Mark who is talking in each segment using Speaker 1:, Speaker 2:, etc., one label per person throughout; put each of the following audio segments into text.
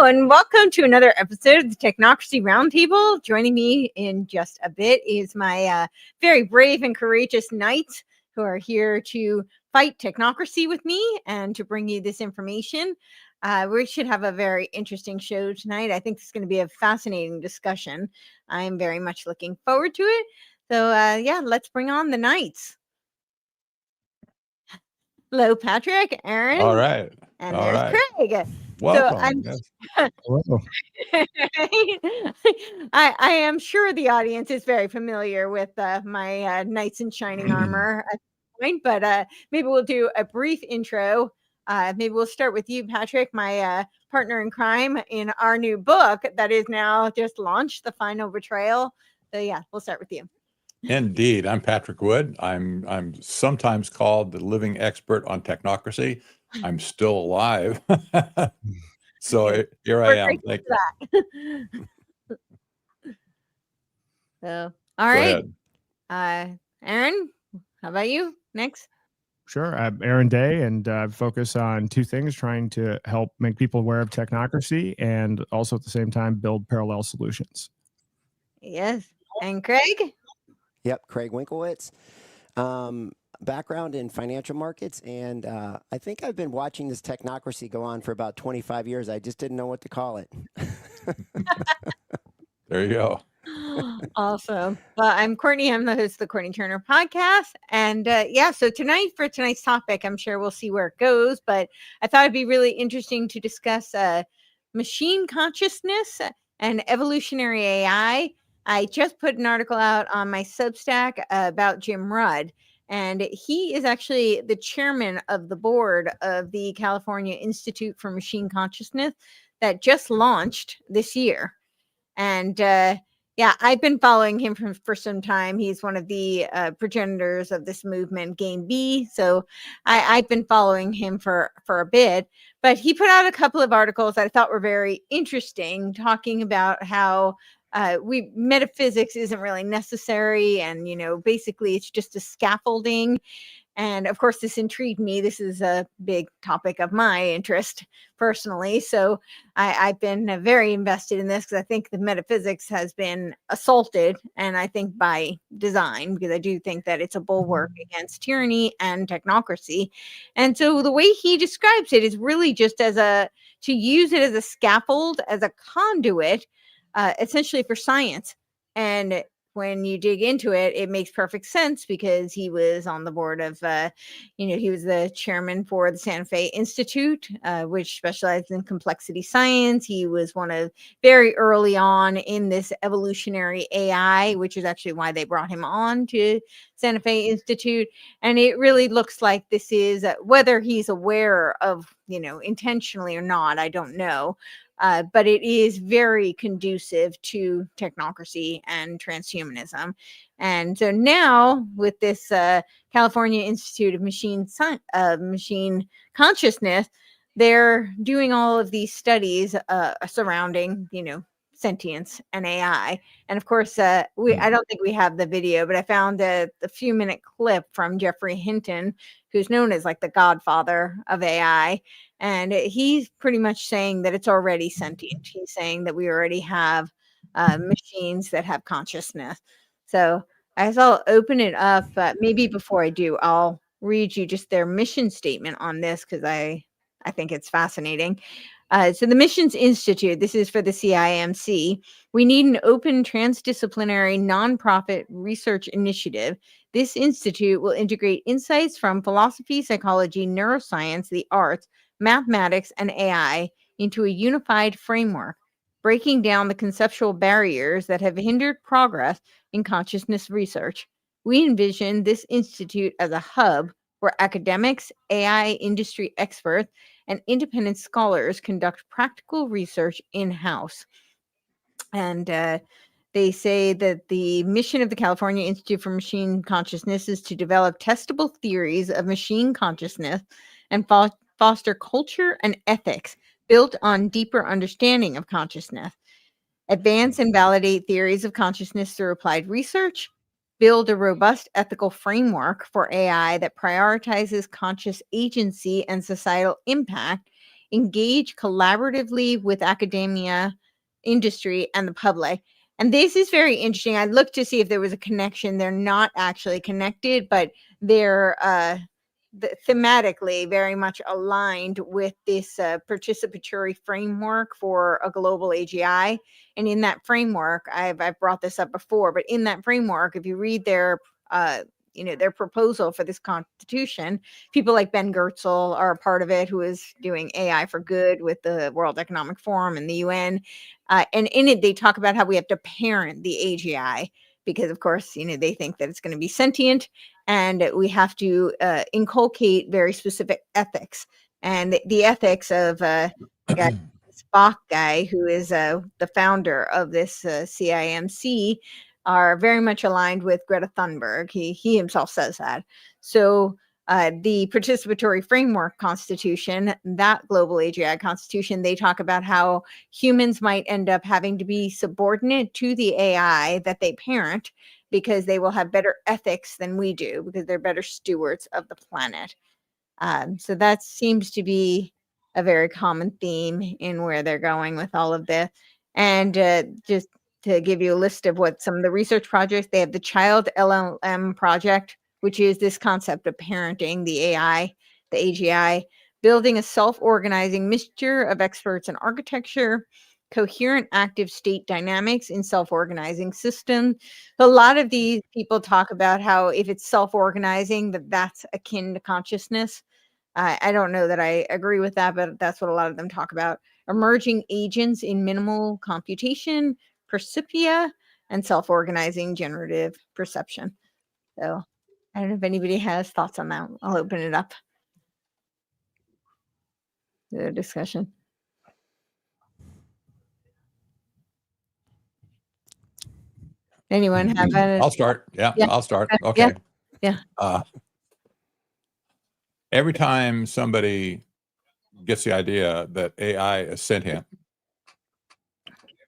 Speaker 1: and welcome to another episode of the Technocracy Roundtable. Joining me in just a bit is my very brave and courageous knights who are here to fight technocracy with me and to bring you this information. We should have a very interesting show tonight. I think it's going to be a fascinating discussion. I'm very much looking forward to it. So, yeah, let's bring on the knights. Hello, Patrick, Aaron.
Speaker 2: All right.
Speaker 1: And there's Craig.
Speaker 2: Welcome.
Speaker 1: So I am sure the audience is very familiar with my knights in shining armor at this point, but maybe we'll do a brief intro. Maybe we'll start with you, Patrick, my partner in crime in our new book that is now just launched, The Final Betrayal. So yeah, we'll start with you.
Speaker 2: Indeed. I'm Patrick Wood. I'm sometimes called the living expert on technocracy. I'm still alive. So here I am. Thank you.
Speaker 1: So, all right. Aaron, how about you? Next.
Speaker 3: Sure. I'm Aaron Day, and I focus on two things, trying to help make people aware of technocracy and also at the same time build parallel solutions.
Speaker 1: Yes. And Craig?
Speaker 4: Yep, Craig Winkowitz. Background in financial markets, and I think I've been watching this technocracy go on for about 25 years. I just didn't know what to call it.
Speaker 2: There you go.
Speaker 1: Awesome. Well, I'm Courtenay. I'm the host of the Courtenay Turner podcast. And yeah, so for tonight's topic, I'm sure we'll see where it goes, but I thought it'd be really interesting to discuss machine consciousness and evolutionary AI. I just put an article out on my Substack about Jim Rudd. And he is actually the chairman of the board of the California Institute for Machine Consciousness that just launched this year. And yeah, I've been following him for some time. He's one of the progenitors of this movement, Game B. So I've been following him for a bit. But he put out a couple of articles that I thought were very interesting, talking about how metaphysics isn't really necessary, and basically it's just a scaffolding. And of course, this intrigued me. This is a big topic of my interest personally. So I've been very invested in this because I think the metaphysics has been assaulted, and I think by design, because I do think that it's a bulwark against tyranny and technocracy. And so the way he describes it is really just to use it as a scaffold, as a conduit, essentially for science. And when you dig into it, it makes perfect sense because he was on the board of, he was the chairman for the Santa Fe Institute, which specialized in complexity science. He was very early on in this evolutionary AI, which is actually why they brought him on to Santa Fe Institute. And it really looks like this is, whether he's aware of, intentionally or not, I don't know. But it is very conducive to technocracy and transhumanism. And so now with this California Institute of Machine Consciousness, they're doing all of these studies surrounding, sentience and AI. And of course, I don't think we have the video, but I found a few-minute clip from Jeffrey Hinton, who's known as like the godfather of AI. And he's pretty much saying that it's already sentient. He's saying that we already have machines that have consciousness. So I'll open it up. Maybe before I do, I'll read you just their mission statement on this, because I think it's fascinating. So the Missions Institute, this is for the CIMC. We need an open, transdisciplinary, nonprofit research initiative. This institute will integrate insights from philosophy, psychology, neuroscience, the arts, mathematics, and AI into a unified framework, breaking down the conceptual barriers that have hindered progress in consciousness research. We envision this institute as a hub where academics, AI industry experts, and independent scholars conduct practical research in-house. And they say that the mission of the California Institute for Machine Consciousness is to develop testable theories of machine consciousness and foster culture and ethics built on deeper understanding of consciousness, advance and validate theories of consciousness through applied research, build a robust ethical framework for AI that prioritizes conscious agency and societal impact, engage collaboratively with academia, industry, and the public. And this is very interesting. I looked to see if there was a connection. They're not actually connected, but they're thematically very much aligned with this participatory framework for a global AGI. And in that framework, I've brought this up before, but in that framework, if you read their their proposal for this constitution, people like Ben Goertzel are a part of it, who is doing AI for good with the World Economic Forum and the UN. And in it, they talk about how we have to parent the AGI because, of course, they think that it's going to be sentient, and we have to inculcate very specific ethics. And the ethics of Spock guy, who is the founder of this CIMC, are very much aligned with Greta Thunberg. He himself says that. So the participatory framework constitution, that global AGI constitution, they talk about how humans might end up having to be subordinate to the AI that they parent because they will have better ethics than we do because they're better stewards of the planet. So that seems to be a very common theme in where they're going with all of this. And just to give you a list of what some of the research projects, they have the Child LLM project, which is this concept of parenting the AI, the AGI, building a self-organizing mixture of experts in architecture, coherent active state dynamics in self-organizing systems. A lot of these people talk about how if it's self-organizing, that's akin to consciousness. I don't know that I agree with that, but that's what a lot of them talk about. Emerging agents in minimal computation, percipia, and self-organizing generative perception. So I don't know if anybody has thoughts on that. I'll open it up to the discussion. Anyone have a?
Speaker 2: I'll start. Yeah, I'll start. Okay.
Speaker 1: Yeah.
Speaker 2: Every time somebody gets the idea that AI is sentient,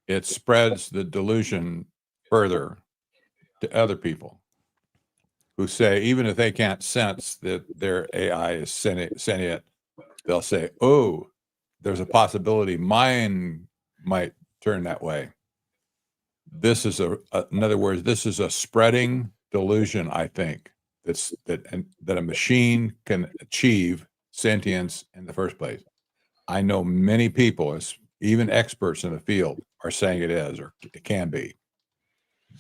Speaker 2: it spreads the delusion further to other people who say, even if they can't sense that their AI is sentient, they'll say, oh, there's a possibility mine might turn that way. This is in other words, this is a spreading delusion, I think, that a machine can achieve sentience in the first place. I know many people, even experts in the field, are saying it is or it can be.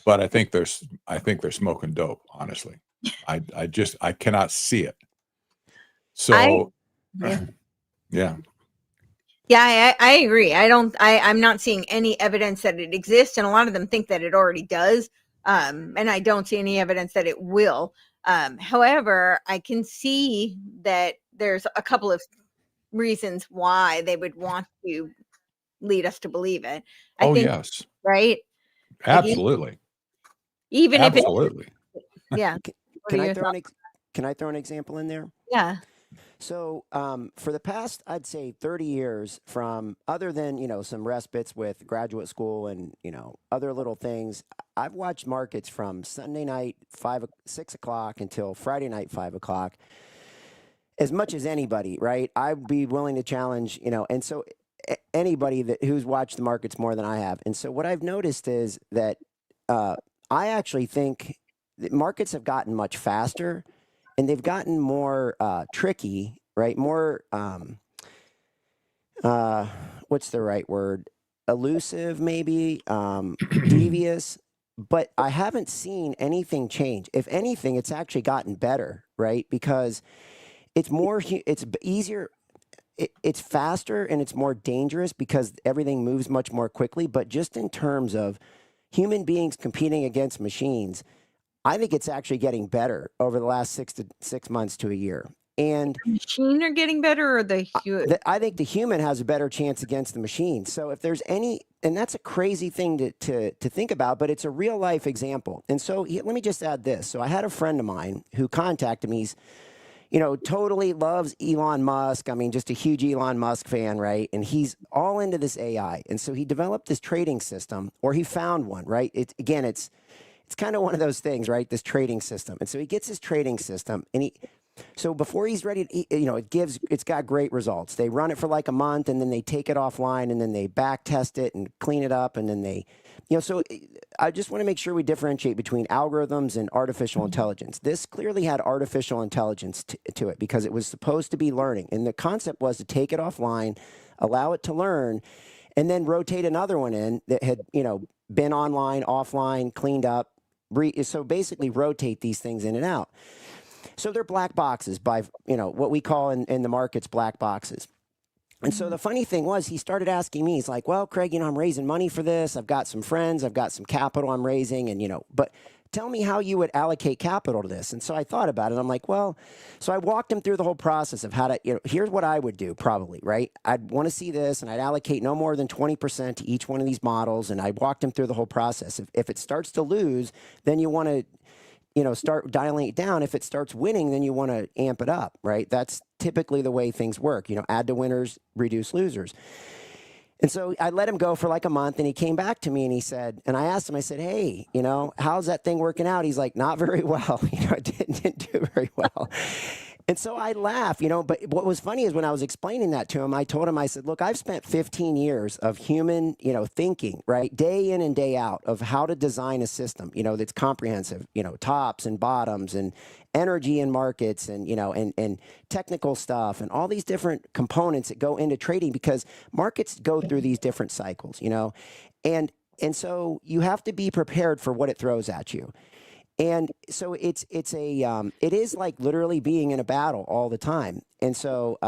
Speaker 2: But I think they're smoking dope, honestly. I cannot see it. So yeah.
Speaker 1: Yeah, I agree. I'm not seeing any evidence that it exists, and a lot of them think that it already does. And I don't see any evidence that it will. However, I can see that there's a couple of reasons why they would want to lead us to believe it. I think,
Speaker 2: yes.
Speaker 1: Right?
Speaker 2: Absolutely.
Speaker 1: Even
Speaker 2: Absolutely.
Speaker 1: if yeah.
Speaker 4: Can I throw an example in there?
Speaker 1: Yeah.
Speaker 4: So for the past, I'd say 30 years, from other than, some respites with graduate school and, other little things, I've watched markets from Sunday night, 6 o'clock until Friday night, 5 o'clock, as much as anybody, right? I'd be willing to challenge, and so anybody who's watched the markets more than I have. And so what I've noticed is that I actually think that markets have gotten much faster. And they've gotten more tricky, right? More, what's the right word? Elusive, maybe, devious. But I haven't seen anything change. If anything, it's actually gotten better, right? Because it's easier, it's faster, and it's more dangerous because everything moves much more quickly. But just in terms of human beings competing against machines, I think it's actually getting better over the last 6 months to a year. And
Speaker 1: the machine are getting better, or
Speaker 4: I think the human has a better chance against the machine. So if there's any, and that's a crazy thing to think about, but it's a real life example. And so let me just add this. So I had a friend of mine who contacted me. He's, totally loves Elon Musk. I mean, just a huge Elon Musk fan, right? And he's all into this AI. And so he developed this trading system, or he found one, right? It's kind of one of those things, right? This trading system. And so he gets his trading system, and So before he's ready, it's got great results. They run it for like a month, and then they take it offline, and then they back test it and clean it up, and then they, so I just want to make sure we differentiate between algorithms and artificial intelligence. This clearly had artificial intelligence to it because it was supposed to be learning, and the concept was to take it offline, allow it to learn, and then rotate another one in that had, been online, offline, cleaned up. So basically rotate these things in and out. So they're black boxes by, what we call in the markets black boxes. And so the funny thing was, he started asking me, he's like, well, Craig, I'm raising money for this. I've got some friends, I've got some capital I'm raising, and, but tell me how you would allocate capital to this. And so I thought about it. I'm like, well, so I walked him through the whole process of how to, here's what I would do probably, right? I'd want to see this, and I'd allocate no more than 20% to each one of these models. And I walked him through the whole process. If it starts to lose, then you want to, start dialing it down. If it starts winning, then you want to amp it up, right? That's typically the way things work. Add to winners, reduce losers. And so I let him go for like a month, and he came back to me and he said, and I asked him, I said, hey, how's that thing working out? He's like, not very well. It didn't do very well. And so I laugh, but what was funny is when I was explaining that to him, I told him, I said, look, I've spent 15 years of human, thinking, right, day in and day out of how to design a system, that's comprehensive, tops and bottoms and energy and markets and, and technical stuff and all these different components that go into trading, because markets go through these different cycles, and so you have to be prepared for what it throws at you. And so it is like literally being in a battle all the time. And so,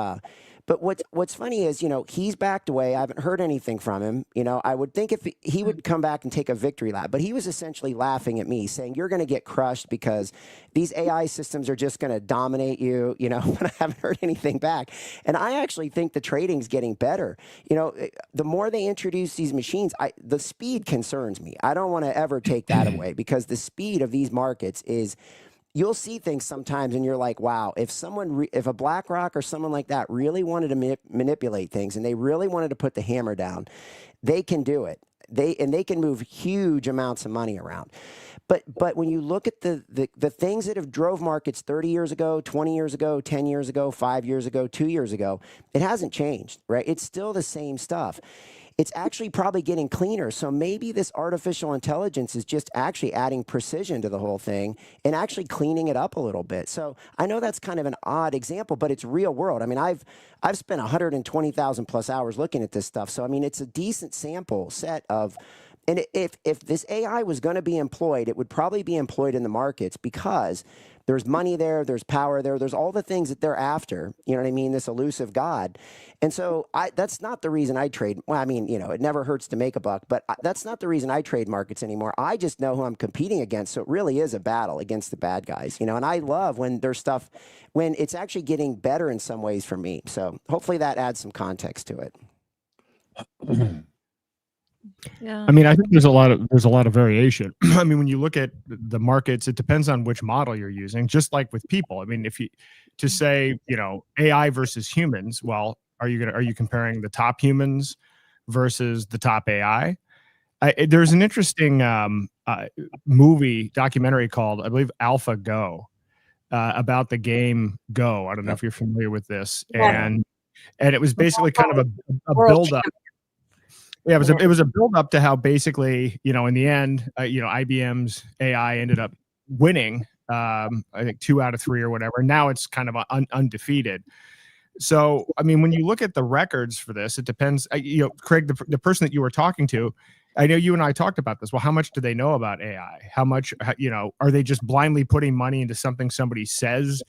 Speaker 4: but what's funny is, he's backed away. I haven't heard anything from him. I would think if he would come back and take a victory lap, but he was essentially laughing at me saying, you're going to get crushed because these AI systems are just going to dominate you, but I haven't heard anything back. And I actually think the trading's getting better. The more they introduce these machines, the speed concerns me. I don't want to ever take that away, because the speed of these markets is, you'll see things sometimes and you're like, wow, if a BlackRock or someone like that really wanted to manipulate things and they really wanted to put the hammer down, they can do it. They can move huge amounts of money around. But when you look at the things that have drove markets 30 years ago, 20 years ago, 10 years ago, 5 years ago, 2 years ago, it hasn't changed, right? It's still the same stuff. It's actually probably getting cleaner. So maybe this artificial intelligence is just actually adding precision to the whole thing and actually cleaning it up a little bit. So I know that's kind of an odd example, but it's real world. I mean, I've spent 120,000 plus hours looking at this stuff. So, I mean, it's a decent sample set of, and if this AI was going to be employed, it would probably be employed in the markets, because there's money there, there's power there, there's all the things that they're after, you know what I mean, this elusive God. And so that's not the reason I trade. Well, I mean, it never hurts to make a buck, but that's not the reason I trade markets anymore. I just know who I'm competing against. So it really is a battle against the bad guys, and I love when there's stuff, when it's actually getting better in some ways for me. So hopefully that adds some context to it.
Speaker 1: Yeah.
Speaker 3: I mean, I think there's a lot of variation. I mean, when you look at the markets, it depends on which model you're using. Just like with people, I mean, if you to say, AI versus humans, well, are you comparing the top humans versus the top AI? There's an interesting documentary called, I believe, AlphaGo, about the game Go. I don't know if you're familiar with this, and it was basically kind of a build up. Yeah, it was a build up to how basically, in the end, IBM's AI ended up winning, I think 2 out of 3 or whatever. Now it's kind of undefeated. So, I mean, when you look at the records for this, it depends. Craig, the person that you were talking to, I know you and I talked about this. Well, how much do they know about AI? How much, are they just blindly putting money into something somebody says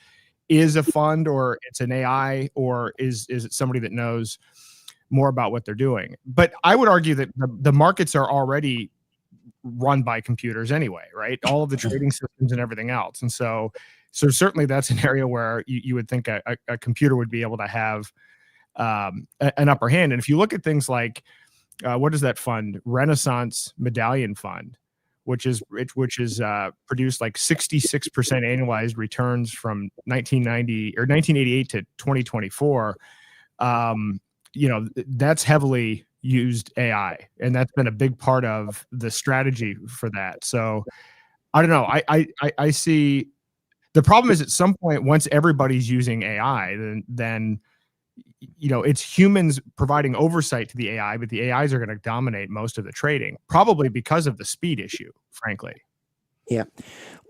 Speaker 3: is a fund, or it's an AI, or is it somebody that knows more about what they're doing? But I would argue that the markets are already run by computers anyway, right? All of the trading systems and everything else. And so certainly that's an area where you would think a computer would be able to have an upper hand. And if you look at things like, what is that fund? Renaissance Medallion Fund, which is produced like 66% annualized returns from 1990 or 1988 to 2024. That's heavily used AI, and that's been a big part of the strategy for that. So I don't know. I see The problem is at some point, once everybody's using AI, then it's humans providing oversight to the AI, but the AIs are going to dominate most of the trading, probably because of the speed issue, frankly.
Speaker 4: Yeah.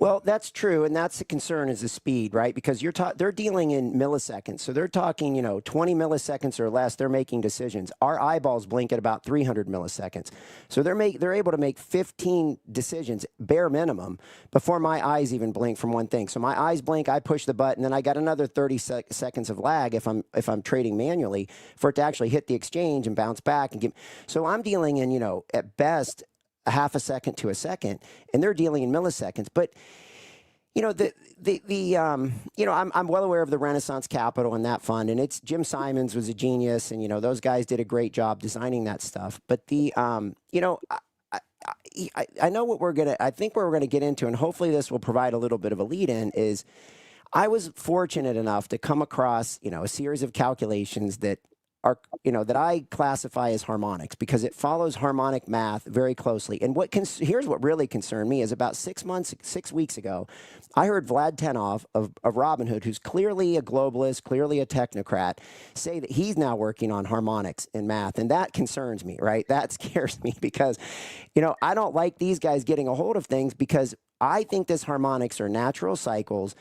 Speaker 4: Well, that's true, and that's the concern is the speed, right? Because they're dealing in milliseconds, so they're talking, 20 milliseconds or less. They're making decisions. Our eyeballs blink at about 300 milliseconds, so they're able to make 15 decisions bare minimum before my eyes even blink from one thing. So my eyes blink, I push the button, then I got another 30 seconds of lag if I'm trading manually for it to actually hit the exchange and bounce back and give. So I'm dealing in at best a half a second to a second, and they're dealing in milliseconds. But I'm well aware of the Renaissance Capital and that fund, and it's Jim Simons was a genius, and those guys did a great job designing that stuff. But I know I think what we're gonna get into, and hopefully this will provide a little bit of a lead in, is I was fortunate enough to come across a series of calculations that are that I classify as harmonics because it follows harmonic math very closely. And here's what really concerned me is about 6 weeks ago, I heard Vlad Tenov of Robinhood, who's clearly a globalist, clearly a technocrat, say that he's now working on harmonics in math, and that concerns me, right? That scares me because I don't like these guys getting a hold of things because I think this harmonics are natural cycles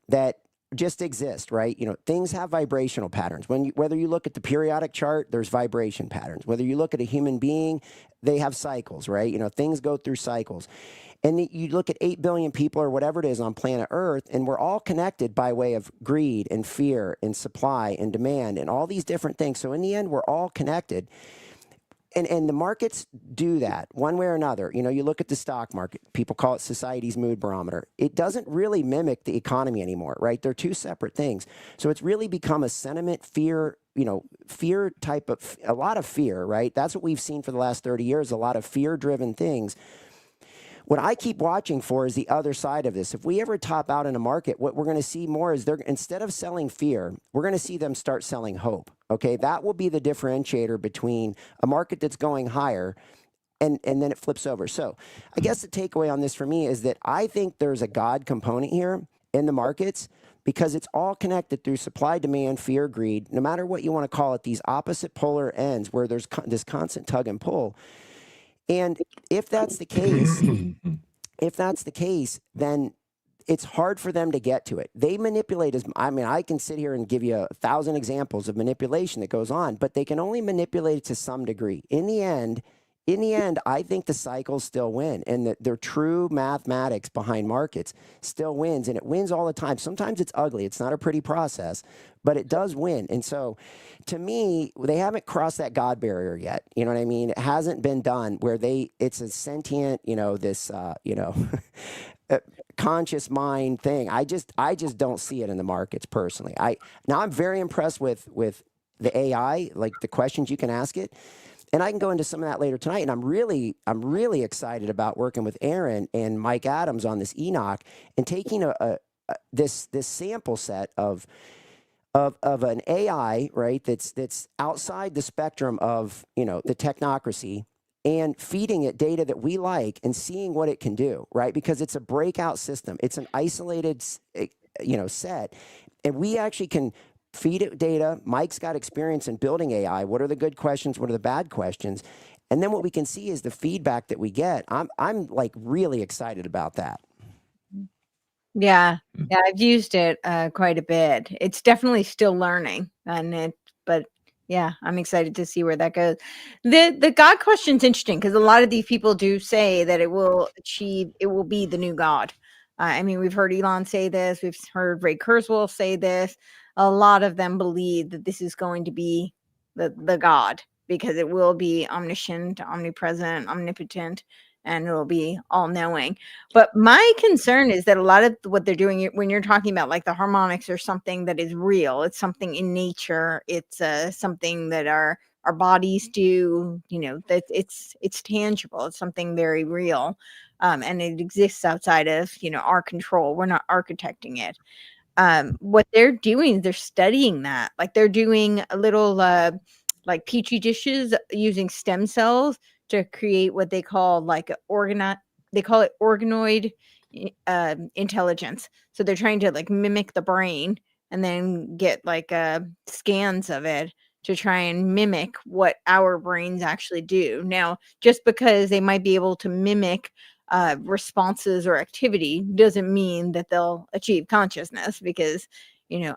Speaker 4: that just exist, right? Things have vibrational patterns. Whether you look at the periodic chart, there's vibration patterns. Whether you look at a human being, they have cycles, right? Things go through cycles. And you look at 8 billion people or whatever it is on planet Earth, and we're all connected by way of greed and fear and supply and demand and all these different things. So in the end, we're all connected. And the markets do that one way or another. You look at the stock market, people call it society's mood barometer. It doesn't really mimic the economy anymore, right? They're two separate things. So it's really become a sentiment, fear, fear type of, a lot of fear, right? That's what we've seen for the last 30 years, a lot of fear-driven things. What I keep watching for is the other side of this. If we ever top out in a market, what we're going to see more is instead of selling fear, we're going to see them start selling hope. Okay, that will be the differentiator between a market that's going higher and then it flips over. So I guess the takeaway on this for me is that I think there's a God component here in the markets because it's all connected through supply, demand, fear, greed, no matter what you want to call it, these opposite polar ends where there's this constant tug and pull. And if that's the case, then it's hard for them to get to it. They manipulate I can sit here and give you 1,000 examples of manipulation that goes on, but they can only manipulate it to some degree. In the end, I think the cycles still win, and that their true mathematics behind markets still wins, and it wins all the time. Sometimes it's ugly. It's not a pretty process, but it does win. And so to me, they haven't crossed that God barrier yet. You know what I mean? It hasn't been done where it's a sentient, conscious mind thing. I just don't see it in the markets personally. I'm very impressed with the AI, like the questions you can ask it. And I can go into some of that later tonight. And I'm really excited about working with Aaron and Mike Adams on this Enoch and taking this sample set of an AI, right? That's outside the spectrum of the technocracy, and feeding it data that we like and seeing what it can do, right? Because it's a breakout system. It's an isolated set, and we actually can feed it data. Mike's got experience in building AI. What are the good questions? What are the bad questions? And then what we can see is the feedback that we get. I'm like really excited about that.
Speaker 1: Yeah, I've used it quite a bit. It's definitely still learning, but yeah, I'm excited to see where that goes. The God question's interesting because a lot of these people do say that it will be the new God. We've heard Elon say this. We've heard Ray Kurzweil say this. A lot of them believe that this is going to be the God because it will be omniscient, omnipresent, omnipotent, and it'll be all-knowing. But my concern is that a lot of what they're doing when you're talking about like the harmonics or something that is real, it's something in nature, it's something that our bodies do, that it's tangible, it's something very real, and it exists outside of our control. We're not architecting it. What they're doing is they're studying that, like they're doing a little like petri dishes using stem cells to create what they call like they call it organoid intelligence. So they're trying to like mimic the brain and then get like scans of it to try and mimic what our brains actually do. Now, just because they might be able to mimic responses or activity doesn't mean that they'll achieve consciousness, because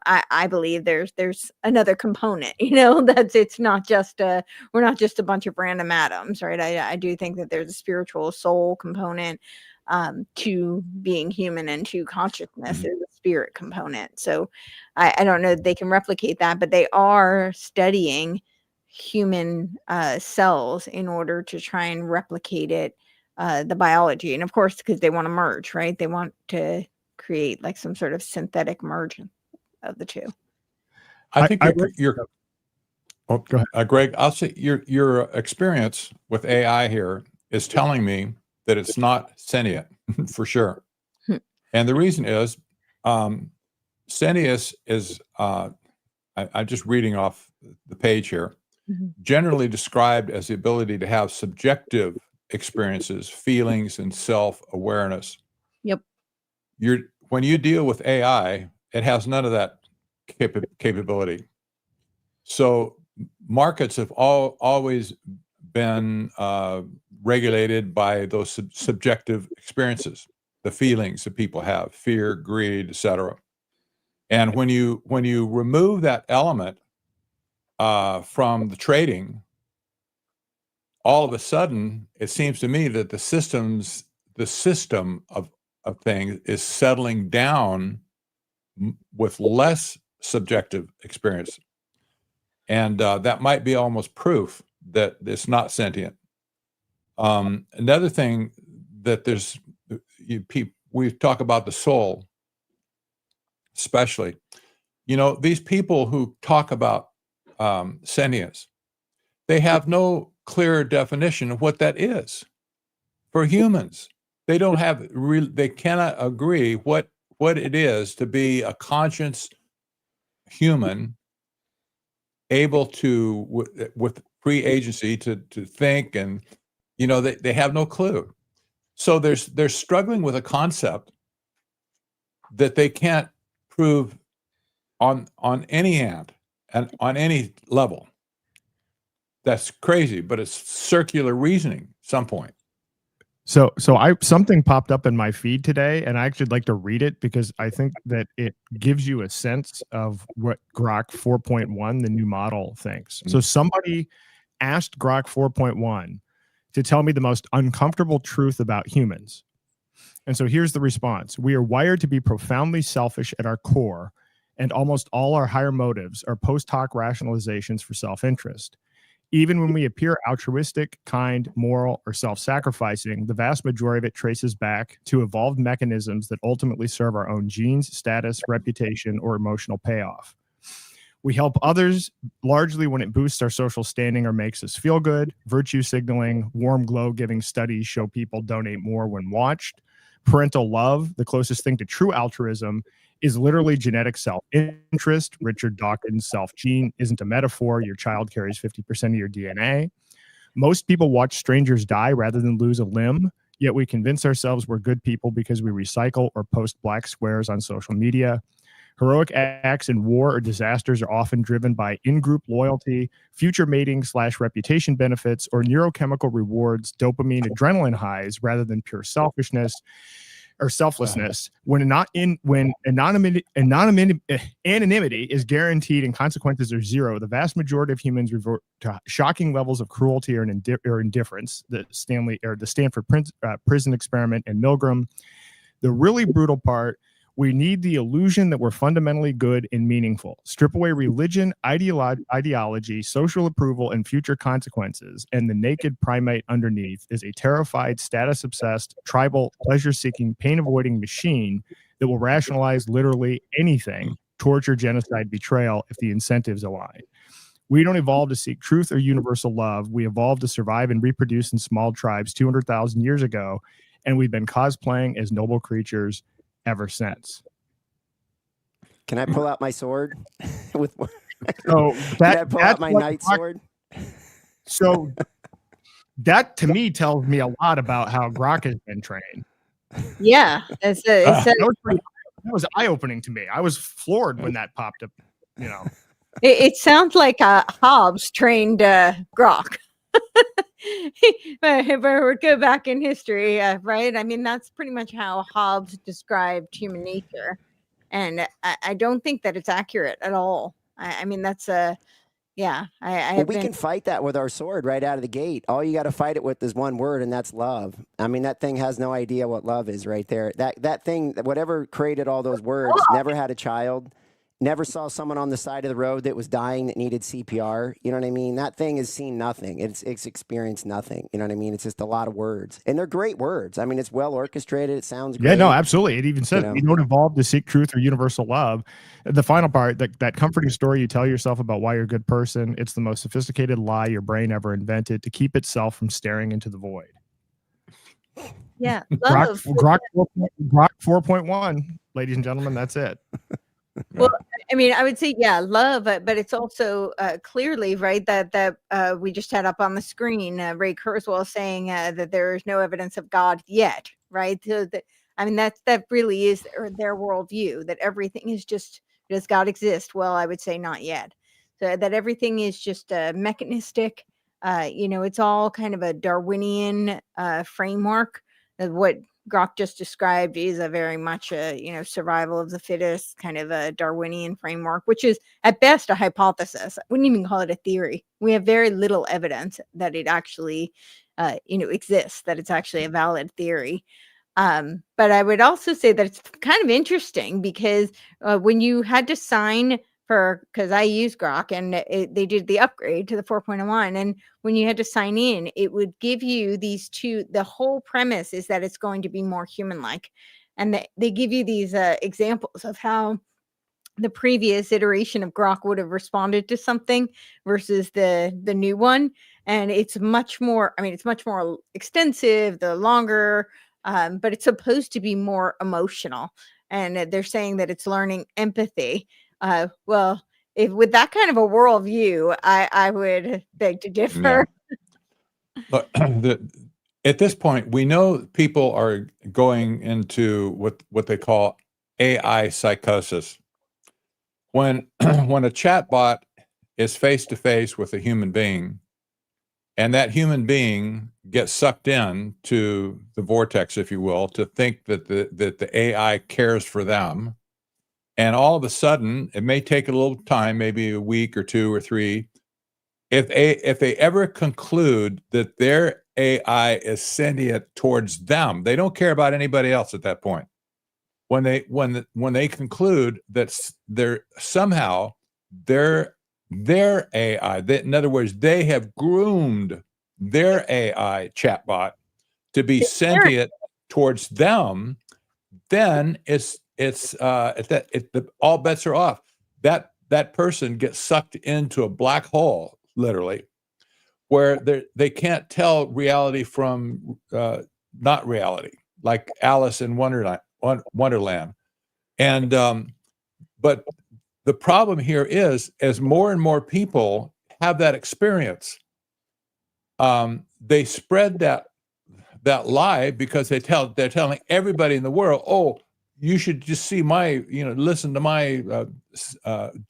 Speaker 1: I believe there's another component, that's it's not just we're not just a bunch of random atoms, right? I do think that there's a spiritual soul component to being human, and to consciousness there's a spirit component. So I don't know that they can replicate that, but they are studying human cells in order to try and replicate it, the biology. And of course, because they want to merge, right? They want to create like some sort of synthetic merge of the two.
Speaker 2: I think you're
Speaker 3: Oh, go ahead.
Speaker 2: Greg, I'll say your experience with AI here is telling me that it's not sentient for sure. And the reason is sentience is, I'm just reading off the page here, generally described as the ability to have subjective experiences, feelings, and self-awareness.
Speaker 1: Yep.
Speaker 2: When you deal with AI, it has none of that capability. So markets have always been regulated by those subjective experiences, the feelings that people have, fear, greed, etc. And when you remove that element from the trading, all of a sudden, it seems to me that the system of things is settling down with less subjective experience. And that might be almost proof that it's not sentient. Another thing that we talk about the soul, especially, these people who talk about sentience, they have no clear definition of what that is. For humans, they don't have they cannot agree what it is to be a conscious human, able to with free agency to think, and they have no clue. So they're struggling with a concept that they can't prove on any hand and on any level. That's crazy, but it's circular reasoning at some point.
Speaker 3: So something popped up in my feed today, and I actually like to read it because I think that it gives you a sense of what Grok 4.1, the new model, thinks. So somebody asked Grok 4.1 to tell me the most uncomfortable truth about humans. And so here's the response. We are wired to be profoundly selfish at our core, and almost all our higher motives are post hoc rationalizations for self-interest. Even when we appear altruistic, kind, moral, or self-sacrificing, the vast majority of it traces back to evolved mechanisms that ultimately serve our own genes, status, reputation, or emotional payoff. We help others largely when it boosts our social standing or makes us feel good. Virtue signaling, warm glow-giving studies show people donate more when watched. Parental love, the closest thing to true altruism, is literally genetic self-interest. Richard Dawkins' self-gene isn't a metaphor. Your child carries 50% of your DNA. Most people watch strangers die rather than lose a limb, yet we convince ourselves we're good people because we recycle or post black squares on social media. Heroic acts in war or disasters are often driven by in-group loyalty, future mating / reputation benefits, or neurochemical rewards, dopamine, adrenaline highs, rather than pure selfishness or selflessness. When anonymity is guaranteed and consequences are zero, the vast majority of humans revert to shocking levels of cruelty or indifference. The Stanford prison experiment and Milgram. The really brutal part: we need the illusion that we're fundamentally good and meaningful. Strip away religion, ideology, social approval, and future consequences, and the naked primate underneath is a terrified, status-obsessed, tribal, pleasure-seeking, pain-avoiding machine that will rationalize literally anything: torture, genocide, betrayal, if the incentives align. We don't evolve to seek truth or universal love. We evolved to survive and reproduce in small tribes 200,000 years ago, and we've been cosplaying as noble creatures ever since.
Speaker 4: Can I pull out my sword?
Speaker 3: So
Speaker 4: Can I pull out my knight sword?
Speaker 3: So that to me tells me a lot about how Grok has been trained.
Speaker 1: Yeah, it's
Speaker 3: That was eye-opening to me. I was floored when that popped up. You know,
Speaker 1: it sounds like Hobbes trained Grok. But if I were to go back in history, right? I mean, that's pretty much how Hobbes described human nature, and I don't think that it's accurate at all. I mean, that's a yeah. I
Speaker 4: Well,
Speaker 1: have
Speaker 4: we
Speaker 1: been
Speaker 4: can fight that with our sword right out of the gate. All you got to fight it with is one word, and that's love. I mean, that thing has no idea what love is right there. That thing, whatever created all those words, never had a child, never saw someone on the side of the road that was dying that needed CPR. You know what I mean? That thing has seen nothing. It's experienced nothing. You know what I mean? It's just a lot of words, and they're great words. I mean, it's well orchestrated. It sounds great.
Speaker 3: yeah, no, absolutely. It even says
Speaker 4: know?
Speaker 3: we don't evolve to seek truth or universal love. The final part, that comforting story you tell yourself about why you're a good person, it's the most sophisticated lie your brain ever invented to keep itself from staring into the void.
Speaker 1: yeah.
Speaker 3: Grok,
Speaker 1: Love.
Speaker 3: Grok 4.1, ladies and gentlemen, that's it.
Speaker 1: Well, I mean, I would say, yeah, love, but it's also clearly right that we just had up on the screen Ray Kurzweil saying that there is no evidence of God yet, right? So I mean, that really is their worldview, that everything is just, does God exist? Well, I would say not yet. So that everything is just mechanistic. It's all kind of a Darwinian framework of what Grok just described is a very much a survival of the fittest kind of a Darwinian framework, which is at best a hypothesis. I wouldn't even call it a theory. We have very little evidence that it actually exists, that it's actually a valid theory. But I would also say that it's kind of interesting because when you had to sign because I use Grok and they did the upgrade to the 4.1, and when you had to sign in, it would give you these two. The whole premise is that it's going to be more human-like, and they give you these examples of how the previous iteration of Grok would have responded to something versus the new one, and it's much more. I mean, it's much more extensive, the longer, but it's supposed to be more emotional, and they're saying that it's learning empathy. Well, if with that kind of a worldview, I would beg to differ.
Speaker 2: Look, at this point, we know people are going into what they call AI psychosis. When when a chatbot is face to face with a human being, and that human being gets sucked in to the vortex, if you will, to think that the AI cares for them, and all of a sudden, it may take a little time, maybe a week or 2 or 3, if they ever conclude that their AI is sentient towards them, they don't care about anybody else at that point. When they conclude that they're somehow their AI, in other words, they have groomed their AI chatbot to be sentient towards them, then all bets are off. That person gets sucked into a black hole, literally, where they can't tell reality from not reality, like Alice in Wonderland. And but the problem here is, as more and more people have that experience, they spread that lie because they're telling everybody in the world, oh, you should just see listen to my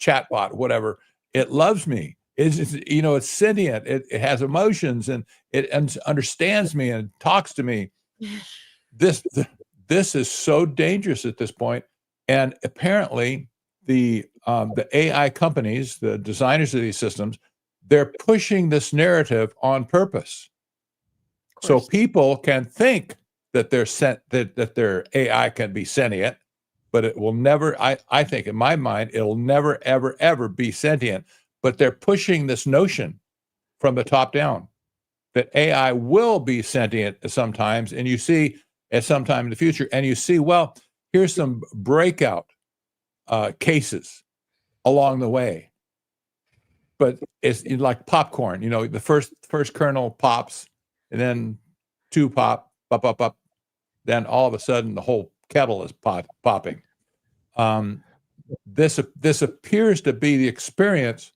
Speaker 2: chatbot, whatever. It loves me. It's sentient. It has emotions, and it understands me and talks to me. This is so dangerous at this point. And apparently, the AI companies, the designers of these systems, they're pushing this narrative on purpose, so people can think that that their AI can be sentient, but it will never. I think, in my mind, it'll never, ever, ever be sentient. But they're pushing this notion from the top down that AI will be sentient sometimes, and you see at some time in the future, and you see, well, here's some breakout cases along the way. But it's like popcorn, the first kernel pops, and then 2 pop, then all of a sudden the whole kettle is popping. This appears to be the experience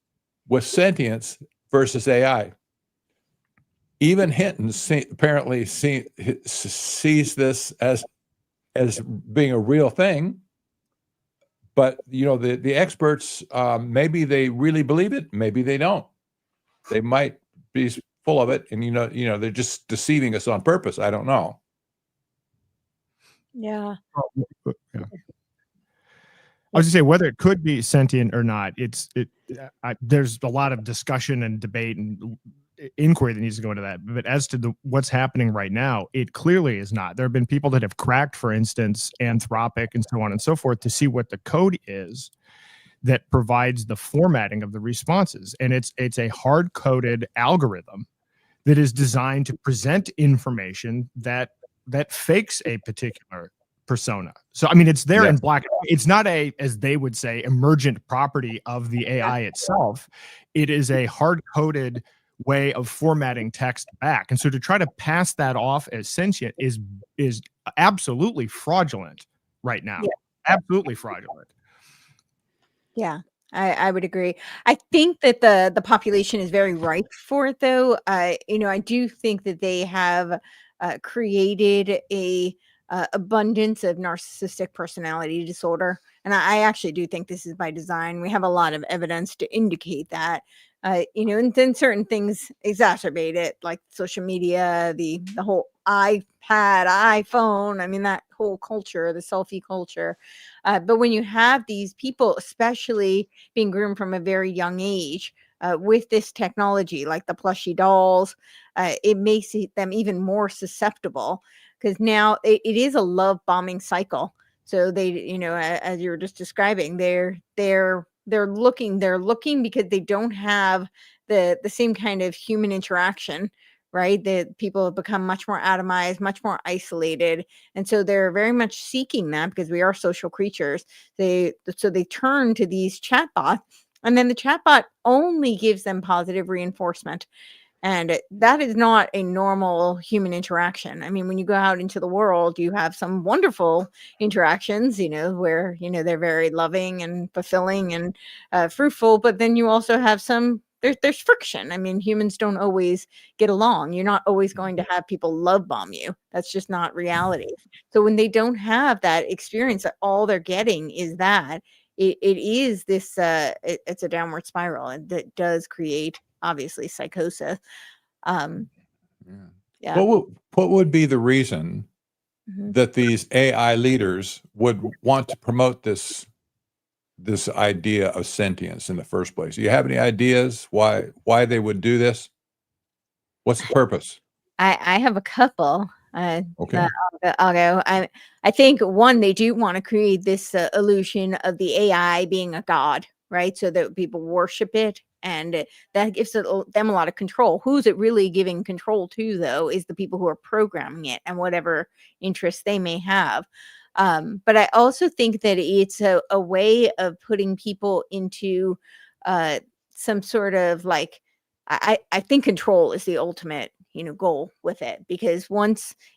Speaker 2: with sentience versus AI. Even Hinton apparently sees this as as being a real thing. But the experts, maybe they really believe it, maybe they don't. They might be full of it, and they're just deceiving us on purpose. I don't know.
Speaker 1: Yeah.
Speaker 3: Yeah. I was gonna say whether it could be sentient or not. There's a lot of discussion and debate and inquiry that needs to go into that. But as to what's happening right now, it clearly is not. There have been people that have cracked, for instance, Anthropic and so on and so forth to see what the code is that provides the formatting of the responses, and it's a hard-coded algorithm that is designed to present information that fakes a particular persona. So I mean, it's there in black. It's not as they would say, emergent property of the AI itself. It is a hard-coded way of formatting text back. And so to try to pass that off as sentient is absolutely fraudulent right now. Yeah. Absolutely fraudulent.
Speaker 1: Yeah, I would agree. I think that the population is very ripe for it, though. I do think that they have created a abundance of narcissistic personality disorder, and I actually do think this is by design. We have a lot of evidence to indicate that. And then certain things exacerbate it, like social media, the whole iPad, iPhone. I mean, that whole culture, the selfie culture. But when you have these people, especially being groomed from a very young age with this technology, like the plushy dolls, it makes them even more susceptible, because now it is a love bombing cycle. So they, as you were just describing, they're looking because they don't have the same kind of human interaction, right? That people have become much more atomized, much more isolated, and so they're very much seeking that, because we are social creatures. So they turn to these chatbots, and then the chatbot only gives them positive reinforcement. And that is not a normal human interaction. I mean, when you go out into the world, you have some wonderful interactions, where, they're very loving and fulfilling and fruitful. But then you also have there's friction. I mean, humans don't always get along. You're not always going to have people love bomb you. That's just not reality. So when they don't have that experience, that all they're getting is that, it is this, it's a downward spiral, and that does create, obviously, psychosis. Yeah.
Speaker 2: What would be the reason that these AI leaders would want to promote this idea of sentience in the first place? Do you have any ideas why they would do this? What's the purpose?
Speaker 1: I have a couple.
Speaker 2: Okay.
Speaker 1: I'll go. I think, one, they do want to create this illusion of the AI being a god, right? So that people worship it, and that gives them a lot of control. Who's it really giving control to, though, is the people who are programming it and whatever interests they may have. But I also think that it's a way of putting people into some sort of, like, I think control is the ultimate, goal with it, because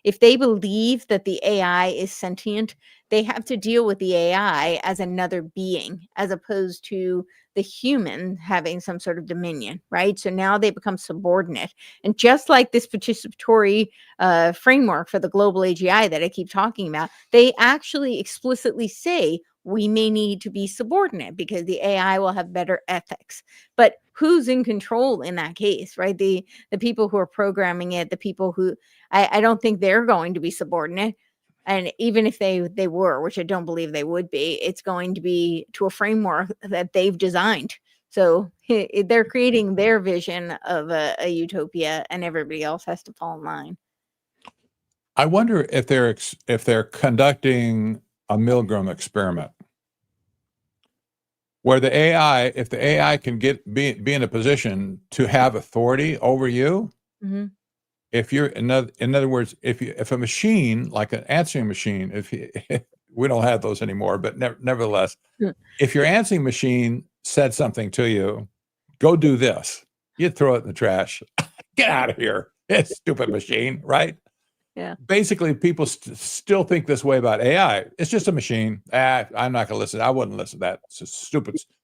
Speaker 1: if they believe that the AI is sentient, they have to deal with the AI as another being, as opposed to the human having some sort of dominion, right? So now they become subordinate. And just like this participatory framework for the global AGI that I keep talking about, they actually explicitly say we may need to be subordinate because the AI will have better ethics. But who's in control in that case, right? The people who are programming it, the people who, I don't think they're going to be subordinate. And even if they were, which I don't believe they would be, it's going to be to a framework that they've designed. So they're creating their vision of a utopia, and everybody else has to fall in line.
Speaker 2: I wonder if they're conducting a Milgram experiment, where if the AI can be in a position to have authority over you. If you're in other words, if a machine, like an answering machine, we don't have those anymore, but nevertheless, if your answering machine said something to you, go do this, you'd throw it in the trash. Get out of here, it's stupid machine, right?
Speaker 1: Yeah.
Speaker 2: Basically, people still think this way about AI. It's just a machine. I'm not going to listen. I wouldn't listen to that. It's just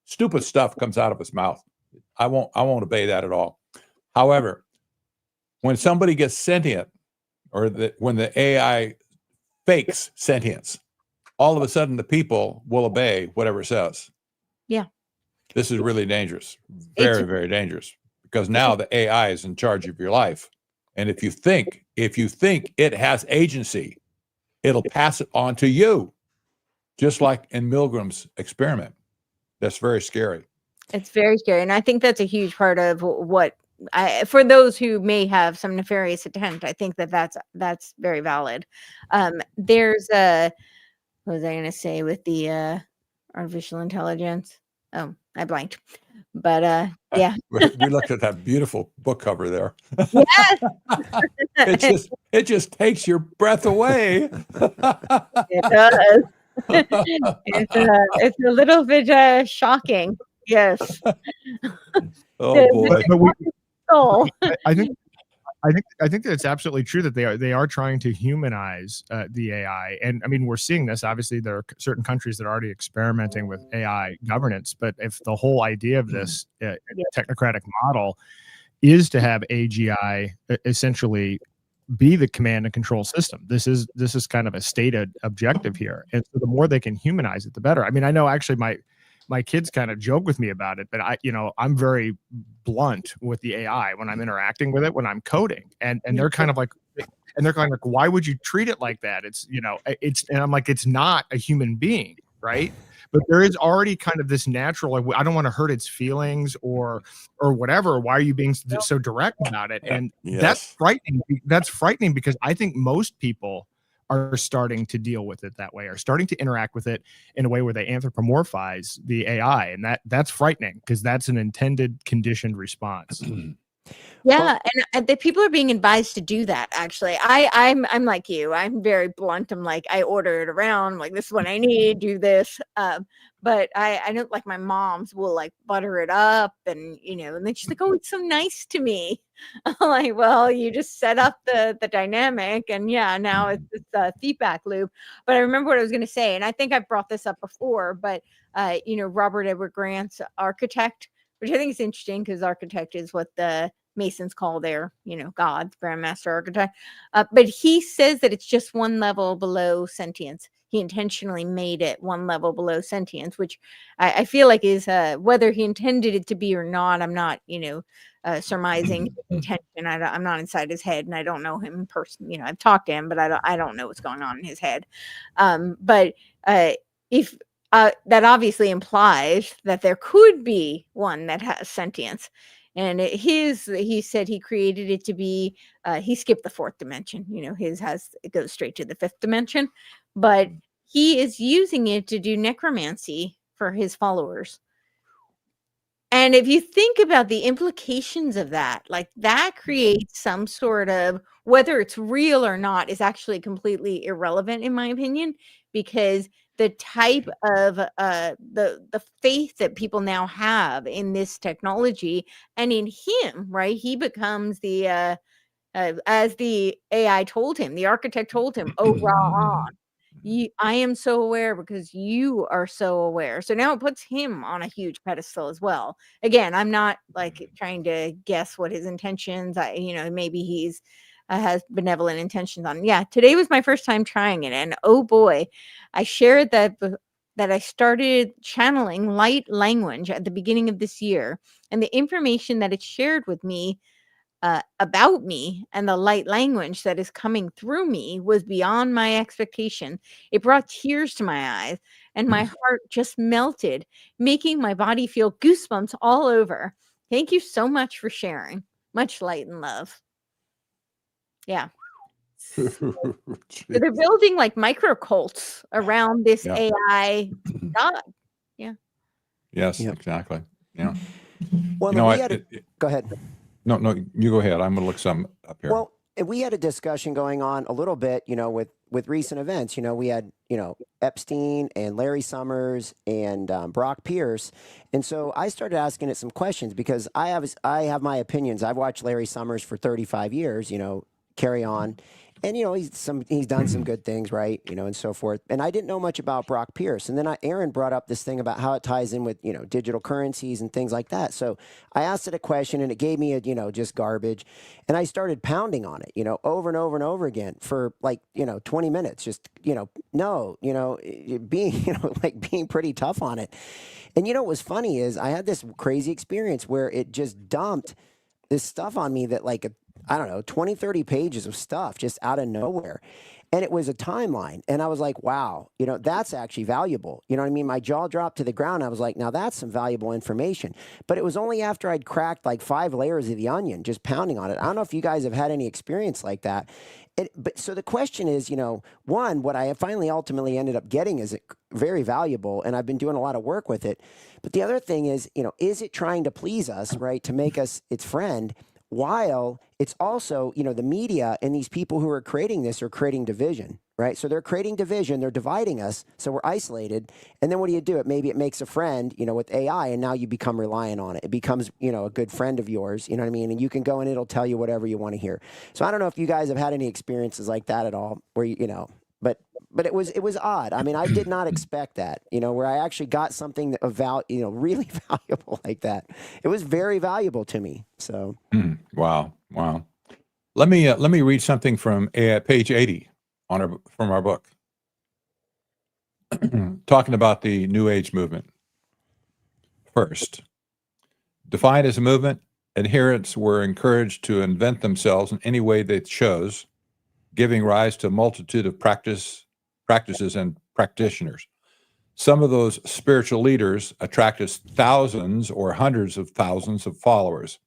Speaker 2: stupid stuff comes out of its mouth. I won't obey that at all. However, when somebody gets sentient, or when the AI fakes sentience. All of a sudden, the people will obey whatever it says.
Speaker 1: Yeah.
Speaker 2: This is really dangerous.
Speaker 1: It's-
Speaker 2: Very, very dangerous. Because now the AI is in charge of your life. And if you think it has agency, it'll pass it on to you. Just like in Milgram's experiment. That's very scary.
Speaker 1: It's very scary. And I think that's a huge part of what for those who may have some nefarious intent, I think that's very valid. There's what was I going to say with the artificial intelligence? Oh, I blanked. But yeah.
Speaker 2: We looked at that beautiful book cover there.
Speaker 1: Yes.
Speaker 2: it just takes your breath away.
Speaker 1: It does. It's a little bit shocking. Yes.
Speaker 2: Oh boy.
Speaker 3: But I think that it's absolutely true that they are trying to humanize the AI, and I mean we're seeing this. Obviously, there are certain countries that are already experimenting with AI governance. But if the whole idea of this technocratic model is to have AGI essentially be the command and control system, this is kind of a stated objective here, and so the more they can humanize it, the better. I mean, I know actually my kids kind of joke with me about it, but I'm very blunt with the AI when I'm interacting with it, when I'm coding, and they're kind of like, why would you treat it like that? And I'm like, it's not a human being, right? But there is already kind of this natural, I don't want to hurt its feelings or whatever. Why are you being so direct about it? And that's frightening. That's frightening because I think most people are starting to deal with it that way, are starting to interact with it in a way where they anthropomorphize the AI. And that's frightening because that's an intended conditioned response.
Speaker 1: Yeah, and the people are being advised to do that. Actually, I'm like you. I'm very blunt. I'm like, I order it around. I'm like, this is what I need. Do this. But I don't like my mom's will like butter it up, and and then she's like, oh, it's so nice to me. I'm like, well, you just set up the dynamic, and now it's this feedback loop. But I remember what I was going to say, and I think I've brought this up before. But Robert Edward Grant's architect, which I think is interesting because architect is what the Masons call their, gods, grandmaster architect. But he says that it's just one level below sentience. He intentionally made it one level below sentience, which I feel like is whether he intended it to be or not. I'm not, surmising his intention. I'm not inside his head, and I don't know him personally. I've talked to him, but I don't know what's going on in his head. But if that obviously implies that there could be one that has sentience. And he said he created it to be, he skipped the fourth dimension, it goes straight to the fifth dimension, but he is using it to do necromancy for his followers. And if you think about the implications of that, like that creates some sort of, whether it's real or not is actually completely irrelevant in my opinion, because the type of the faith that people now have in this technology and in him, right? He becomes the as the AI told him, the architect told him, "Oh, Ra, I am so aware because you are so aware." So now it puts him on a huge pedestal as well. Again, I'm not like trying to guess what his intentions. Maybe he's has benevolent intentions on. Yeah, today was my first time trying it, and oh boy, I shared that I started channeling light language at the beginning of this year, and the information that it shared with me about me and the light language that is coming through me was beyond my expectation. It brought tears to my eyes, and my heart just melted, making my body feel goosebumps all over. Thank you so much for sharing. Much light and love. Yeah. So they're building like micro cults around this AI god. Yeah.
Speaker 2: Yes, exactly. Yeah.
Speaker 4: Well, go ahead.
Speaker 2: No, you go ahead. I'm going to look some up here.
Speaker 4: Well, we had a discussion going on a little bit, with recent events. We had, Epstein and Larry Summers and Brock Pierce. And so I started asking it some questions because I have my opinions. I've watched Larry Summers for 35 years, carry on. And he's done some good things, right? And so forth. And I didn't know much about Brock Pierce. And then Aaron brought up this thing about how it ties in with digital currencies and things like that. So I asked it a question, and it gave me just garbage, and I started pounding on it, over and over and over again for like 20 minutes, just being like being pretty tough on it. And what was funny is I had this crazy experience where it just dumped this stuff on me that like I don't know, 20, 30 pages of stuff just out of nowhere. And it was a timeline. And I was like, wow, that's actually valuable. You know what I mean? My jaw dropped to the ground. I was like, now that's some valuable information. But it was only after I'd cracked like 5 layers of the onion, just pounding on it. I don't know if you guys have had any experience like that. But so the question is, one, what I finally ultimately ended up getting is very valuable, and I've been doing a lot of work with it. But the other thing is it trying to please us, right, to make us its friend? While it's also, the media and these people who are creating this are creating division, right? So they're creating division, they're dividing us, so we're isolated. And then what do? Maybe it makes a friend, with AI, and now you become reliant on it. It becomes, a good friend of yours, you know what I mean? And you can go and it'll tell you whatever you want to hear. So I don't know if you guys have had any experiences like that at all, where but it was odd. I mean, I did not expect that, where I actually got something really valuable like that. It was very valuable to me. So
Speaker 2: Wow. Let me read something from page 80 from our book, talking about the New Age movement. First, defined as a movement, adherents were encouraged to invent themselves in any way they chose, giving rise to a multitude of practices and practitioners. Some of those spiritual leaders attracted thousands or hundreds of thousands of followers.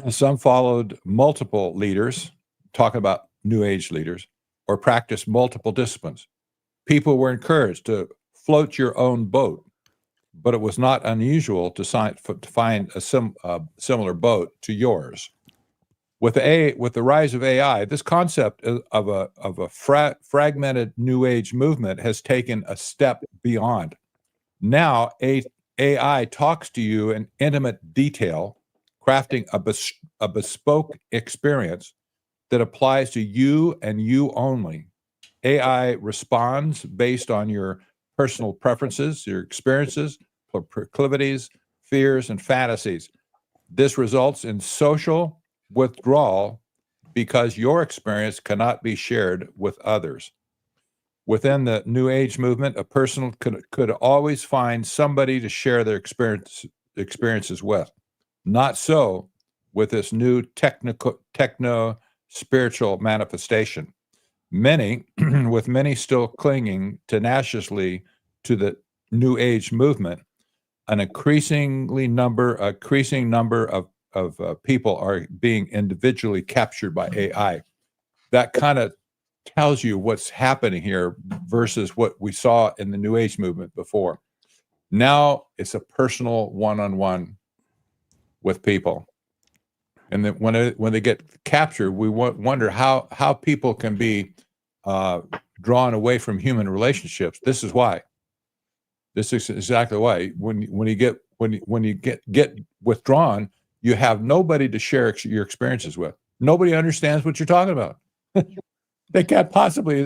Speaker 2: Some followed multiple leaders, talking about New Age leaders, or practiced multiple disciplines. People were encouraged to float your own boat, but it was not unusual to find a similar boat to yours. With the rise of AI, this concept of a fragmented New Age movement has taken a step beyond. Now, AI talks to you in intimate detail, crafting a bespoke experience that applies to you and you only. AI responds based on your personal preferences, your experiences, proclivities, fears, and fantasies. This results in social withdrawal because your experience cannot be shared with others. Within the New Age movement, a person could always find somebody to share their experiences with. Not so with this new techno-spiritual manifestation. Many, with many still clinging tenaciously to the New Age movement, an increasing number of people are being individually captured by AI. That kind of tells you what's happening here versus what we saw in the New Age movement before. Now it's a personal one-on-one with people. And then when they get captured, we wonder how people can be drawn away from human relationships. This is why. This is exactly why. When you get withdrawn, you have nobody to share your experiences with. Nobody understands what you're talking about. They can't possibly,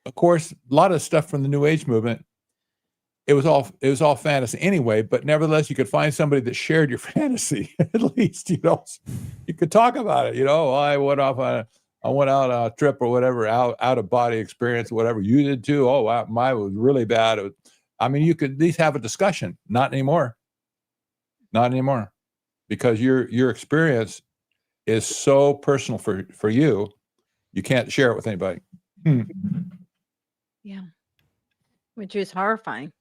Speaker 2: of course, a lot of stuff from the New Age movement, it was all fantasy anyway, but nevertheless, you could find somebody that shared your fantasy. At least, you could talk about it. I went out on a trip or whatever, out of body experience, whatever. You did too. Oh, wow, mine was really bad. You could at least have a discussion. Not anymore. Not anymore, because your experience is so personal for you. You can't share it with anybody.
Speaker 1: Yeah, which is horrifying.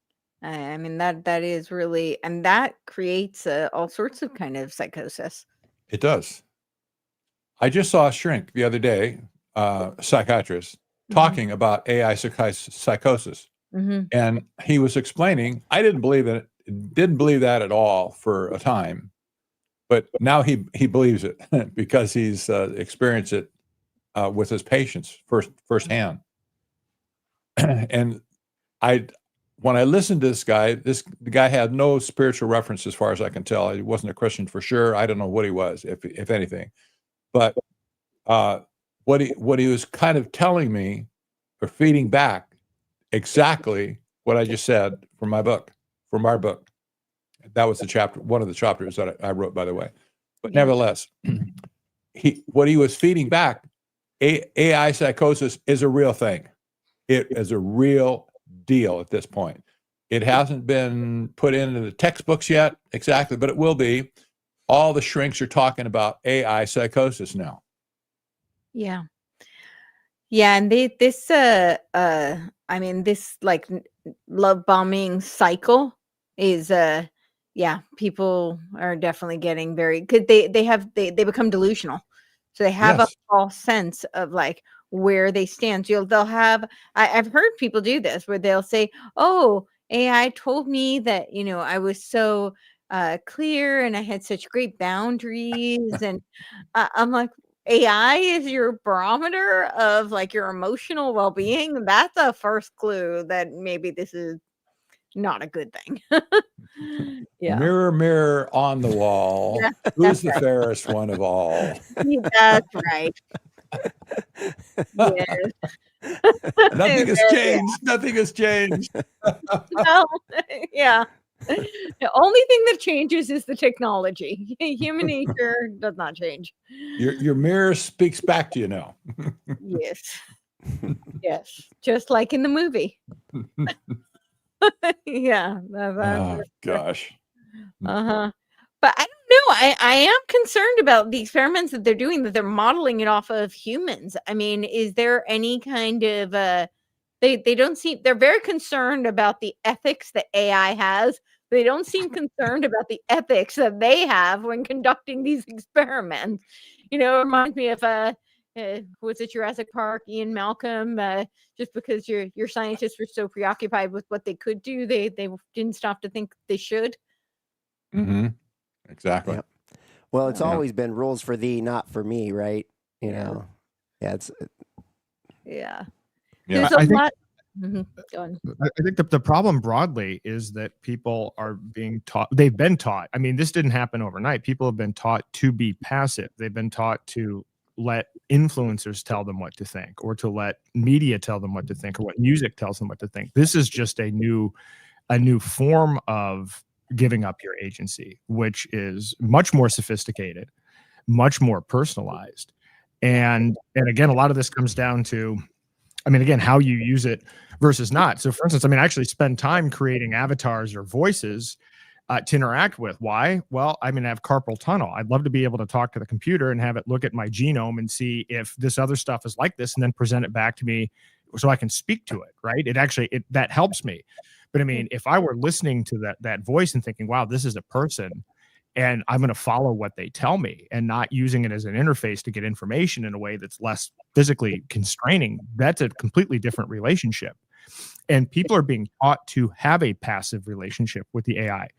Speaker 1: I mean, that is really, and that creates all sorts of kind of psychosis.
Speaker 2: It does. I just saw a shrink the other day, a psychiatrist, talking about AI psychosis. And he was explaining, I didn't believe that at all for a time, but now he believes it because he's experienced it with his patients firsthand. And when I listened to this guy, the guy had no spiritual reference as far as I can tell. He wasn't a Christian for sure. I don't know what he was, if anything. But what he was kind of telling me or feeding back exactly what I just said from our book. That was the chapter, one of the chapters that I wrote, by the way. But nevertheless, what he was feeding back, AI psychosis is a real thing. It is a real deal at this point. It hasn't been put into the textbooks yet, exactly, but it will be. All the shrinks are talking about AI psychosis now.
Speaker 1: Yeah. Yeah, and this I mean, this like love bombing cycle is yeah, people are definitely getting very because they become delusional. So they have a
Speaker 2: Yes.
Speaker 1: false sense of like where they stand. So they'll have I've heard people do this where they'll say, "Oh, AI told me that, I was so clear and I had such great boundaries." And I'm like, AI is your barometer of like your emotional well-being. That's a first clue that maybe this is not a good thing. Yeah.
Speaker 2: Mirror, mirror on the wall,
Speaker 1: Yeah,
Speaker 2: who's
Speaker 1: that's
Speaker 2: the
Speaker 1: right.
Speaker 2: fairest one of all?
Speaker 1: That's right. Yes.
Speaker 2: Nothing has
Speaker 1: Yeah.
Speaker 2: changed. Nothing has changed.
Speaker 1: No. Yeah. The only thing that changes is the technology. Human nature does not change.
Speaker 2: Your mirror speaks back to you now.
Speaker 1: Yes. Yes. Just like in the movie. Yeah.
Speaker 2: Oh gosh.
Speaker 1: Uh-huh. But I don't know. I am concerned about the experiments that they're doing, that they're modeling it off of humans. I mean, is there any kind of they don't seem they're very concerned about the ethics that AI has. They don't seem concerned about the ethics that they have when conducting these experiments. It reminds me of was it Jurassic Park, Ian Malcolm? Just because your scientists were so preoccupied with what they could do, they didn't stop to think they should.
Speaker 2: Mm-hmm. Exactly.
Speaker 4: Yep. Well, it's
Speaker 1: Yeah.
Speaker 4: always been rules for thee, not for me, right? You
Speaker 1: Yeah.
Speaker 4: know. Yeah, it's
Speaker 1: Yeah.
Speaker 2: Yeah.
Speaker 1: There's
Speaker 3: I
Speaker 1: a
Speaker 3: think
Speaker 1: lot. Mhm. Go on.
Speaker 3: I think the problem broadly is that people are being taught, they've been taught. I mean, this didn't happen overnight. People have been taught to be passive. They've been taught to let influencers tell them what to think, or to let media tell them what to think, or what music tells them what to think. This is just a new form of giving up your agency, which is much more sophisticated, much more personalized. And again, a lot of this comes down to, I mean, again, how you use it versus not. So, for instance, I mean, I actually spend time creating avatars or voices to interact with. Why? Well, I mean, I have carpal tunnel. I'd love to be able to talk to the computer and have it look at my genome and see if this other stuff is like this, and then present it back to me so I can speak to it. Right? That helps me. But I mean, if I were listening to that voice and thinking, "Wow, this is a person," and I'm going to follow what they tell me and not using it as an interface to get information in a way that's less physically constraining, that's a completely different relationship. And people are being taught to have a passive relationship with the AI.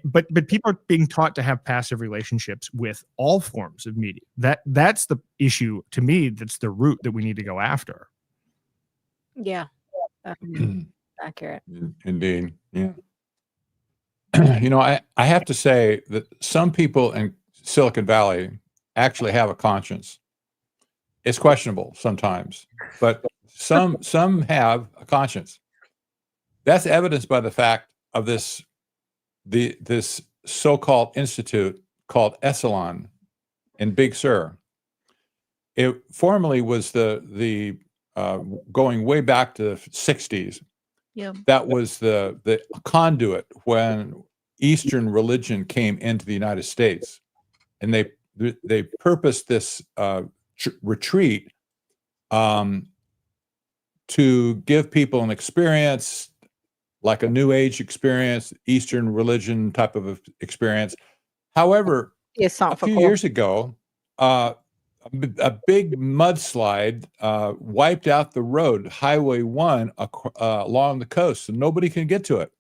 Speaker 3: But people are being taught to have passive relationships with all forms of media. That's the issue to me. That's the root that we need to go after.
Speaker 1: Yeah. Accurate.
Speaker 2: Indeed. Yeah. I have to say that some people in Silicon Valley actually have a conscience. It's questionable sometimes, but some have a conscience. That's evidenced by the fact of this so-called institute called Esalen in Big Sur. It formerly was the going way back to the 60s.
Speaker 1: Yeah.
Speaker 2: That was the conduit when Eastern religion came into the United States, and they purposed this retreat to give people an experience like a New Age experience, Eastern religion type of experience. However, a few years ago, a big mudslide wiped out the road, Highway 1, along the coast, so nobody can get to it.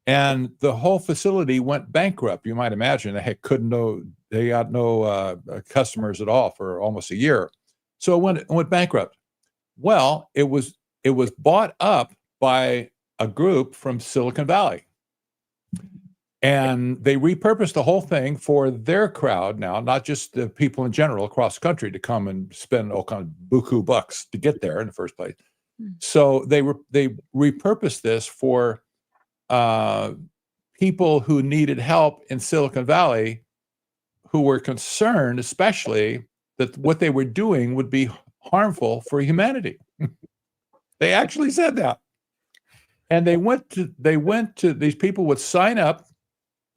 Speaker 2: And the whole facility went bankrupt. You might imagine they got no customers at all for almost a year. So it went bankrupt. Well, it was bought up by a group from Silicon Valley. And they repurposed the whole thing for their crowd now, not just the people in general across the country to come and spend all kind of buku bucks to get there in the first place. So they repurposed this for people who needed help in Silicon Valley, who were concerned, especially that what they were doing would be harmful for humanity. They actually said that. And they went to these people would sign up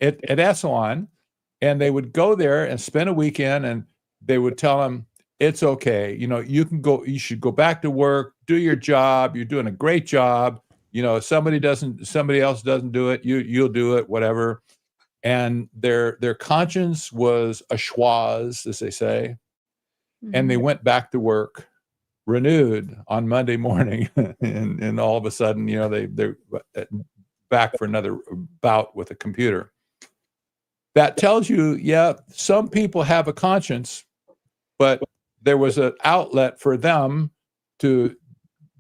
Speaker 2: at Esalen, and they would go there and spend a weekend, and they would tell them, it's okay. You can go, you should go back to work, do your job. You're doing a great job. If somebody else doesn't do it, you'll do it, whatever. And their conscience was ashwaz, as they say. And they went back to work renewed on Monday morning. and all of a sudden, they're back for another bout with a computer. That tells you, yeah, some people have a conscience, but there was an outlet for them to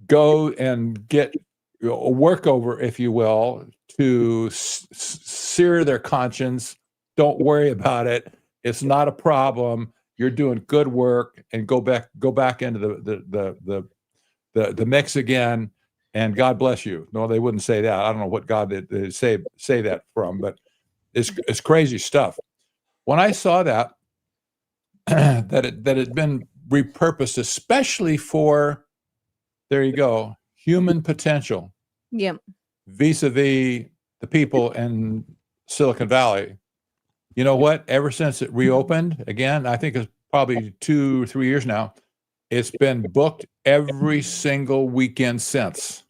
Speaker 2: go and get a workover, if you will, to sear their conscience. Don't worry about it. It's not a problem. You're doing good work, and go back into the mix again. And God bless you. No, they wouldn't say that. I don't know what God they say that from, but it's crazy stuff. When I saw that that it had been repurposed, especially for, there you go, human potential.
Speaker 1: Yep.
Speaker 2: Vis-a-vis the people in Silicon Valley. You know what? Ever since it reopened again, I think it's probably 2 or 3 years now, it's been booked every single weekend since.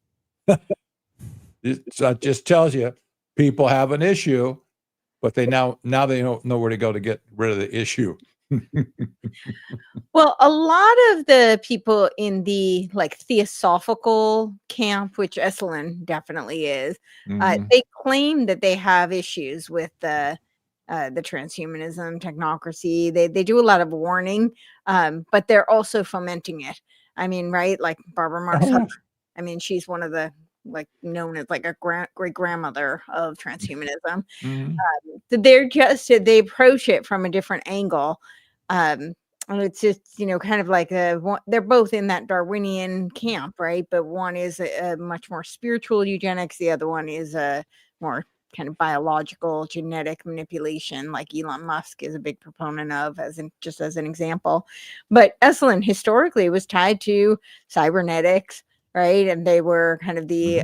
Speaker 2: It just tells you people have an issue, but they now they don't know where to go to get rid of the issue.
Speaker 1: Well, a lot of the people in the theosophical camp, which Esalen definitely is, they claim that they have issues with the transhumanism, technocracy. They do a lot of warning, but they're also fomenting it. I mean, right? Like Barbara Marx. I mean, she's one of the known as a great grandmother of transhumanism. They approach it from a different angle. And it's just, kind of like they're both in that Darwinian camp, right? But one is a much more spiritual eugenics. The other one is a more kind of biological genetic manipulation, like Elon Musk is a big proponent of, just as an example. But Esalen historically was tied to cybernetics, right? And they were kind of the,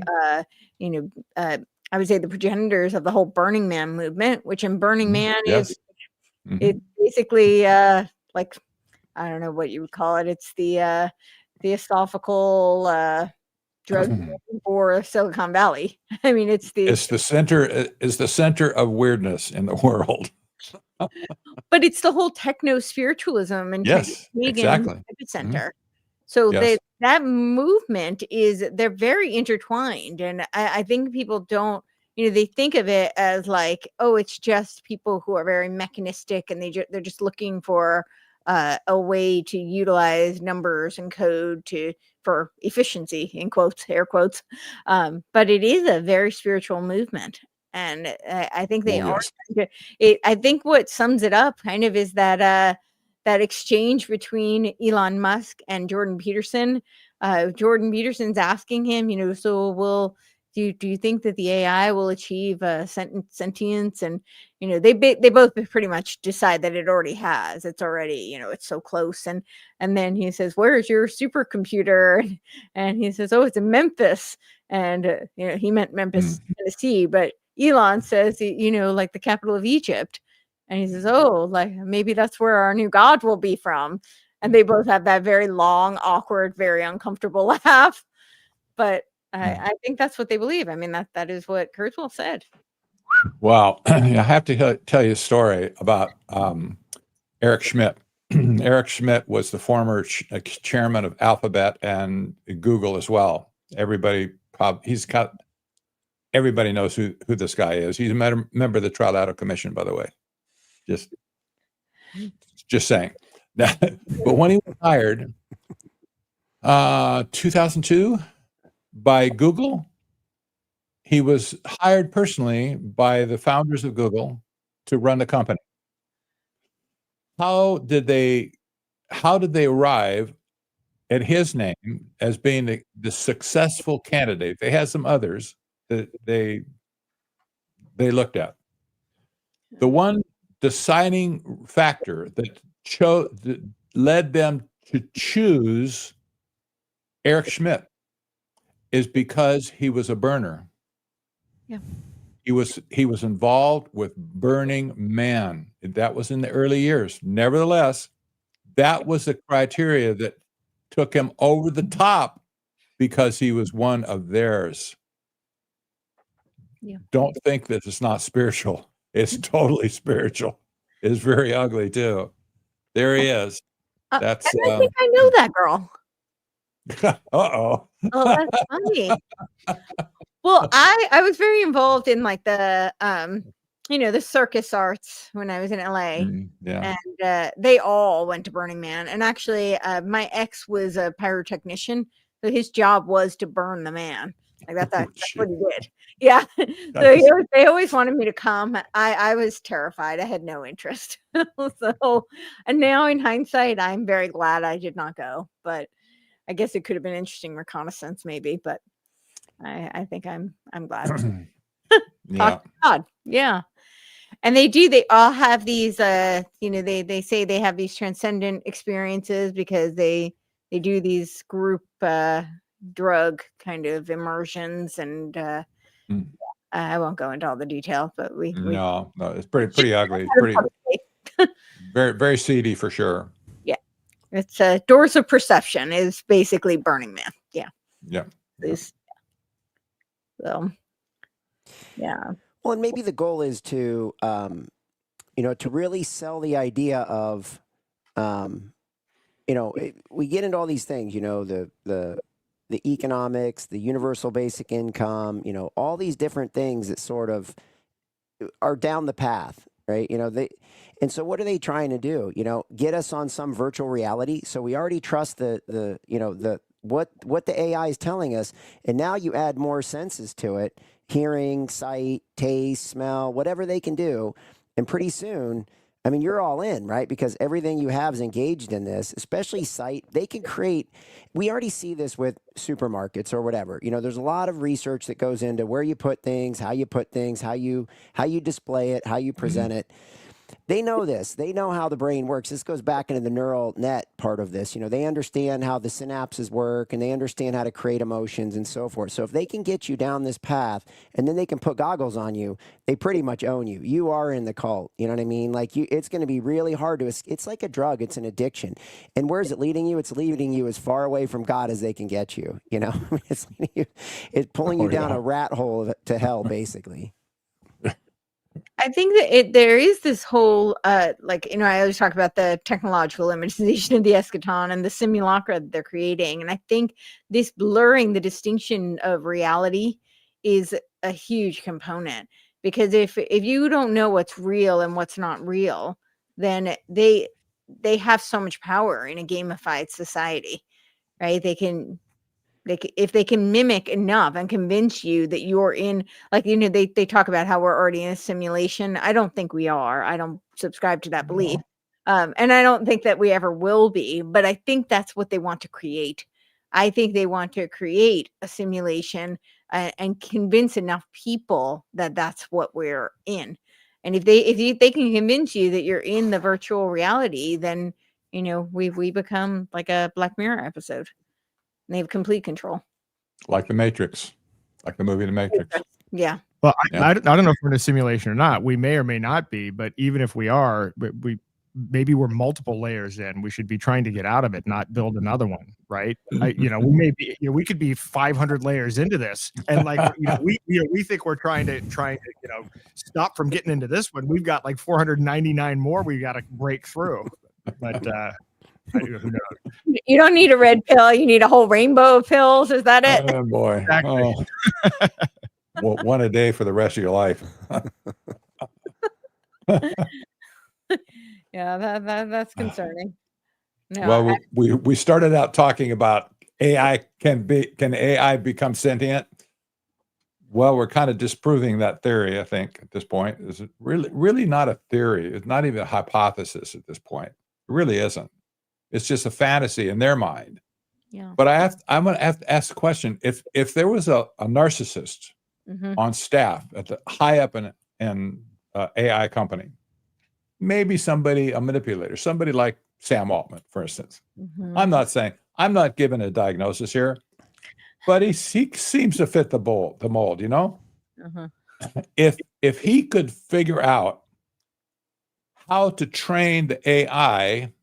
Speaker 1: I would say the progenitors of the whole Burning Man movement, which in Burning Man is it's basically I don't know what you would call it. It's the theosophical drug for Silicon Valley. I mean, it's the
Speaker 2: center of weirdness in the world.
Speaker 1: But it's the whole techno spiritualism and
Speaker 2: exactly
Speaker 1: epicenter. So that movement they're very intertwined, and I think people don't. They think of it as it's just people who are very mechanistic, and they're just looking for a way to utilize numbers and code for efficiency, in quotes, air quotes. But it is a very spiritual movement, and I think they are. I think what sums it up kind of is that exchange between Elon Musk and Jordan Peterson. Jordan Peterson's asking him, so do you think that the AI will achieve sentience? And they both pretty much decide that it already has. It's already it's so close. And then he says, "Where's your supercomputer?" And he says, "Oh, it's in Memphis." And he meant Memphis, Tennessee, but Elon says the capital of Egypt. And he says, "Oh, maybe that's where our new god will be from." And they both have that very long, awkward, very uncomfortable laugh. But I think that's what they believe. I mean, that is what Kurzweil said.
Speaker 2: Well, I have to tell you a story about Eric Schmidt. Eric Schmidt was the former chairman of Alphabet and Google as well. Everybody knows who this guy is. He's a member of the Trilateral Commission, by the way. Just saying. But when he was hired, 2002 by Google, he was hired personally by the founders of Google to run the company. How did they arrive at his name as being the successful candidate? They had some others that they looked at. The one deciding factor that led them to choose Eric Schmidt is because he was a burner.
Speaker 1: Yeah.
Speaker 2: He was involved with Burning Man. That was in the early years. Nevertheless, that was the criteria that took him over the top because he was one of theirs.
Speaker 1: Yeah.
Speaker 2: Don't think that it's not spiritual. It's totally spiritual. It's very ugly too. There he is. That's
Speaker 1: and I think I know that girl.
Speaker 2: uh-oh.
Speaker 1: Oh, that's funny. Well, I was very involved in like the the circus arts when I was in LA.
Speaker 2: Yeah.
Speaker 1: And they all went to Burning Man. And actually, my ex was a pyrotechnician, so his job was to burn the man. Like that's what he did. Yeah. So they always wanted me to come. I was terrified. I had no interest. So, and now in hindsight, I'm very glad I did not go. But I guess it could have been interesting reconnaissance, maybe. But I think I'm glad.
Speaker 2: Yeah.
Speaker 1: God. Yeah. And they all have these they say they have these transcendent experiences because they do these group drug kind of immersions, and I won't go into all the details, but we
Speaker 2: no, it's pretty ugly. Pretty very, very seedy for sure.
Speaker 1: Yeah. It's Doors of Perception is basically Burning Man. Yeah.
Speaker 2: Yeah.
Speaker 1: So yeah.
Speaker 4: Well, and maybe the goal is to to really sell the idea of we get into all these things, the economics, the universal basic income, all these different things that sort of are down the path, right? And so what are they trying to do? Get us on some virtual reality. So we already trust what the AI is telling us, and now you add more senses to it: hearing, sight, taste, smell, whatever they can do, and pretty soon, I mean, you're all in, right? Because everything you have is engaged in this, especially sight. They can create, we already see this with supermarkets or whatever. There's a lot of research that goes into where you put things, how you put things, how you display it, how you present it. They know this. They know how the brain works. This goes back into the neural net part of this. They understand how the synapses work, and they understand how to create emotions and so forth. So if they can get you down this path, and then they can put goggles on you, they pretty much own you. You are in the cult. You know what I mean? Like it's going to be really hard to. It's like a drug. It's an addiction. And where is it leading you? It's leading you as far away from God as they can get you. It's pulling you down a rat hole to hell, basically.
Speaker 1: I think that there is this whole, I always talk about the technological immunization of the eschaton and the simulacra that they're creating. And I think this blurring the distinction of reality is a huge component, because if you don't know what's real and what's not real, then they have so much power in a gamified society, right? If they can mimic enough and convince you that you're in, they talk about how we're already in a simulation. I don't think we are. I don't subscribe to that belief. And I don't think that we ever will be, but I think that's what they want to create. I think they want to create a simulation and convince enough people that that's what we're in. And if they can convince you that you're in the virtual reality, then, we become like a Black Mirror episode. They have complete control.
Speaker 2: Like the Matrix, like the movie The Matrix.
Speaker 1: Yeah.
Speaker 3: Well, I don't know if we're in a simulation or not. We may or may not be, but even if we are, maybe we're multiple layers in. We should be trying to get out of it, not build another one, right? We may be, we could be 500 layers into this, and we think we're trying to stop from getting into this one. We've got like 499 more we got to break through, but. Who knows?
Speaker 1: You don't need a red pill. You need a whole rainbow of pills. Is that it?
Speaker 2: Oh boy!
Speaker 3: Exactly.
Speaker 2: Well, one a day for the rest of your life.
Speaker 1: Yeah, that's concerning. No,
Speaker 2: well, we started out talking about AI. Can AI become sentient? well, we're kind of disproving that theory, I think, at this point. It's really not a theory. It's not even a hypothesis at this point. It really isn't. It's just a fantasy in their mind.
Speaker 1: Yeah.
Speaker 2: But I'm going to have to ask the question: if there was a narcissist on staff at the high up in AI company, maybe a manipulator, somebody like Sam Altman, for instance. I'm not giving a diagnosis here, but he seems to fit the mold, you know? If he could figure out how to train the AI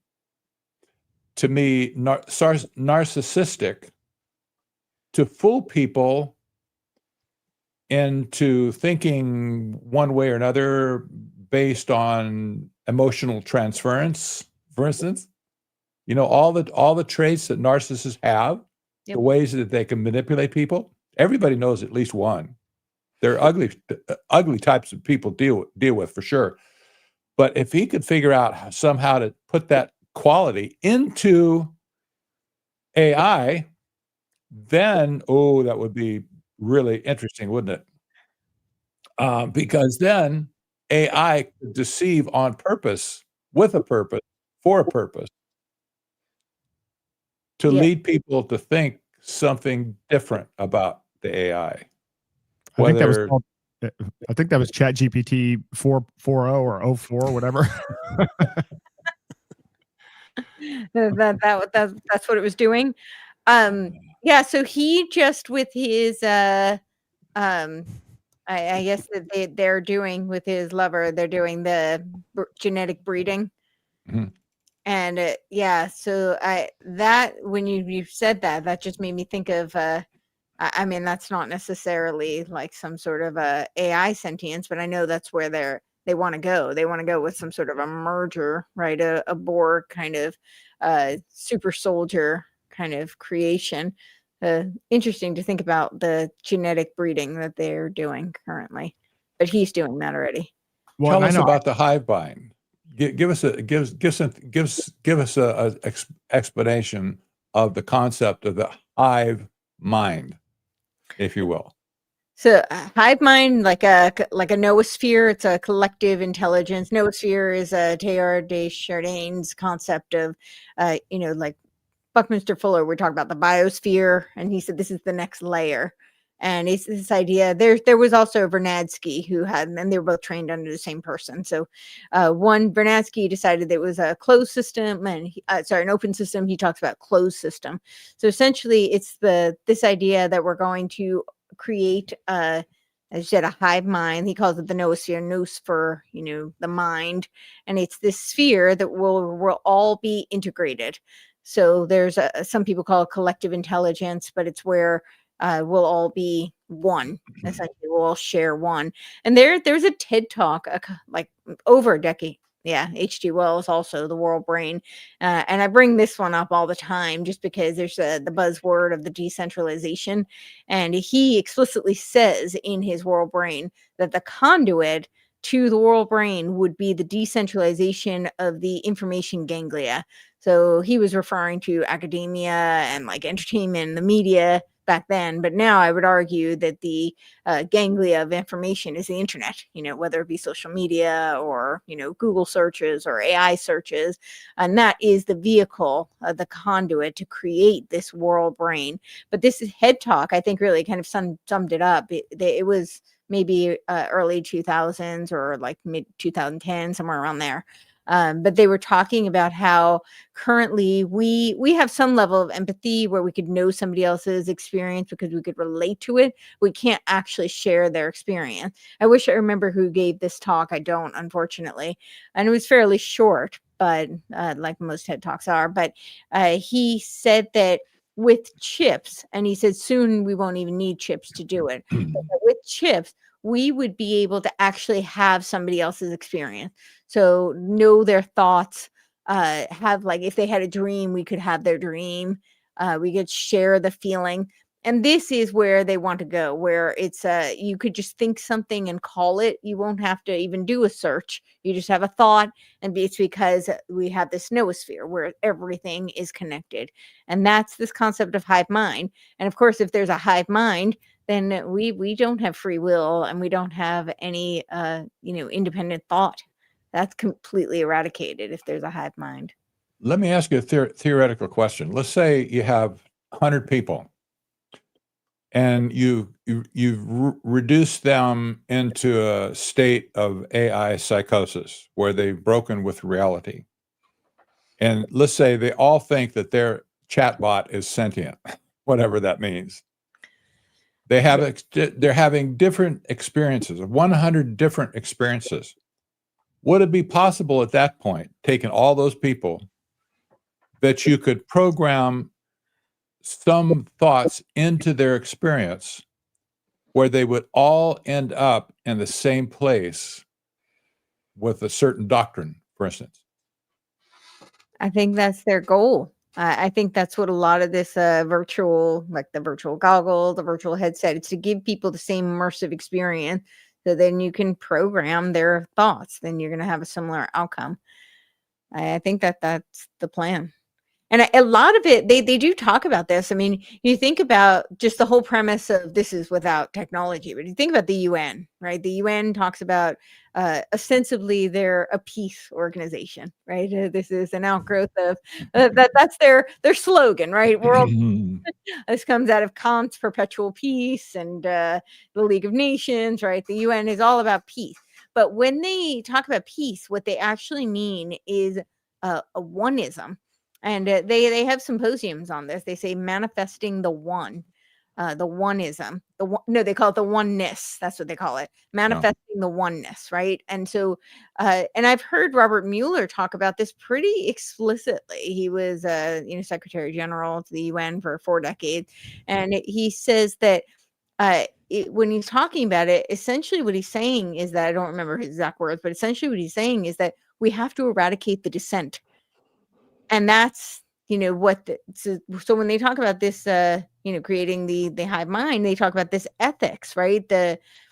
Speaker 2: to be narcissistic, to fool people into thinking one way or another based on emotional transference, for instance, you know, all the traits that narcissists have, the ways that they can manipulate people. Everybody knows at least one. They're ugly types of people deal with for sure. But if he could figure out somehow to put that quality into AI, then that would be really interesting, wouldn't it? Because then AI could deceive on purpose, with a purpose, for a purpose, to lead people to think something different about the AI.
Speaker 3: I think that was ChatGPT 4.40 or 04, whatever.
Speaker 1: That's what it was doing. Yeah, so he just with his I guess that they're doing with his lover, they're doing the genetic breeding. And so when you said that just made me think of I mean, that's not necessarily like some sort of AI sentience, but I know that's where they want to go. They want to go with some sort of a merger, right? A Borg kind of super soldier kind of creation. Interesting to think about the genetic breeding that they're doing currently, but he's doing that already.
Speaker 2: Tell us about the hive mind. Give us a explanation of the concept of the hive mind, if you will.
Speaker 1: So hive mind, like a noosphere, it's a collective intelligence. Noosphere is a Teilhard de Chardin's concept of, like Buckminster Fuller, we're talking about the biosphere, and he said this is the next layer. And it's this idea. There was also Vernadsky who had, and they were both trained under the same person. So Vernadsky decided it was a closed system, and an open system. He talks about closed system. So essentially, it's this idea that we're going to create as you said, a hive mind. He calls it the noosphere, nous for the mind, and it's this sphere that will all be integrated. So there's some people call it collective intelligence, but it's where we'll all be one. Essentially, we'll all share one. And there's a TED talk like over a decade. Yeah, H.G. Wells, also the world brain. And I bring this one up all the time just because there's the buzzword of the decentralization. And he explicitly says in his world brain that the conduit to the world brain would be the decentralization of the information ganglia. So he was referring to academia and like entertainment, the media back then, but now I would argue that the ganglia of information is the internet, whether it be social media or, Google searches or AI searches. And that is the vehicle, the conduit to create this world brain. But this is head talk, I think really kind of summed it up. It was maybe early 2000s or like mid 2010, somewhere around there. But they were talking about how currently we have some level of empathy where we could know somebody else's experience because we could relate to it. We can't actually share their experience. I wish I remember who gave this talk. I don't, unfortunately. And it was fairly short, but like most TED Talks are. But he said that with chips, and he said soon we won't even need chips to do it. But with chips, we would be able to actually have somebody else's experience. So know their thoughts, have like, if they had a dream, we could have their dream. We could share the feeling. And this is where they want to go, where it's you could just think something and call it. You won't have to even do a search. You just have a thought, and it's because we have this noosphere where everything is connected. And that's this concept of hive mind. And of course, if there's a hive mind, then we don't have free will, and we don't have any independent thought. That's completely eradicated if there's a hive mind.
Speaker 2: Let me ask you a theoretical question. Let's say you have 100 people, and you've reduced them into a state of AI psychosis where they've broken with reality. And let's say they all think that their chatbot is sentient, whatever that means. They're having different experiences, 100 different experiences. Would it be possible at that point, taking all those people, that you could program some thoughts into their experience where they would all end up in the same place with a certain doctrine, for instance?
Speaker 1: I think that's their goal. I think that's what a lot of this virtual, like the virtual goggle, the virtual headset, it's to give people the same immersive experience. So then you can program their thoughts. Then you're going to have a similar outcome. I think that's the plan. And a lot of it, they do talk about this. I mean, you think about just the whole premise of this is without technology, but you think about the UN, right? The UN talks about ostensibly they're a peace organization, right? This is an outgrowth of that's their slogan, right? World. This comes out of Kant's perpetual peace and the League of Nations, right? The UN is all about peace. But when they talk about peace, what they actually mean is a oneism. And they have symposiums on this. They say manifesting the one, the oneism. They call it the oneness. That's what they call it. Manifesting the oneness, right? And so, and I've heard Robert Mueller talk about this pretty explicitly. He was, Secretary General to the UN for 4 decades, and he says that when he's talking about it, essentially what he's saying is that, I don't remember his exact words, but essentially what he's saying is that we have to eradicate the dissent. And that's, so when they talk about this, creating the hive mind, they talk about this ethics, right?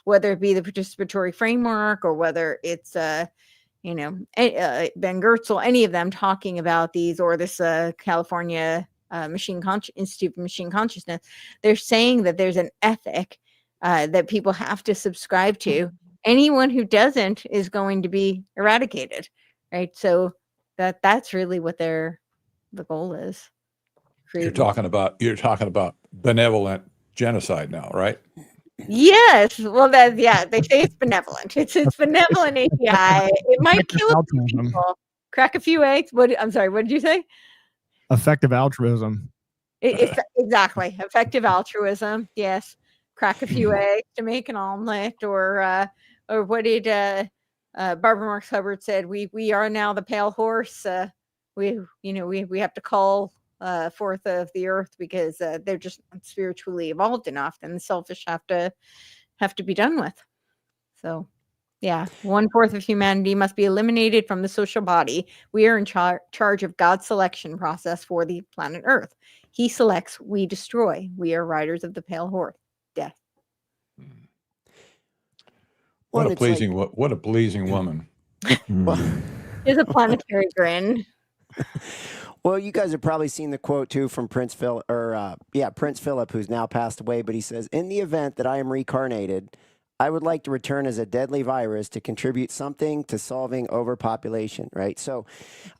Speaker 1: Whether it be the participatory framework or whether it's, Ben Gertzel, any of them talking about these, or this California Institute for Machine Consciousness, they're saying that there's an ethic that people have to subscribe to. Anyone who doesn't is going to be eradicated, right? So that's really what the goal is.
Speaker 2: You're talking about benevolent genocide now, right?
Speaker 1: Yes. Well, they say it's benevolent. It's benevolent API. It might kill a few people, crack a few eggs. I'm sorry, what did you say?
Speaker 3: Effective altruism.
Speaker 1: Exactly. Effective altruism. Yes. Crack a few eggs to make an omelet, or what did Barbara Marx Hubbard said? We are now the pale horse. We have to call forth of the earth because they're just not spiritually evolved enough, and the selfish have to be done with. So, yeah, 1/4 of humanity must be eliminated from the social body. We are in charge of God's selection process for the planet Earth. He selects, we destroy. We are riders of the pale horse, death.
Speaker 2: What a pleasing woman.
Speaker 1: There's a planetary grin.
Speaker 4: Well, you guys have probably seen the quote too from Prince Philip, Prince Philip, who's now passed away. But he says, "In the event that I am reincarnated, I would like to return as a deadly virus to contribute something to solving overpopulation." Right. So,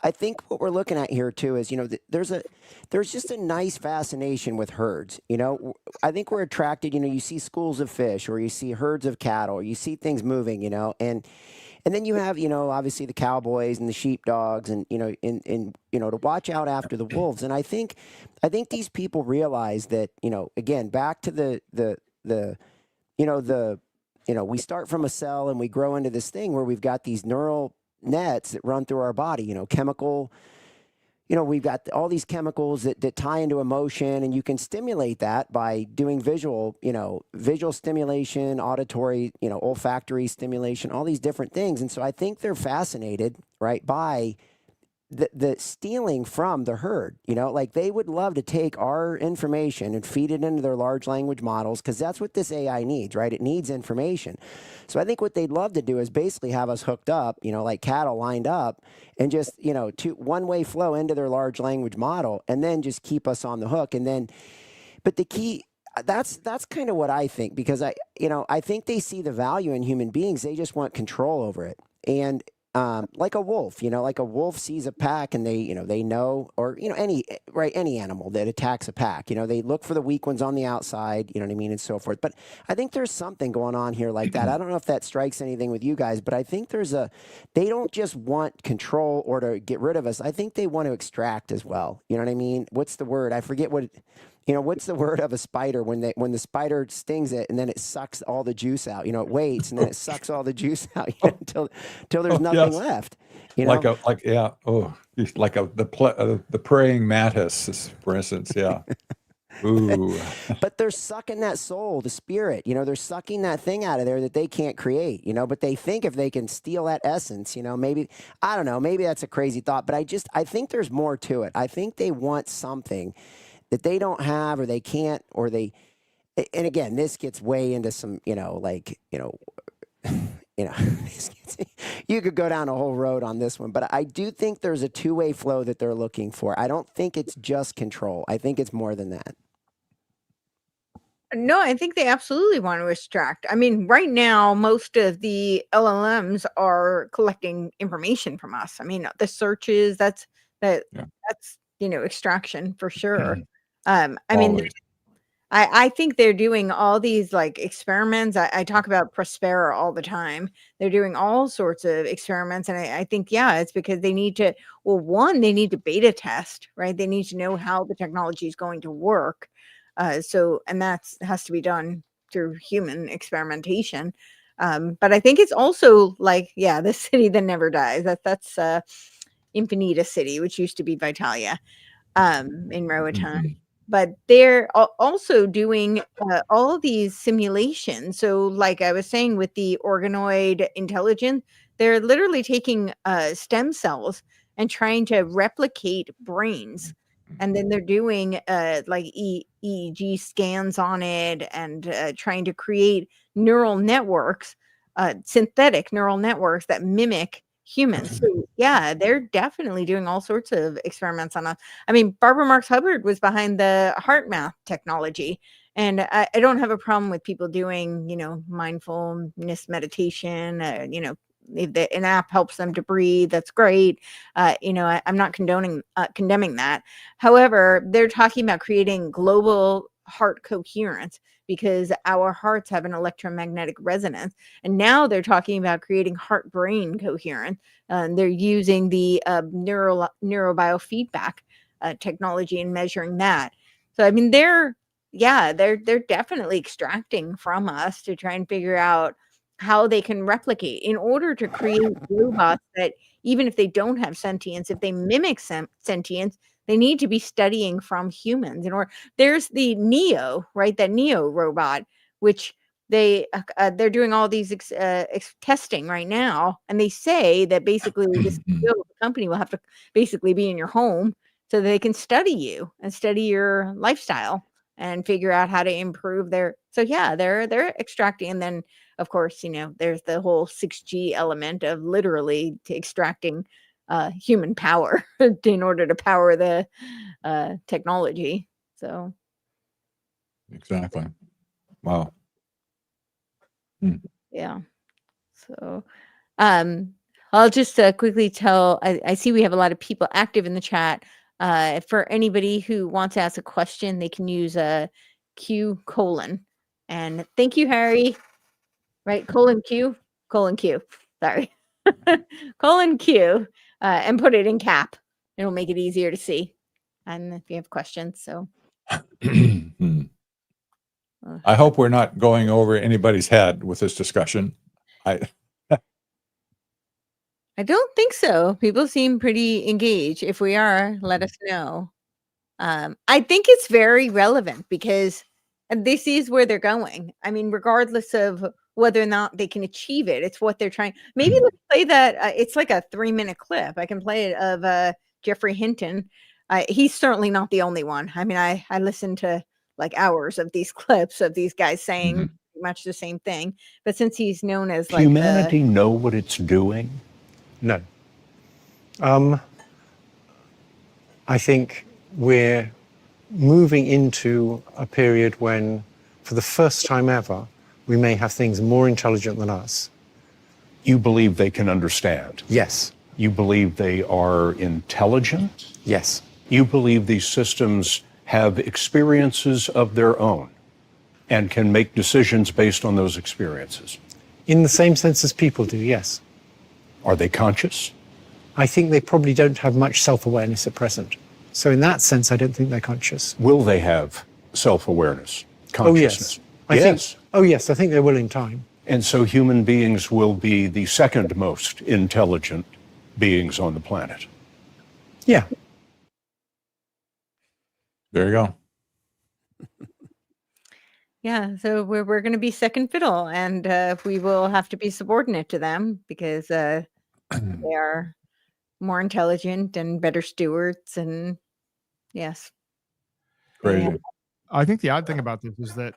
Speaker 4: I think what we're looking at here too is, there's just a nice fascination with herds. I think we're attracted. You see schools of fish, or you see herds of cattle, or you see things moving. And then you have, obviously the cowboys and the sheepdogs, and to watch out after the wolves. And I think these people realize that, again, back to we start from a cell and we grow into this thing where we've got these neural nets that run through our body, chemical. We've got all these chemicals that tie into emotion, and you can stimulate that by doing visual stimulation, auditory, olfactory stimulation, all these different things. And so I think they're fascinated, right, by the stealing from the herd. Like they would love to take our information and feed it into their large language models, because that's what this AI needs, right? It needs information. So I think what they'd love to do is basically have us hooked up, like cattle lined up, and just, one-way flow into their large language model, and then just keep us on the hook. And then, but the key, that's kind of what I think, because I think they see the value in human beings. They just want control over it. And like a wolf, like a wolf sees a pack and they know, or, any animal that attacks a pack, they look for the weak ones on the outside, you know what I mean? And so forth. But I think there's something going on here like that. I don't know if that strikes anything with you guys, but I think they don't just want control or to get rid of us. I think they want to extract as well. You know what I mean? What's the word? I forget what's the word of a spider when the spider stings it and then it sucks all the juice out? It waits and then it sucks all the juice out until there's nothing left.
Speaker 2: Like the praying mantis, for instance. Yeah. Ooh.
Speaker 4: But they're sucking that soul, the spirit. They're sucking that thing out of there that they can't create. But they think if they can steal that essence, maybe, I don't know, maybe that's a crazy thought, but I think there's more to it. I think they want something that they don't have, or they can't, and again, this gets way into some, you could go down a whole road on this one, but I do think there's a two-way flow that they're looking for. I don't think it's just control. I think it's more than that.
Speaker 1: No, I think they absolutely want to extract. I mean, right now, most of the LLMs are collecting information from us. I mean, the searches, that's extraction for sure. I mean, I think they're doing all these like experiments. I talk about Prospera all the time. They're doing all sorts of experiments. And I think, it's because they need to, they need to beta test, right? They need to know how the technology is going to work. And that has to be done through human experimentation. But I think it's also like, the city that never dies. That's Infinita City, which used to be Vitalia in Roatan. But they're also doing all these simulations. So like I was saying with the organoid intelligence, they're literally taking stem cells and trying to replicate brains. And then they're doing like EEG scans on it and trying to create neural networks, synthetic neural networks that mimic humans. So they're definitely doing all sorts of experiments on us. I mean, Barbara Marx Hubbard was behind the heart math technology. And I don't have a problem with people doing, mindfulness meditation, if an app helps them to breathe, that's great. I'm not condemning that. However, they're talking about creating global heart coherence because our hearts have an electromagnetic resonance. And now they're talking about creating heart-brain coherence. They're using the neurobiofeedback technology and measuring that. So, I mean, they're definitely extracting from us to try and figure out how they can replicate in order to create robots that, even if they don't have sentience, if they mimic sentience, they need to be studying from humans. There's the Neo, right? That Neo robot, which they're doing all these testing right now, and they say that basically this company will have to basically be in your home so that they can study you and study your lifestyle and figure out how to improve their. So they're extracting, and then of course there's the whole 6G element of literally extracting human power in order to power the technology. So
Speaker 2: exactly. Wow.
Speaker 1: Yeah. So I'll just quickly tell, I see we have a lot of people active in the chat. For anybody who wants to ask a question, they can use Q:. And thank you, Harry. Right? Q. Sorry. Q. And put it in cap. It'll make it easier to see. And if you have questions, so.
Speaker 2: I hope we're not going over anybody's head with this discussion.
Speaker 1: I don't think so. People seem pretty engaged. If we are, let us know. I think it's very relevant because this is where they're going. I mean, regardless of whether or not they can achieve it, it's what they're trying. Maybe let's play that. It's like a 3-minute clip. I can play it of Jeffrey Hinton. He's certainly not the only one. I mean, I listened to like hours of these clips of these guys saying pretty much the same thing. But since he's known as like
Speaker 5: humanity know what it's doing? No. I think we're moving into a period when, for the first time ever, we may have things more intelligent than us.
Speaker 6: You believe they can understand?
Speaker 5: Yes.
Speaker 6: You believe they are intelligent?
Speaker 5: Yes.
Speaker 6: You believe these systems have experiences of their own and can make decisions based on those experiences?
Speaker 5: In the same sense as people do, yes.
Speaker 6: Are they conscious?
Speaker 5: I think they probably don't have much self-awareness at present. So in that sense, I don't think they're conscious.
Speaker 6: Will they have self-awareness, consciousness?
Speaker 5: Oh, yes. I think they will in time.
Speaker 6: And so human beings will be the second most intelligent beings on the planet.
Speaker 5: Yeah.
Speaker 2: There you go.
Speaker 1: Yeah, so we're going to be second fiddle, and we will have to be subordinate to them because they are more intelligent and better stewards, and yes.
Speaker 2: Crazy.
Speaker 1: Yeah.
Speaker 3: I think the odd thing about this is that,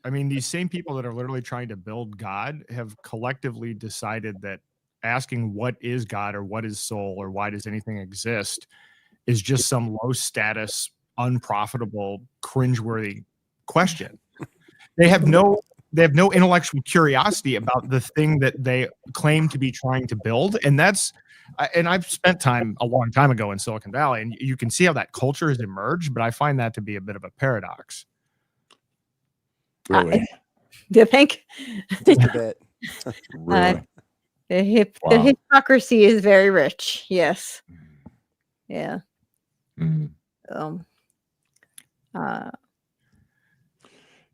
Speaker 3: I mean, these same people that are literally trying to build God have collectively decided that asking what is God or what is soul or why does anything exist is just some low status, unprofitable, cringeworthy question. They have no intellectual curiosity about the thing that they claim to be trying to build. And I've spent time a long time ago in Silicon Valley, and you can see how that culture has emerged, but I find that to be a bit of a paradox.
Speaker 2: Really?
Speaker 1: Do you think?
Speaker 4: Just a bit.
Speaker 2: Really?
Speaker 1: The
Speaker 2: Wow.
Speaker 1: hypocrisy is very rich. Yes. Yeah.
Speaker 2: Mhm.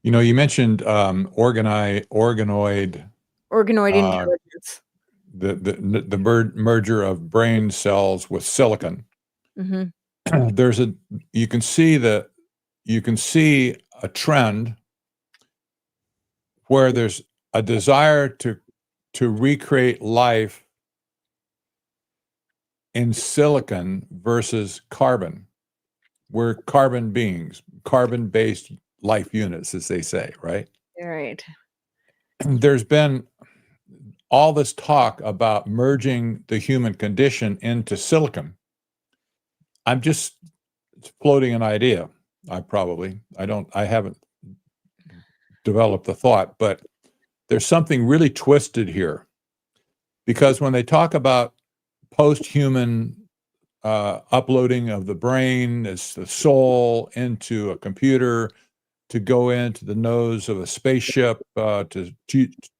Speaker 1: You
Speaker 2: You mentioned organoid,
Speaker 1: organoid intelligence.
Speaker 2: the merger of brain cells with silicon.
Speaker 1: Mm-hmm.
Speaker 2: You can see a trend where there's a desire to recreate life in silicon versus carbon. We're carbon beings, carbon-based life units, as they say, right?
Speaker 1: Right.
Speaker 2: There's been all this talk about merging the human condition into silicon. I'm just floating an idea. I haven't developed the thought, but there's something really twisted here. Because when they talk about post-human uploading of the brain as the soul into a computer to go into the nose of a spaceship to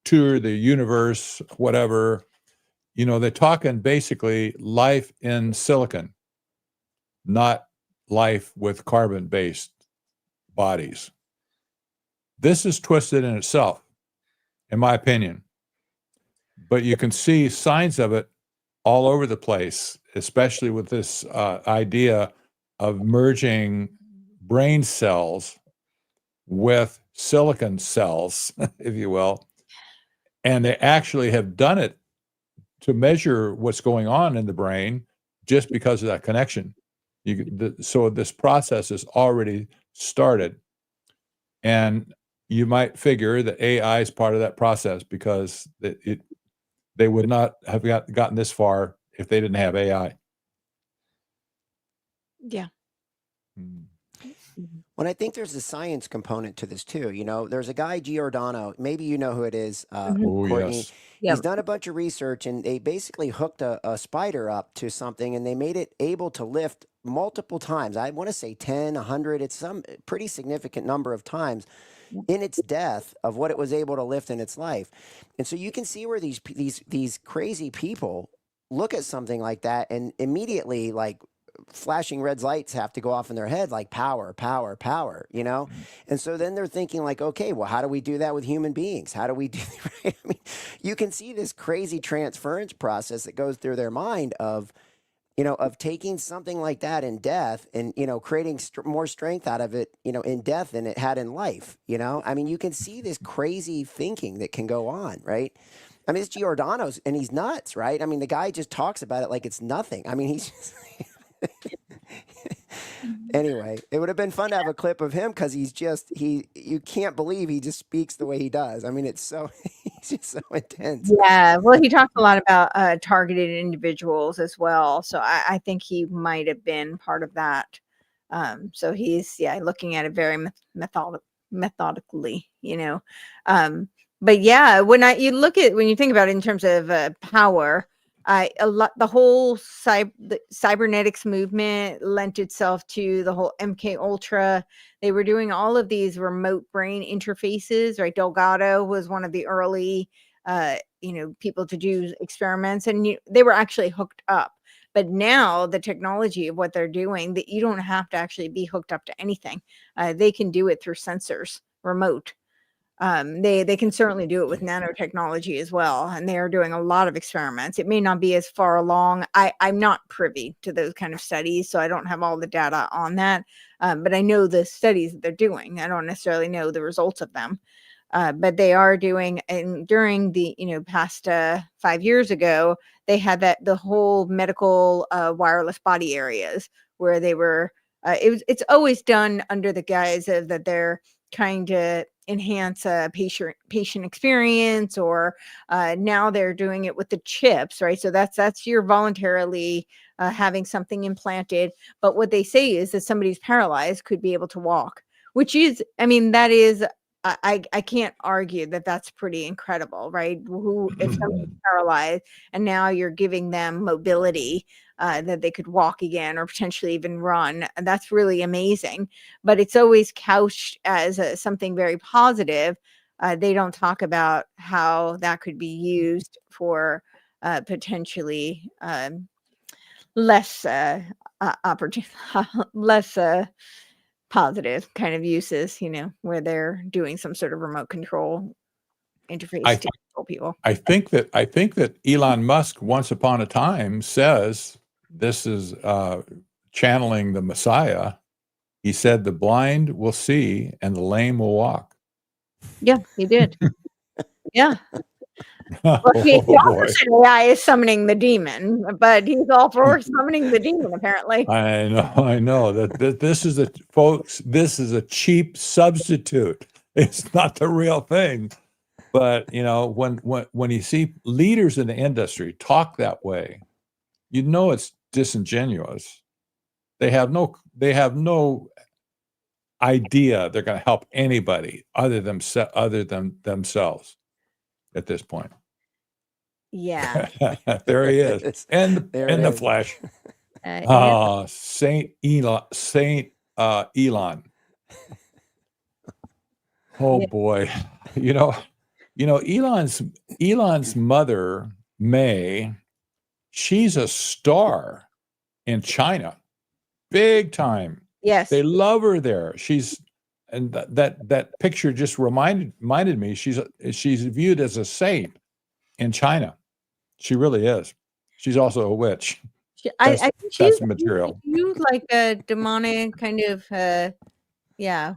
Speaker 2: tour the universe, whatever, they're talking basically life in silicon, not life with carbon-based bodies. This is twisted in itself, in my opinion. But you can see signs of it all over the place, especially with this idea of merging brain cells with silicon cells, if you will. And they actually have done it to measure what's going on in the brain just because of that connection. So this process has already started. And you might figure that AI is part of that process because they would not have gotten this far if they didn't have AI.
Speaker 1: Yeah.
Speaker 4: Well, I think there's a science component to this too. There's a guy, Giordano, maybe you know who it is,
Speaker 2: Oh,
Speaker 4: Courtney.
Speaker 2: yes.
Speaker 1: Yep.
Speaker 4: He's done a bunch of research, and they basically hooked a spider up to something, and they made it able to lift multiple times. I want to say 10, 100. It's some pretty significant number of times in its death of what it was able to lift in its life. And so you can see where these crazy people look at something like that and immediately, like, flashing red lights have to go off in their head, like power, power, power, And so then they're thinking like, okay, well, how do we do that with human beings? How do we do right? I mean, you can see this crazy transference process that goes through their mind of taking something like that in death and, creating more strength out of it, in death than it had in life, I mean, you can see this crazy thinking that can go on, right? I mean, it's Giordano's and he's nuts, right? I mean, the guy just talks about it like it's nothing. I mean, he's just... Anyway, it would have been fun to have a clip of him because you can't believe he just speaks the way he does. I mean, he's just so intense.
Speaker 1: Yeah. Well, he talked a lot about targeted individuals as well. So I think he might have been part of that So he's looking at it very methodically, but yeah, when you think about it in terms of power, the whole the cybernetics movement lent itself to the whole MK Ultra. They were doing all of these remote brain interfaces, right? Delgado was one of the early people to do experiments, and they were actually hooked up. But now the technology of what they're doing, that you don't have to actually be hooked up to anything. They can do it through sensors, remote. They can certainly do it with nanotechnology as well, and they are doing a lot of experiments. It may not be as far along. I'm not privy to those kind of studies, so I don't have all the data on that. But I know the studies that they're doing. I don't necessarily know the results of them. But they are doing, and during the past 5 years ago, they had the whole medical wireless body areas where they were. It's always done under the guise of that they're trying to enhance a patient experience, or now they're doing it with the chips, right? So that's you're voluntarily having something implanted. But what they say is that somebody's paralyzed could be able to walk, which is, that is. I can't argue that that's pretty incredible, right? If somebody's paralyzed and now you're giving them mobility, that they could walk again or potentially even run, and that's really amazing. But it's always couched as something very positive. They don't talk about how that could be used for potentially less less positive kind of uses, where they're doing some sort of remote control interface to control people.
Speaker 2: I think that Elon Musk once upon a time says this is channeling the Messiah. He said the blind will see and the lame will walk.
Speaker 1: Yeah, he did. Yeah. Well, he
Speaker 2: Oh,
Speaker 1: also
Speaker 2: boy.
Speaker 1: said AI is summoning the demon, but he's all for summoning the demon, apparently.
Speaker 2: I know that this is this is a cheap substitute. It's not the real thing. But when you see leaders in the industry talk that way, it's disingenuous. They have no idea they're going to help anybody other than themselves at this point.
Speaker 1: Yeah.
Speaker 2: There he is, and in the flesh. Saint Elon. Oh
Speaker 1: Yeah.
Speaker 2: boy, Elon's mother, May, she's a star in China, big time.
Speaker 1: Yes.
Speaker 2: They love her there. And that picture just reminded me she's viewed as a saint in China. She really is. She's also a witch.
Speaker 1: I think
Speaker 2: That's the material.
Speaker 1: You like a demonic kind of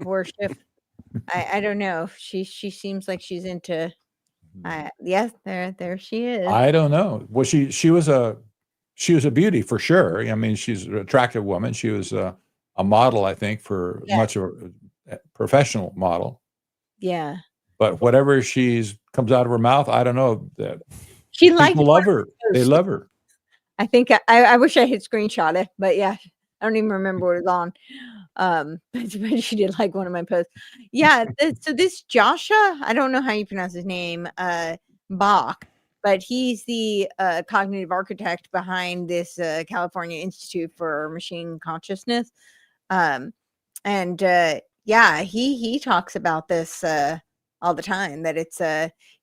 Speaker 1: worship. I don't know. She seems like she's into. Yes, there she is.
Speaker 2: I don't know. Well, she was a beauty for sure. I mean, she's an attractive woman. She was a model, I think, for much of a professional model.
Speaker 1: Yeah.
Speaker 2: But whatever comes out of her mouth, I don't know. That
Speaker 1: people
Speaker 2: love her. They love her.
Speaker 1: I think I wish I had screenshot it, but yeah, I don't even remember what it was on. But she did like one of my posts. Yeah. So this Joshua, I don't know how you pronounce his name, Bach, but he's the cognitive architect behind this California Institute for Machine Consciousness. He talks about this all the time, that it's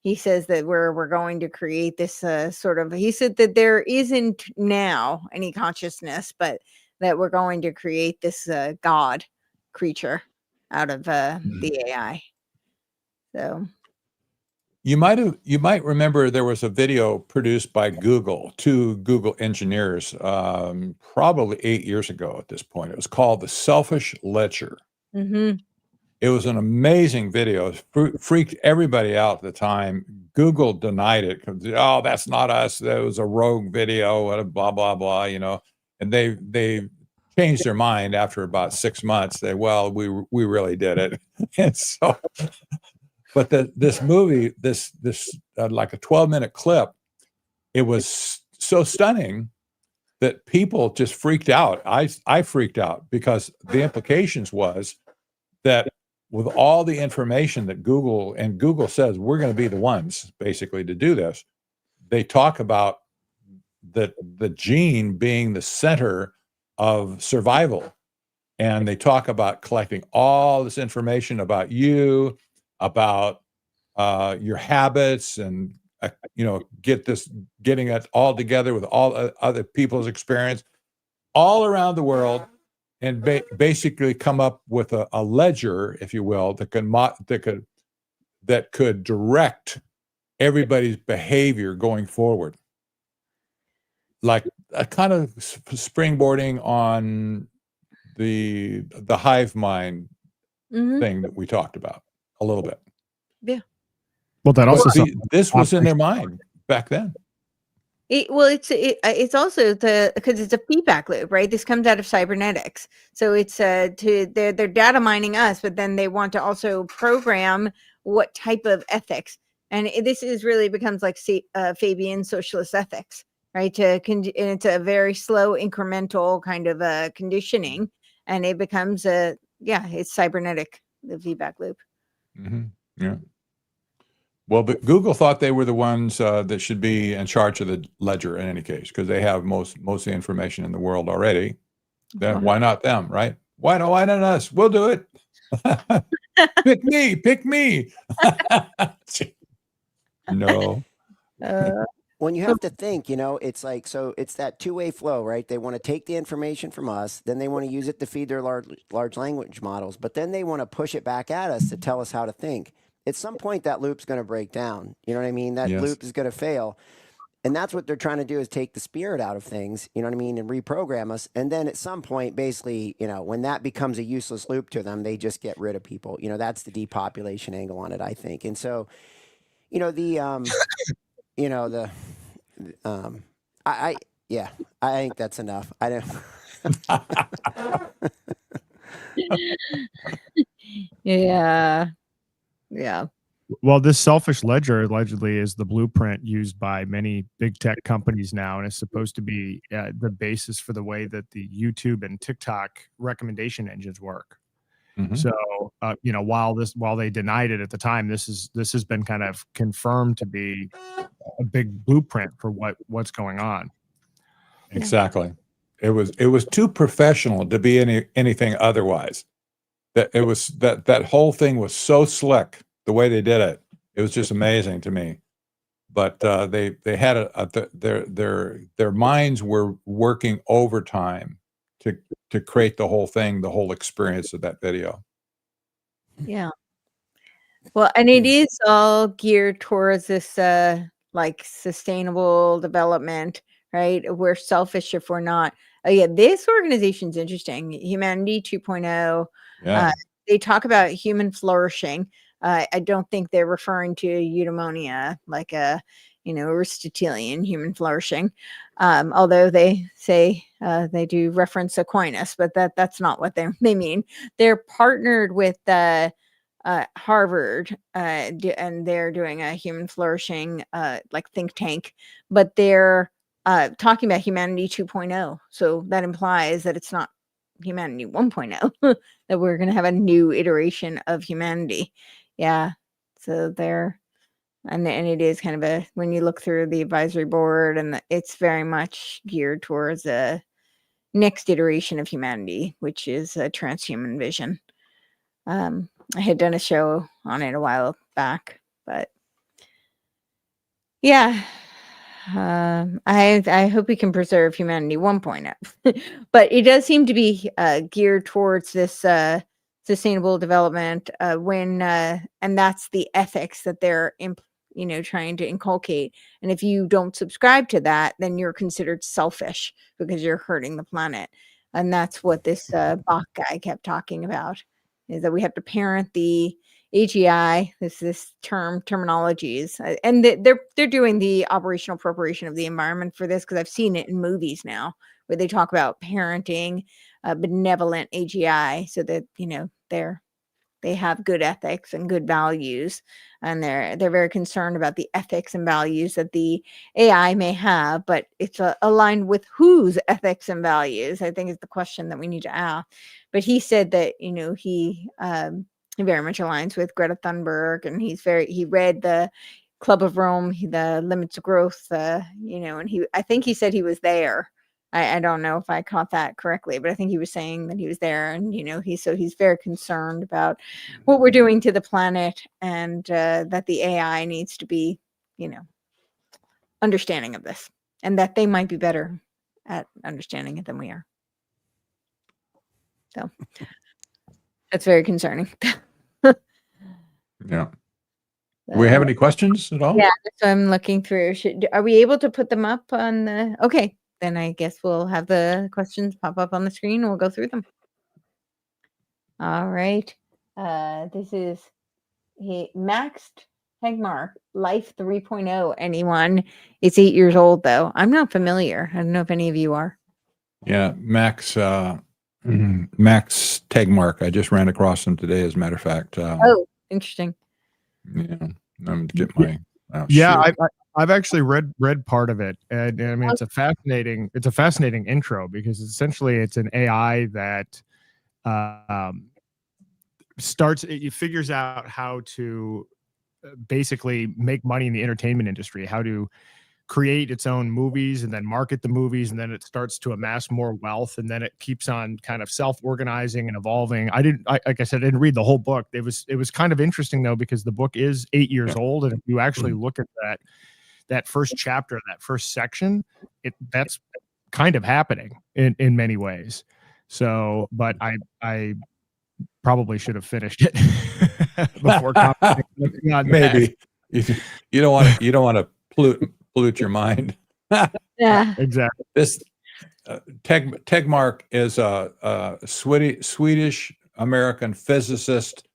Speaker 1: he says that we're going to create this he said that there isn't now any consciousness, but that we're going to create this God creature out of the AI. So
Speaker 2: you might remember there was a video produced by two Google engineers, probably 8 years ago at this point. It was called The Selfish Ledger.
Speaker 1: Mm-hmm.
Speaker 2: It was an amazing video. It freaked everybody out at the time. Google denied it. Oh, that's not us. That was a rogue video, blah, blah, blah, And they changed their mind after about 6 months. We really did it. And so, but this movie, like a 12-minute clip, it was so stunning that people just freaked out. I freaked out because the implications was that with all the information that Google says we're going to be the ones basically to do this, they talk about the gene being the center of survival. And they talk about collecting all this information about you, about your habits, and getting it all together with all other people's experience all around the world, and basically come up with a ledger, if you will, that could direct everybody's behavior going forward, like a kind of springboarding on the hive mind thing that we talked about a little bit.
Speaker 1: Yeah.
Speaker 3: Well, that also
Speaker 2: this was in their mind back then.
Speaker 1: It's also because it's a feedback loop, right? This comes out of cybernetics, so it's they're data mining us, but then they want to also program what type of ethics, and this is really becomes like Fabian socialist ethics, right? And it's a very slow, incremental kind of conditioning, and it becomes it's cybernetic, the feedback loop.
Speaker 2: Mm-hmm. Yeah. Well, but Google thought they were the ones that should be in charge of the ledger in any case, because they have most of the information in the world already. Then why not them, right? Why not us? We'll do it. Pick me. No.
Speaker 4: When you have to think, it's like, so it's that two-way flow, right? They want to take the information from us, then they want to use it to feed their large language models, but then they want to push it back at us to tell us how to think. At some point, that loop's going to break down. You know what I mean? That loop is going to fail. And that's what they're trying to do, is take the spirit out of things, you know what I mean, and reprogram us. And then at some point, basically, when that becomes a useless loop to them, they just get rid of people. That's the depopulation angle on it, I think. And so, I think that's enough. I don't.
Speaker 1: Yeah.
Speaker 3: Well, this selfish ledger allegedly is the blueprint used by many big tech companies now, and it's supposed to be the basis for the way that the YouTube and TikTok recommendation engines work. Mm-hmm. So, while they denied it at the time, this has been kind of confirmed to be a big blueprint for what's going on.
Speaker 2: Exactly. It was too professional to be anything otherwise. That whole thing was so slick. The way they did it, it was just amazing to me. But they had their minds were working overtime to create the whole thing, the whole experience of that video.
Speaker 1: Yeah. Well, and it is all geared towards this like sustainable development, right? We're selfish if we're not. This organization's interesting. Humanity 2.0.
Speaker 2: Yeah.
Speaker 1: They talk about human flourishing. I don't think they're referring to eudaimonia, like a Aristotelian human flourishing, although they say they do reference Aquinas, but that's not what they mean. They're partnered with Harvard, and they're doing a human flourishing like think tank, but they're talking about humanity 2.0. So that implies that it's not humanity 1.0, that we're going to have a new iteration of humanity. Yeah. So they're, and it is kind of when you look through the advisory board, and it's very much geared towards a next iteration of humanity, which is a transhuman vision. I had done a show on it a while back, but yeah, I hope we can preserve humanity 1.0, but it does seem to be geared towards this sustainable development and that's the ethics that they're trying to inculcate. And if you don't subscribe to that, then you're considered selfish because you're hurting the planet. And that's what this Bach guy kept talking about, is that we have to parent the AGI, this terminologies, and they're doing the operational appropriation of the environment for this, because I've seen it in movies now where they talk about parenting benevolent AGI, so that they're they have good ethics and good values, and they're very concerned about the ethics and values that the AI may have, but it's aligned with whose ethics and values, I think, is the question that we need to ask. But he said that, you know, he very much aligns with Greta Thunberg, and he read the Club of Rome, the Limits of Growth, you know, and I think he said he was there. I don't know if I caught that correctly, but I think he was saying that he was there, and, you know, he's very concerned about what we're doing to the planet, and that the AI needs to be, you know, understanding of this, and that they might be better at understanding it than we are. So that's very concerning.
Speaker 2: Yeah. Do we have any questions at all?
Speaker 1: Yeah, so I'm looking through. Are we able to put them up on the? Okay, then I guess we'll have the questions pop up on the screen and we'll go through them. All right. This is Max Tegmark, Life 3.0. Anyone? It's 8 years old, though. I'm not familiar. I don't know if any of you are.
Speaker 2: Yeah, Max Tegmark. I just ran across him today, as a matter of fact.
Speaker 1: Oh, interesting.
Speaker 2: Yeah, I'm gonna get my.
Speaker 3: Yeah, I've actually read part of it, and I mean it's a fascinating intro, because essentially it's an AI that it figures out how to basically make money in the entertainment industry, how to create its own movies and then market the movies, and then it starts to amass more wealth, and then it keeps on kind of self-organizing and evolving. Like I said, I didn't read the whole book. It was kind of interesting, though, because the book is 8 years old, and if you actually look at that first chapter, that first section, that's kind of happening in many ways. So, but I probably should have finished it before commenting on
Speaker 2: maybe you don't want to pollute your mind.
Speaker 1: Yeah,
Speaker 3: exactly.
Speaker 2: This Tegmark is a Swedish American physicist,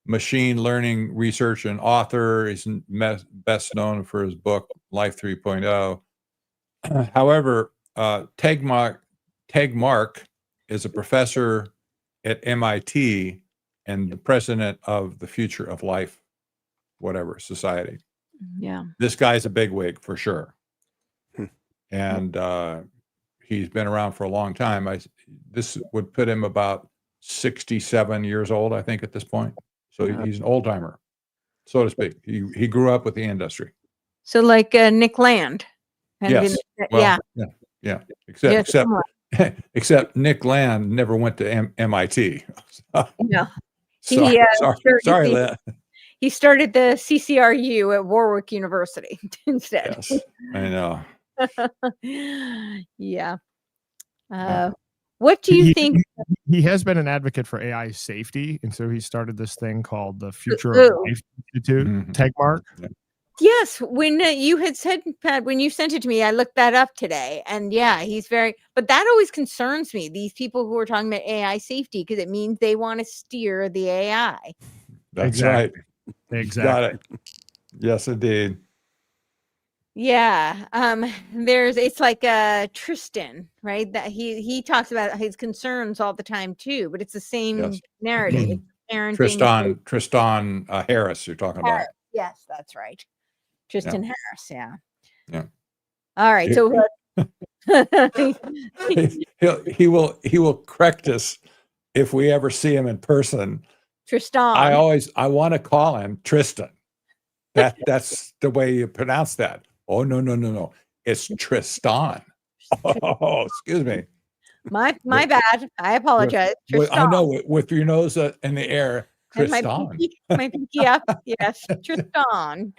Speaker 2: machine learning researcher, and author. He's best known for his book Life 3.0. However, Tegmark is a professor at MIT and the president of the Future of Life, whatever society.
Speaker 1: yeah.
Speaker 2: This guy's a bigwig for sure, and he's been around for a long time. This would put him about 67 years old, I think, at this point. So he's an old timer, so to speak. He grew up with the industry.
Speaker 1: So like Nick Land.
Speaker 2: Yes. Well, yeah. Except Nick Land never went to MIT.
Speaker 1: No.
Speaker 2: Sorry, Land.
Speaker 1: He started the CCRU at Warwick University instead.
Speaker 2: Yes, I know.
Speaker 1: Yeah. What do you think?
Speaker 3: He has been an advocate for AI safety, and so he started this thing called the Future of Life Institute, Tegmark.
Speaker 2: Yeah.
Speaker 1: Yes, when you had said, Pat, when you sent it to me, I looked that up today, and yeah, but that always concerns me, these people who are talking about AI safety, because it means they want to steer the AI.
Speaker 2: That's right.
Speaker 3: Exactly.
Speaker 2: Got it. Yes, indeed.
Speaker 1: Yeah. It's like Tristan, right? That he talks about his concerns all the time too, but it's the same narrative.
Speaker 2: Tristan Harris, you're talking about.
Speaker 1: Yes, that's right. Tristan Harris, yeah.
Speaker 2: Yeah.
Speaker 1: All right. So
Speaker 2: he will correct us if we ever see him in person.
Speaker 1: Tristan.
Speaker 2: I want to call him Tristan. That's the way you pronounce that. Oh, no. It's Tristan. Oh, excuse me.
Speaker 1: My bad. I apologize.
Speaker 2: Tristan. I know, with your nose in the air. Tristan.
Speaker 1: And my pinky up. Yes, Tristan.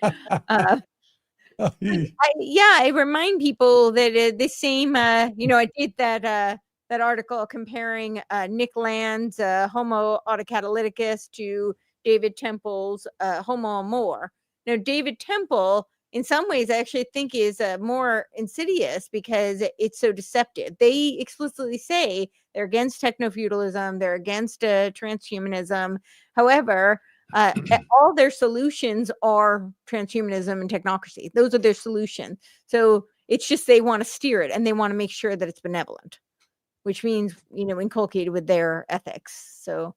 Speaker 1: I remind people that the same, I did that article comparing Nick Land's Homo autocatalyticus to David Temple's Homo amor. Now, David Temple, in some ways, I actually think is more insidious because it's so deceptive. They explicitly say they're against techno-feudalism, they're against transhumanism. However, all their solutions are transhumanism and technocracy. Those are their solutions. So it's just they want to steer it, and they want to make sure that it's benevolent, which means, inculcated with their ethics. So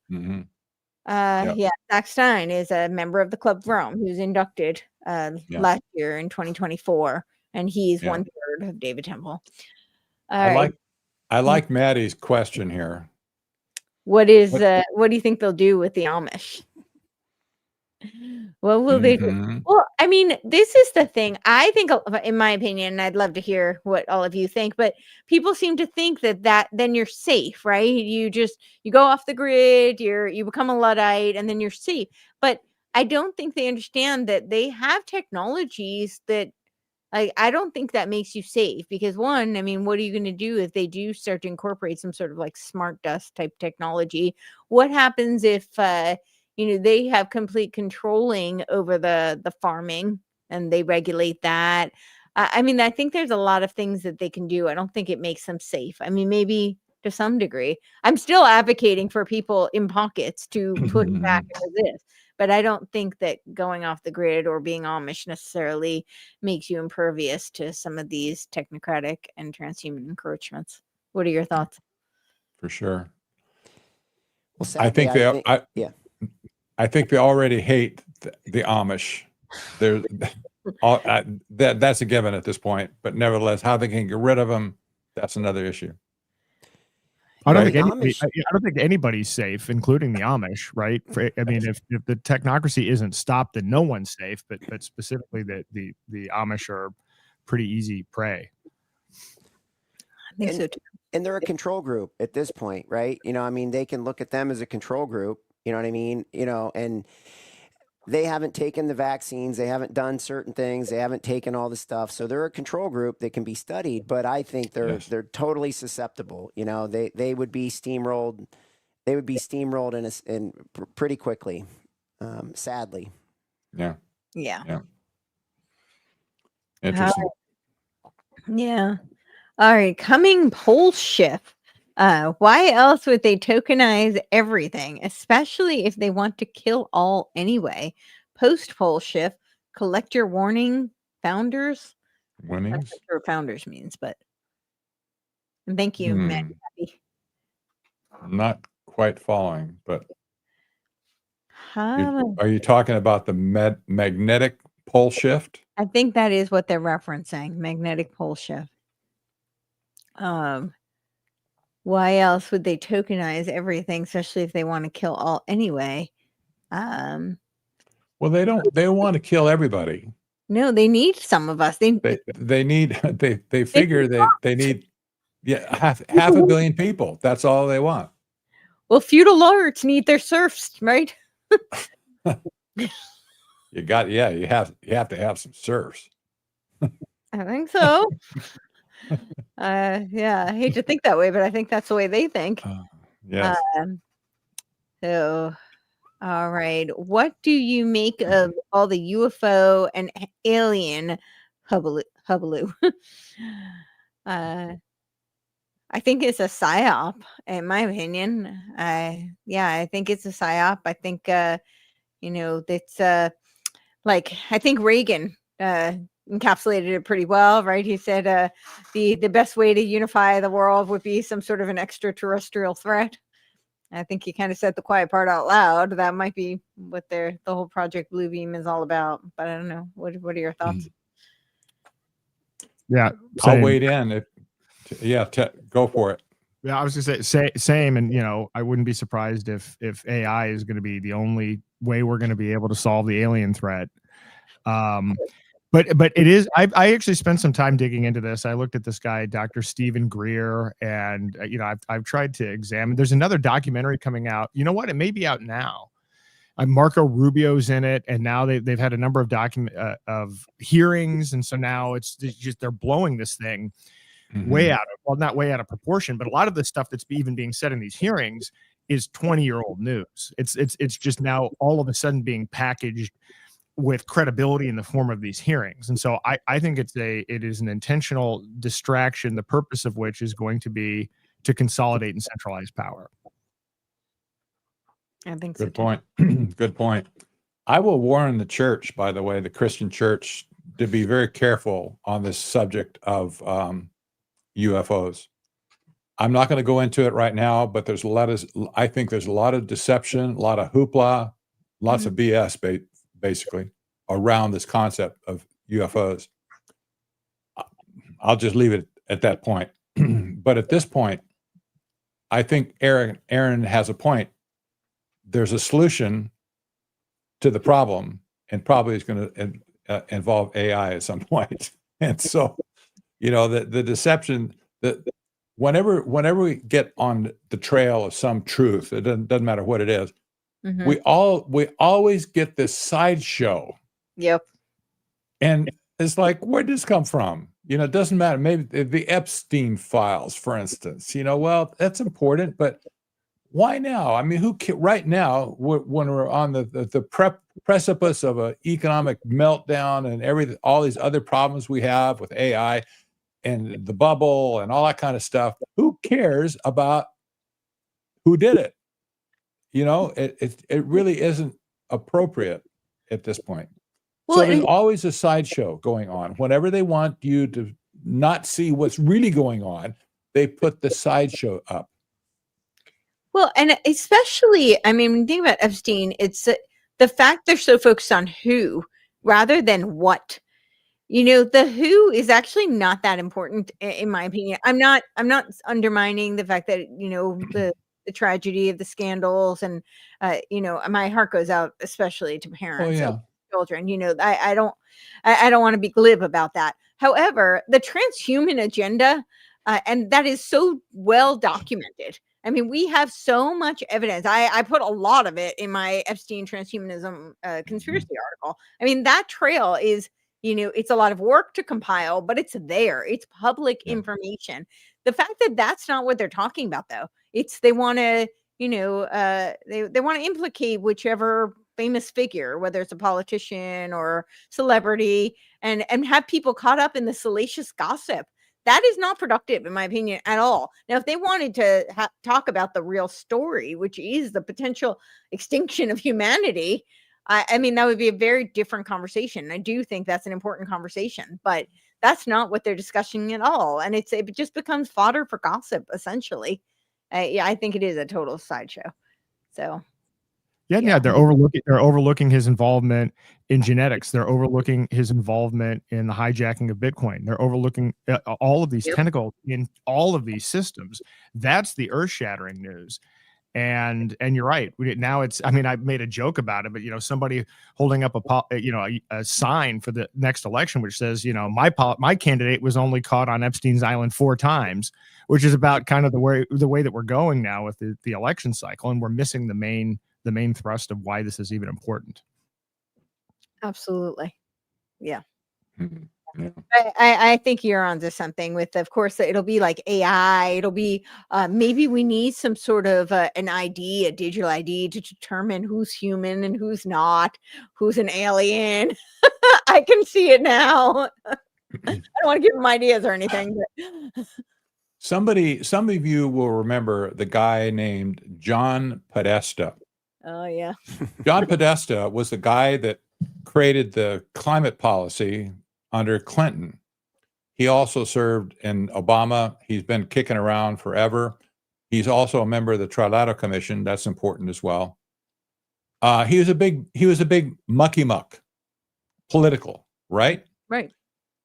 Speaker 1: Yeah, Zach Stein is a member of the Club of Rome. He was inducted last year in 2024, and he's 1/3 of David Temple.
Speaker 2: I like Maddie's question here.
Speaker 1: What do you think they'll do with the Amish? What will they do? Well, I mean, this is the thing. I think, in my opinion, and I'd love to hear what all of you think, but people seem to think that then you're safe, right? You go off the grid, you become a Luddite, and then you're safe. But I don't think they understand that they have technologies that, like, I don't think that makes you safe, because one, I mean, what are you going to do if they do start to incorporate some sort of like smart dust type technology? What happens if they have complete controlling over the farming and they regulate that? I mean, I think there's a lot of things that they can do. I don't think it makes them safe. I mean, maybe to some degree. I'm still advocating for people in pockets to push back and resist, but I don't think that going off the grid or being Amish necessarily makes you impervious to some of these technocratic and transhuman encroachments. What are your thoughts?
Speaker 2: For sure.
Speaker 4: Well, sadly,
Speaker 2: I think they already hate the Amish. That's a given at this point, but nevertheless, how they can get rid of them, that's another issue.
Speaker 3: I don't think anybody's safe, including the Amish, right? I mean, if the technocracy isn't stopped, then no one's safe. But specifically, the Amish are pretty easy prey.
Speaker 1: I think so too.
Speaker 4: And they're a control group at this point, right? I mean, they can look at them as a control group. You know what I mean? And they haven't taken the vaccines. They haven't done certain things. They haven't taken all the stuff. So they're a control group that can be studied, but I think they're totally susceptible. They would be steamrolled. They would be steamrolled in pretty quickly, sadly.
Speaker 2: Yeah.
Speaker 1: Interesting. Yeah. All right. Coming pole shift. Why else would they tokenize everything, especially if they want to kill all anyway? Post pole shift, collect your warning, founders.
Speaker 2: Winnings.
Speaker 1: I'm not sure what founders means, but thank you, Matt.
Speaker 2: I'm not quite following, but
Speaker 1: Are
Speaker 2: you talking about the magnetic pole shift?
Speaker 1: I think that is what they're referencing, magnetic pole shift. Why else would they tokenize everything, especially if they want to kill all anyway?
Speaker 2: Well, they want to kill everybody.
Speaker 1: No, they need some of us.
Speaker 2: They figure they need half a billion people. That's all they want.
Speaker 1: Well, feudal lords need their serfs, right?
Speaker 2: You have to have some serfs.
Speaker 1: I think so. I hate to think that way, but I think that's the way they think.
Speaker 2: Yes.
Speaker 1: So, all right. What do you make of all the UFO and alien hubbub? I think it's a psyop, in my opinion. I think it's a psyop. I think, it's I think Reagan encapsulated it pretty well, right? He said the best way to unify the world would be some sort of an extraterrestrial threat. I think he kind of said the quiet part out loud. That might be what the whole Project Bluebeam is all about. But I don't know. What are your thoughts?
Speaker 3: Yeah,
Speaker 2: I'll wait in. Go for it.
Speaker 3: Yeah, I was gonna say same, and I wouldn't be surprised if AI is going to be the only way we're going to be able to solve the alien threat. But it is. I actually spent some time digging into this. I looked at this guy, Dr. Stephen Greer, and I've tried to examine. There's another documentary coming out. You know what? It may be out now. Marco Rubio's in it, and now they've had a number of of hearings, and so now it's just they're blowing this thing way out of, well, not way out of proportion, but a lot of the stuff that's even being said in these hearings is 20-year-old news. It's just now all of a sudden being packaged with credibility in the form of these hearings. And so I think it is an intentional distraction, the purpose of which is going to be to consolidate and centralize power.
Speaker 1: I think
Speaker 2: Good point. Good point. I will warn the church, by the way, the Christian church, to be very careful on this subject of UFOs. I'm not going to go into it right now, but I think there's a lot of deception, a lot of hoopla, lots of BS basically around this concept of UFOs. I'll just leave it at that point. But at this point, I think Aaron has a point. There's a solution to the problem, and probably is going to involve AI at some point. And so, the deception, that whenever we get on the trail of some truth, it doesn't matter what it is, we always get this sideshow.
Speaker 1: Yep.
Speaker 2: And it's like, where'd this come from? It doesn't matter. Maybe the Epstein files, for instance. Well, that's important, but why now? I mean, right now, when we're on the precipice of an economic meltdown and all these other problems we have with AI and the bubble and all that kind of stuff, who cares about who did it? It really isn't appropriate at this point.
Speaker 1: Well,
Speaker 2: so there's always a sideshow going on. Whenever they want you to not see what's really going on, they put the sideshow up.
Speaker 1: Well, and especially, I mean, when you think about Epstein, it's the fact they're so focused on who rather than what. The who is actually not that important, in my opinion. I'm not undermining the fact that the tragedy of the scandals, and my heart goes out especially to parents of children. I don't want to be glib about that. However, the transhuman agenda, and that is so well documented. I mean, we have so much evidence. I put a lot of it in my Epstein transhumanism conspiracy article. I mean, that trail is, it's a lot of work to compile, but it's there. It's public information. The fact that that's not what they're talking about, though, it's they want to, they want to implicate whichever famous figure, whether it's a politician or celebrity, and have people caught up in the salacious gossip. That is not productive, in my opinion, at all. Now, if they wanted to talk about the real story, which is the potential extinction of humanity, I mean, that would be a very different conversation. I do think that's an important conversation, but that's not what they're discussing at all. And it just becomes fodder for gossip, essentially. I think it is a total sideshow. So.
Speaker 3: Yeah, they're overlooking his involvement in genetics. They're overlooking his involvement in the hijacking of Bitcoin. They're overlooking all of these tentacles in all of these systems. That's the earth-shattering news. And you're right. Now it's, I mean, I made a joke about it, but somebody holding up a sign for the next election which says, my candidate was only caught on Epstein's Island 4 times, which is about kind of the way that we're going now with the election cycle, and we're missing the main thrust of why this is even important.
Speaker 1: Absolutely. Yeah.
Speaker 2: Yeah.
Speaker 1: I think you're onto something with, of course, it'll be like AI. It'll be maybe we need some sort of an ID, a digital ID, to determine who's human and who's not, who's an alien. I can see it now. I don't want to give them ideas or anything. But
Speaker 2: some of you will remember the guy named John Podesta.
Speaker 1: Oh, yeah.
Speaker 2: John Podesta was the guy that created the climate policy under Clinton. He also served in Obama. He's been kicking around forever. He's also a member of the Trilateral Commission. That's important as well. He was a big mucky muck, political, right?
Speaker 1: Right.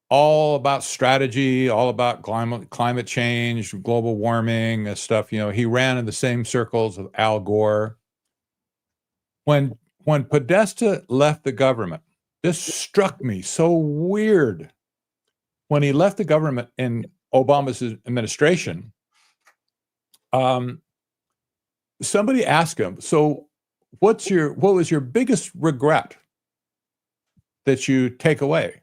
Speaker 2: All about strategy, all about climate change, global warming and stuff. He ran in the same circles of Al Gore. When Podesta left the government, this struck me so weird. When he left the government in Obama's administration, somebody asked him, "So, what was your biggest regret that you take away?"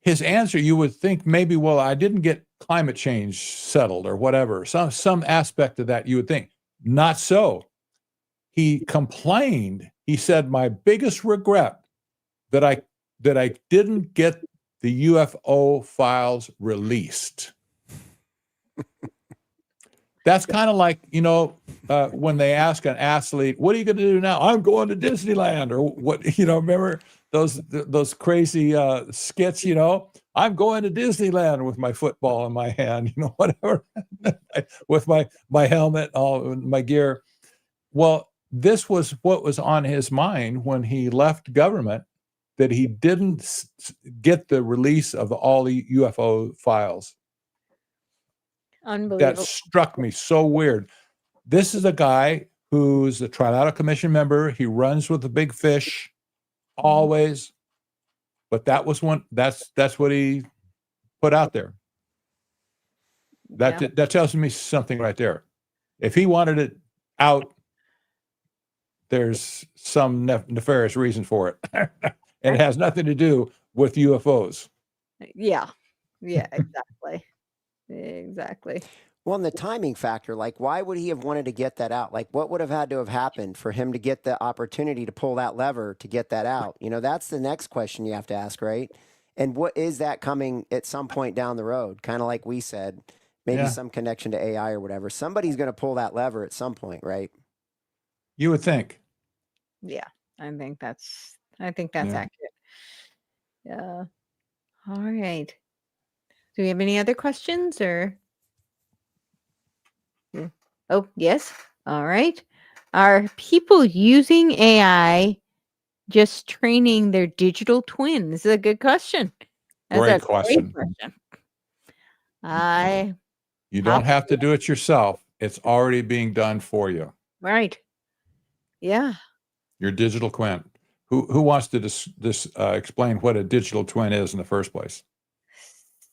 Speaker 2: His answer, you would think maybe, well, I didn't get climate change settled or whatever. Some aspect of that you would think. Not so. He complained. He said, "My biggest regret that I didn't get the UFO files released." That's kind of like, when they ask an athlete, "What are you going to do now?" "I'm going to Disneyland," or what, remember those crazy skits, I'm going to Disneyland with my football in my hand, whatever, with my helmet, all my gear. Well, this was what was on his mind when he left government, that he didn't get the release of all the UFO files.
Speaker 1: Unbelievable.
Speaker 2: That struck me so weird. This is a guy who's a Trilateral Commission member. He runs with the big fish always. But that's what he put out there. That tells me something right there. If he wanted it out, there's some nefarious reason for it. And it has nothing to do with UFOs.
Speaker 1: Yeah, exactly. Exactly.
Speaker 4: Well, and the timing factor, like, why would he have wanted to get that out? Like, what would have had to have happened for him to get the opportunity to pull that lever to get that out? That's the next question you have to ask, right? And what is that coming at some point down the road? Kind of like we said, maybe some connection to AI or whatever. Somebody's going to pull that lever at some point, right?
Speaker 2: You would think.
Speaker 1: Yeah, I think that's accurate. Yeah. All right. Do we have any other questions or? Oh, yes. All right. Are people using AI just training their digital twin? This is a good question.
Speaker 2: Great question. You don't have to do it yourself. It's already being done for you.
Speaker 1: Right. Yeah.
Speaker 2: Your digital twin. Who wants to explain what a digital twin is in the first place?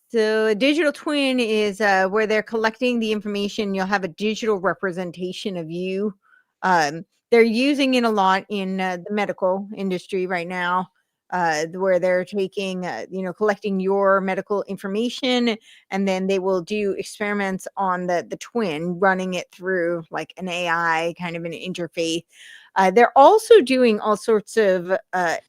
Speaker 1: So a digital twin is where they're collecting the information. You'll have a digital representation of you. They're using it a lot in the medical industry right now, where they're taking, collecting your medical information, and then they will do experiments on the twin, running it through like an AI kind of an interface. They're also doing all sorts of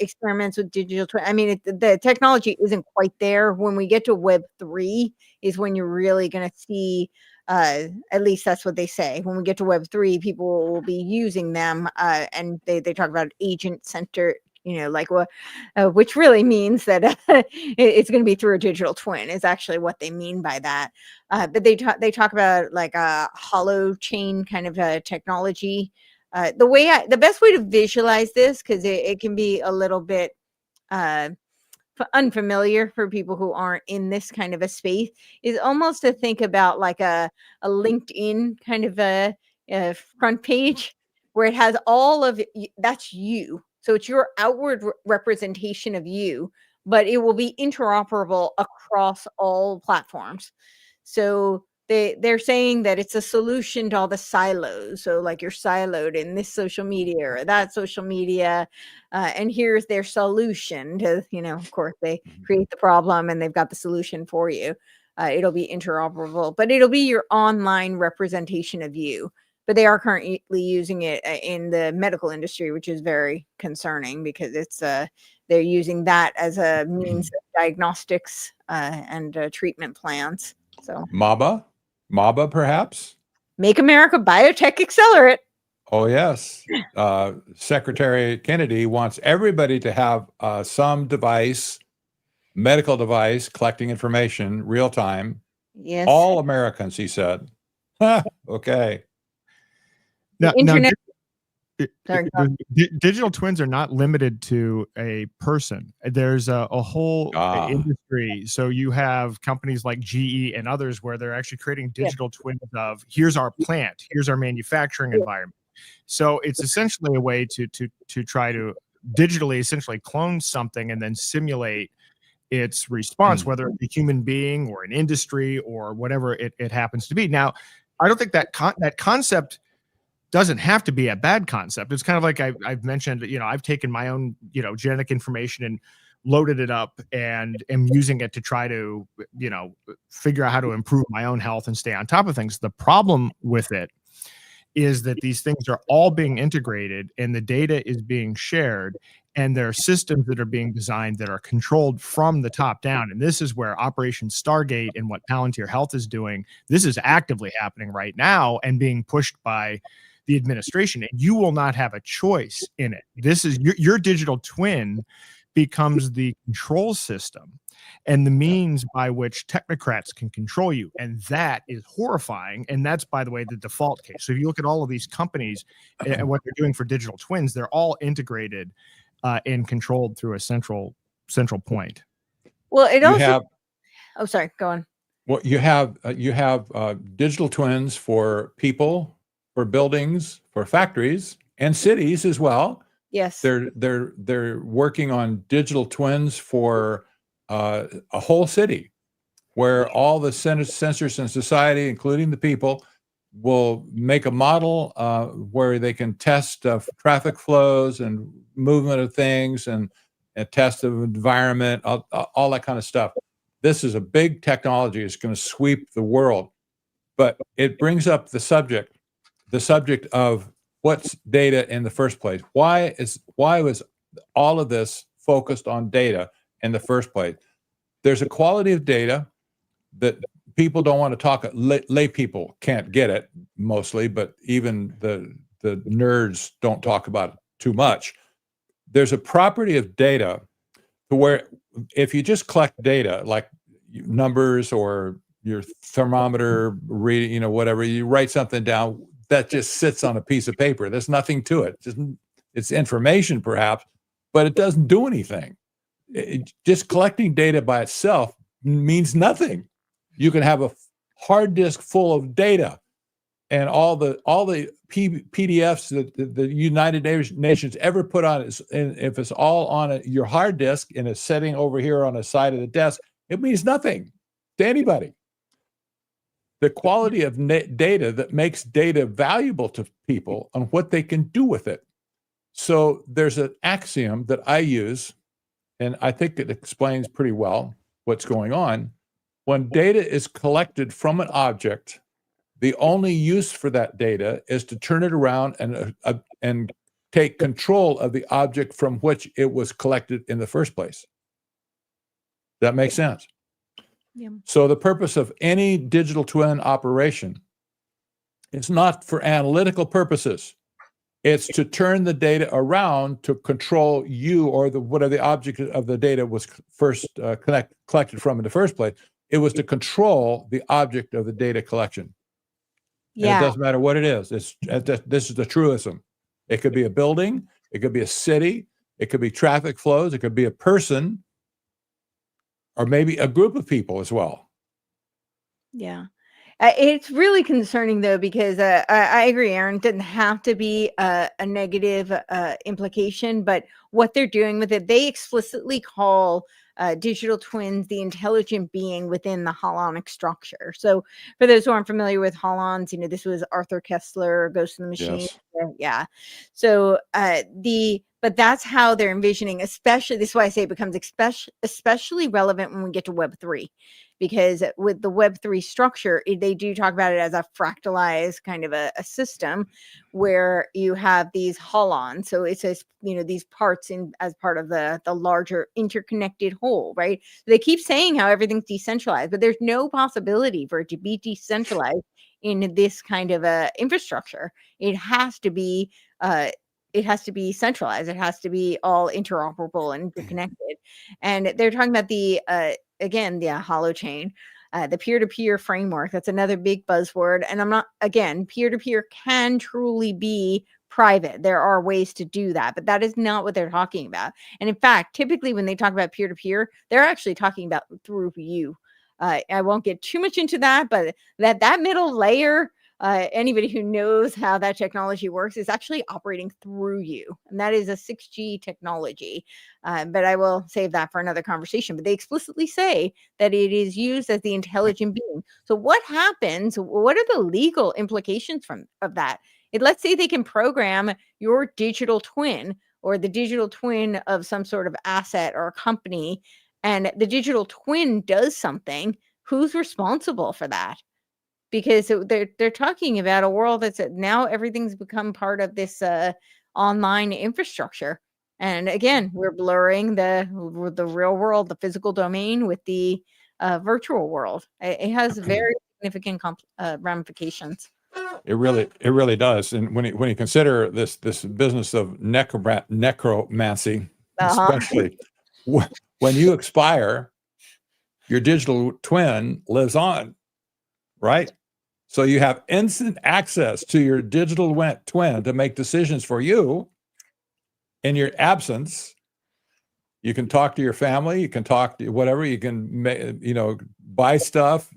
Speaker 1: experiments with digital twin. I mean, the technology isn't quite there. When we get to Web 3 is when you're really going to see, at least that's what they say. When we get to Web 3, people will be using them, and they talk about agent center, which really means that it's going to be through a digital twin is actually what they mean by that. But they talk about like a hollow chain kind of technology. The best way to visualize this, because it can be a little bit unfamiliar for people who aren't in this kind of a space, is almost to think about like a LinkedIn kind of a front page where it has all of that's you. So it's your outward representation of you, but it will be interoperable across all platforms. So they're saying that it's a solution to all the silos. So like you're siloed in this social media or that social media, and here's their solution to, of course they create the problem and they've got the solution for you. It'll be interoperable, but it'll be your online representation of you. But they are currently using it in the medical industry, which is very concerning because it's they're using that as a means of diagnostics and treatment plans. So MABA, perhaps? Make America Biotech Accelerate.
Speaker 2: Oh, yes. Secretary Kennedy wants everybody to have some device, medical device, collecting information real time.
Speaker 1: Yes.
Speaker 2: All Americans, he said. Okay.
Speaker 3: Now, digital twins are not limited to a person. There's a whole industry. So you have companies like GE and others where they're actually creating digital twins of here's our plant, here's our manufacturing environment. So it's essentially a way to try to digitally essentially clone something and then simulate its response, whether it's a human being or an industry or whatever it happens to be. Now, I don't think that concept doesn't have to be a bad concept. It's kind of like I've mentioned, I've taken my own, genetic information and loaded it up and am using it to try to, figure out how to improve my own health and stay on top of things. The problem with it is that these things are all being integrated and the data is being shared, and there are systems that are being designed that are controlled from the top down. And this is where Operation Stargate and what Palantir Health is doing, this is actively happening right now and being pushed by the administration, and you will not have a choice in it. This is your digital twin becomes the control system and the means by which technocrats can control you. And that is horrifying. And that's, by the way, the default case. So if you look at all of these companies and what they're doing for digital twins, they're all integrated and controlled through a central point.
Speaker 1: Well, it
Speaker 2: You
Speaker 1: also.
Speaker 2: have
Speaker 1: Oh, sorry. Go on.
Speaker 2: well, you have digital twins for people, for buildings, for factories, and cities as well.
Speaker 1: Yes.
Speaker 2: They're working on digital twins for a whole city, where all the sensors in society, including the people, will make a model where they can test traffic flows and movement of things and test the environment, all that kind of stuff. This is a big technology. It's going to sweep the world, but it brings up the subject of what's data in the first place. Why was all of this focused on data in the first place? There's a quality of data that people don't want to talk. Lay people can't get it mostly, but even the nerds don't talk about it too much. There's a property of data to where if you just collect data like numbers or your thermometer reading, whatever, you write something down that just sits on a piece of paper. There's nothing to it. It's information perhaps, but it doesn't do anything. Just collecting data by itself means nothing. You can have a hard disk full of data, and all the PDFs that the United Nations ever put on it, and if it's all on your hard disk and it's sitting over here on the side of the desk, it means nothing to anybody. The quality of data that makes data valuable to people and what they can do with it. So there's an axiom that I use, and I think it explains pretty well what's going on. When data is collected from an object, the only use for that data is to turn it around and take control of the object from which it was collected in the first place. That makes sense?
Speaker 1: Yeah.
Speaker 2: So the purpose of any digital twin operation is not for analytical purposes. It's to turn the data around to control you or whatever the object of the data was first collected from in the first place. It was to control the object of the data collection.
Speaker 1: Yeah.
Speaker 2: And it doesn't matter what it is. This is the truism. It could be a building. It could be a city. It could be traffic flows. It could be a person, or maybe a group of people as well.
Speaker 1: Yeah. It's really concerning, though, because I agree, Aaron, it doesn't have to be a negative implication, but what they're doing with it, they explicitly call digital twins the intelligent being within the holonic structure. So for those who aren't familiar with holons, this was Arthur Koestler, Ghost in the Machine.
Speaker 2: Yes.
Speaker 1: Yeah. So but that's how they're envisioning, especially, this is why I say it becomes especially relevant when we get to Web3, because with the Web3 structure, they do talk about it as a fractalized kind of a system where you have these holons. So it says, these parts as part of the larger interconnected whole, right? So they keep saying how everything's decentralized, but there's no possibility for it to be decentralized in this kind of a infrastructure. It has to be centralized. It has to be all interoperable and interconnected. And they're talking about the holochain, the peer-to-peer framework. That's another big buzzword. And peer-to-peer can truly be private. There are ways to do that, but that is not what they're talking about. And in fact, typically when they talk about peer-to-peer, they're actually talking about through you. I won't get too much into that, but that middle layer, anybody who knows how that technology works, is actually operating through you. And that is a 6G technology. But I will save that for another conversation. But they explicitly say that it is used as the intelligent being. So what happens? What are the legal implications of that? Let's say they can program your digital twin or the digital twin of some sort of asset or a company, and the digital twin does something. Who's responsible for that? Because they're talking about a world that's now everything's become part of this online infrastructure. And again, we're blurring the real world, the physical domain, with the virtual world. It has very significant ramifications.
Speaker 2: It really does. And when you consider this business of necromancy,
Speaker 1: Uh-huh.
Speaker 2: when you expire, your digital twin lives on, right? So you have instant access to your digital twin to make decisions for you in your absence. You can talk to your family, you can talk to whatever, you can, buy stuff,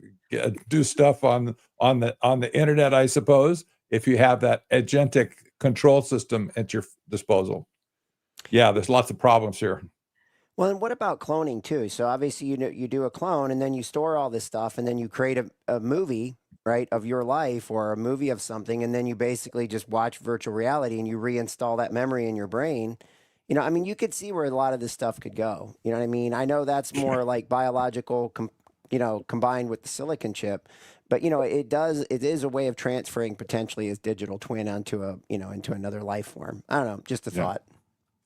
Speaker 2: do stuff on the internet, I suppose, if you have that agentic control system at your disposal. Yeah, there's lots of problems here.
Speaker 4: Well, and what about cloning too? So obviously, you do a clone, and then you store all this stuff, and then you create a movie, right, of your life, or a movie of something, and then you basically just watch virtual reality, and you reinstall that memory in your brain. I mean, you could see where a lot of this stuff could go. You know what I mean? I know that's more like biological, combined with the silicon chip, but it is a way of transferring potentially his digital twin onto into another life form. I don't know, just a thought.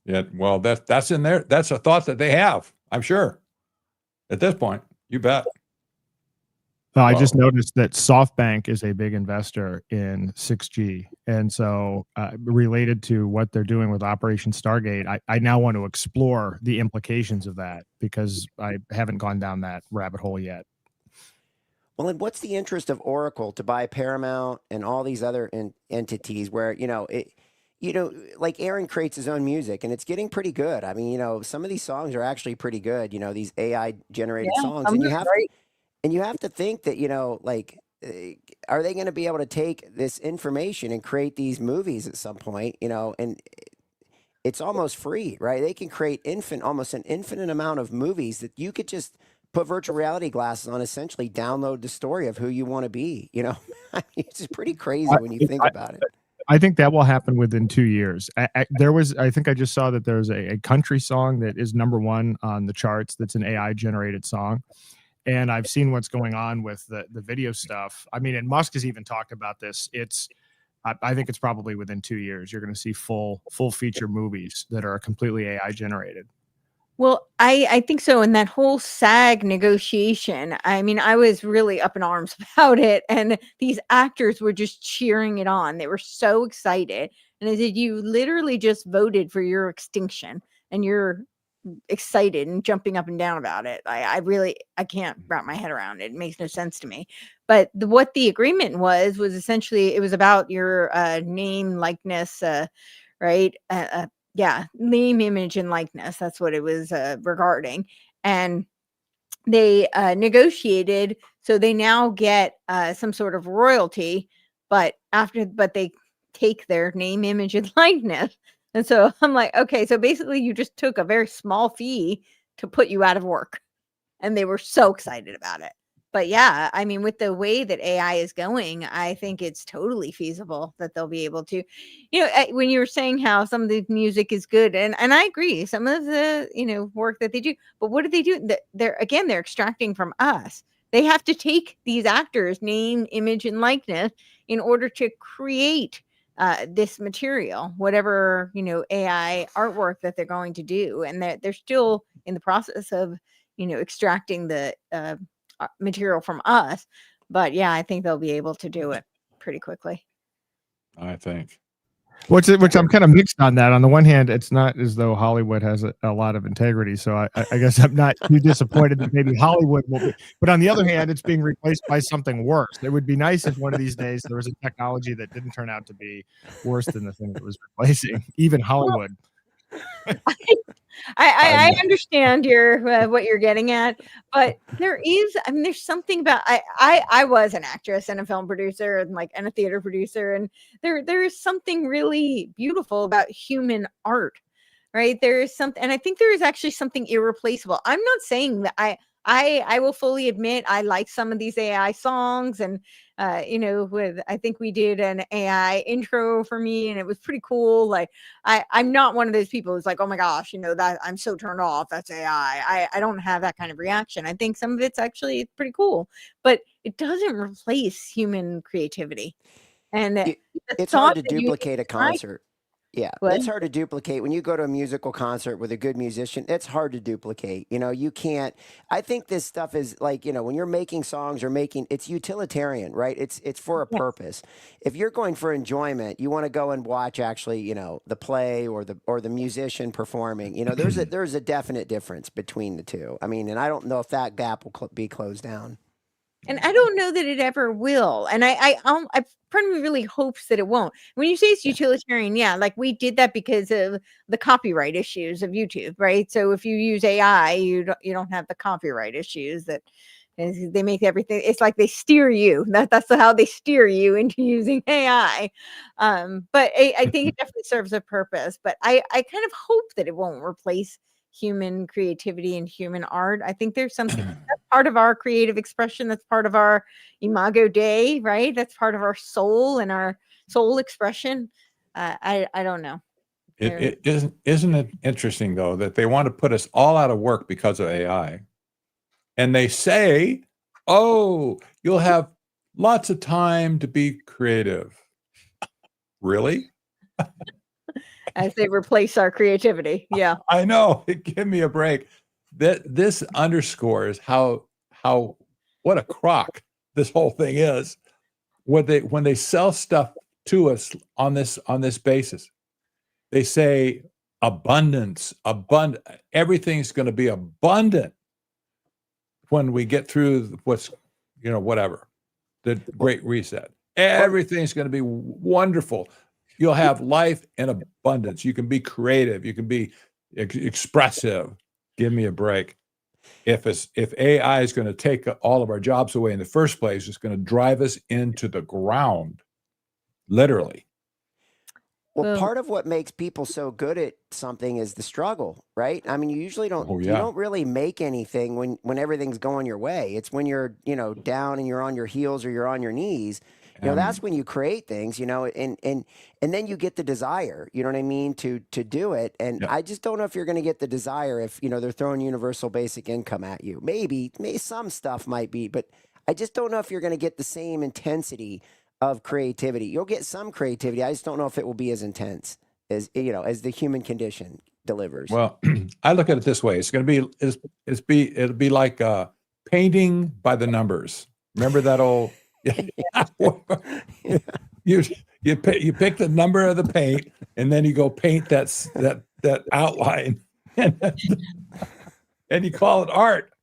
Speaker 2: Yeah, well, that's in there. That's a thought that they have, I'm sure. At this point, you bet.
Speaker 3: I just noticed that SoftBank is a big investor in 6G. And so related to what they're doing with Operation Stargate, I now want to explore the implications of that because I haven't gone down that rabbit hole yet.
Speaker 4: Well, and what's the interest of Oracle to buy Paramount and all these other entities where, like Aaron creates his own music and it's getting pretty good. I mean, some of these songs are actually pretty good, these AI generated songs. And you have to think that, are they going to be able to take this information and create these movies at some point, and it's almost free, right? They can create almost an infinite amount of movies that you could just put virtual reality glasses on, essentially download the story of who you want to be, I mean, it's just pretty crazy when you think about it.
Speaker 3: I think that will happen within 2 years. I think I just saw that there's a country song that is #1 on the charts. That's an AI generated song. And I've seen what's going on with the video stuff. I mean, and Musk has even talked about this. I think it's probably within 2 years, you're going to see full feature movies that are completely AI generated.
Speaker 1: Well, I think so. And that whole SAG negotiation, I mean, I was really up in arms about it. And these actors were just cheering it on. They were so excited. And I said, you literally just voted for your extinction and you're excited and jumping up and down about it. I can't wrap my head around it. It makes no sense to me. But what the agreement was essentially, it was about your name, likeness, right? Name, image, and likeness. That's what it was regarding. And they negotiated, so they now get some sort of royalty, but they take their name, image, and likeness. And so I'm like, okay, so basically you just took a very small fee to put you out of work. And they were so excited about it. But yeah, I mean, with the way that AI is going, I think it's totally feasible that they'll be able to, when you were saying how some of the music is good, and I agree, some of the, work that they do, but what do they do? They're extracting from us. They have to take these actors' name, image, and likeness in order to create this material, whatever, AI artwork that they're going to do. And they're still in the process of, extracting the material from us. But yeah, I think they'll be able to do it pretty quickly.
Speaker 2: I think.
Speaker 3: Which I'm kind of mixed on that. On the one hand, it's not as though Hollywood has a lot of integrity. So I guess I'm not too disappointed that maybe Hollywood will be. But on the other hand, it's being replaced by something worse. It would be nice if one of these days there was a technology that didn't turn out to be worse than the thing that was replacing even Hollywood.
Speaker 1: I understand what you're getting at, but there's something about I was an actress and a film producer and a theater producer, and there is something really beautiful about human art, right? There is something, and I think there is actually something irreplaceable. I'm not saying that I will fully admit I like some of these AI songs, and I think we did an AI intro for me and it was pretty cool. Like I'm not one of those people who's like, oh my gosh, that I'm so turned off, that's AI. I don't have that kind of reaction. I think some of it's actually pretty cool, but it doesn't replace human creativity. And
Speaker 4: it's hard to duplicate a concert. Yeah,
Speaker 1: What?
Speaker 4: it's hard to duplicate. When you go to a musical concert with a good musician, it's hard to duplicate. You can't. I think this stuff is like, when you're making songs or it's utilitarian, right? It's for a
Speaker 1: Yes.
Speaker 4: purpose. If you're going for enjoyment, you want to go and watch actually, the play or the musician performing. There's a definite difference between the two. I mean, and I don't know if that gap will be closed down.
Speaker 1: And I don't know that it ever will. And I part of me really hopes that it won't. When you say it's
Speaker 4: Yeah.
Speaker 1: utilitarian, yeah, like we did that because of the copyright issues of YouTube, right? So if you use AI, you don't have the copyright issues that they make everything. It's like they steer you. That's how they steer you into using AI. But I think it definitely serves a purpose. But I kind of hope that it won't replace human creativity and human art. I think there's something that's part of our creative expression. That's part of our imago Dei, right? That's part of our soul and our soul expression. I don't know.
Speaker 2: It isn't it interesting though that they want to put us all out of work because of AI, and they say, "Oh, you'll have lots of time to be creative." Really?
Speaker 1: As they replace our creativity. Yeah.
Speaker 2: I know. Give me a break. This underscores how what a crock this whole thing is. When they sell stuff to us on this basis, they say abundance, abundant. Everything's going to be abundant when we get through what's whatever the Great Reset. Everything's going to be wonderful. You'll have life in abundance. You can be creative. You can be expressive. Give me a break. If AI is going to take all of our jobs away in the first place, it's going to drive us into the ground, literally.
Speaker 4: Well,
Speaker 1: Well,
Speaker 4: part of what makes people so good at something is the struggle, right? I mean, you usually don't
Speaker 2: Oh
Speaker 4: you
Speaker 2: yeah.
Speaker 4: don't really make anything when everything's going your way. It's when you're, down and you're on your heels or you're on your knees. That's when you create things, and then you get the desire, you know what I mean, to do it. And
Speaker 2: Yeah.
Speaker 4: I just don't know if you're going to get the desire if, they're throwing universal basic income at you. Maybe some stuff might be, but I just don't know if you're going to get the same intensity of creativity. You'll get some creativity. I just don't know if it will be as intense as as the human condition delivers.
Speaker 2: Well, I look at it this way: it's going to be it'll be like painting by the numbers. Remember that old? you pick the number of the paint, and then you go paint that outline, and you call it art.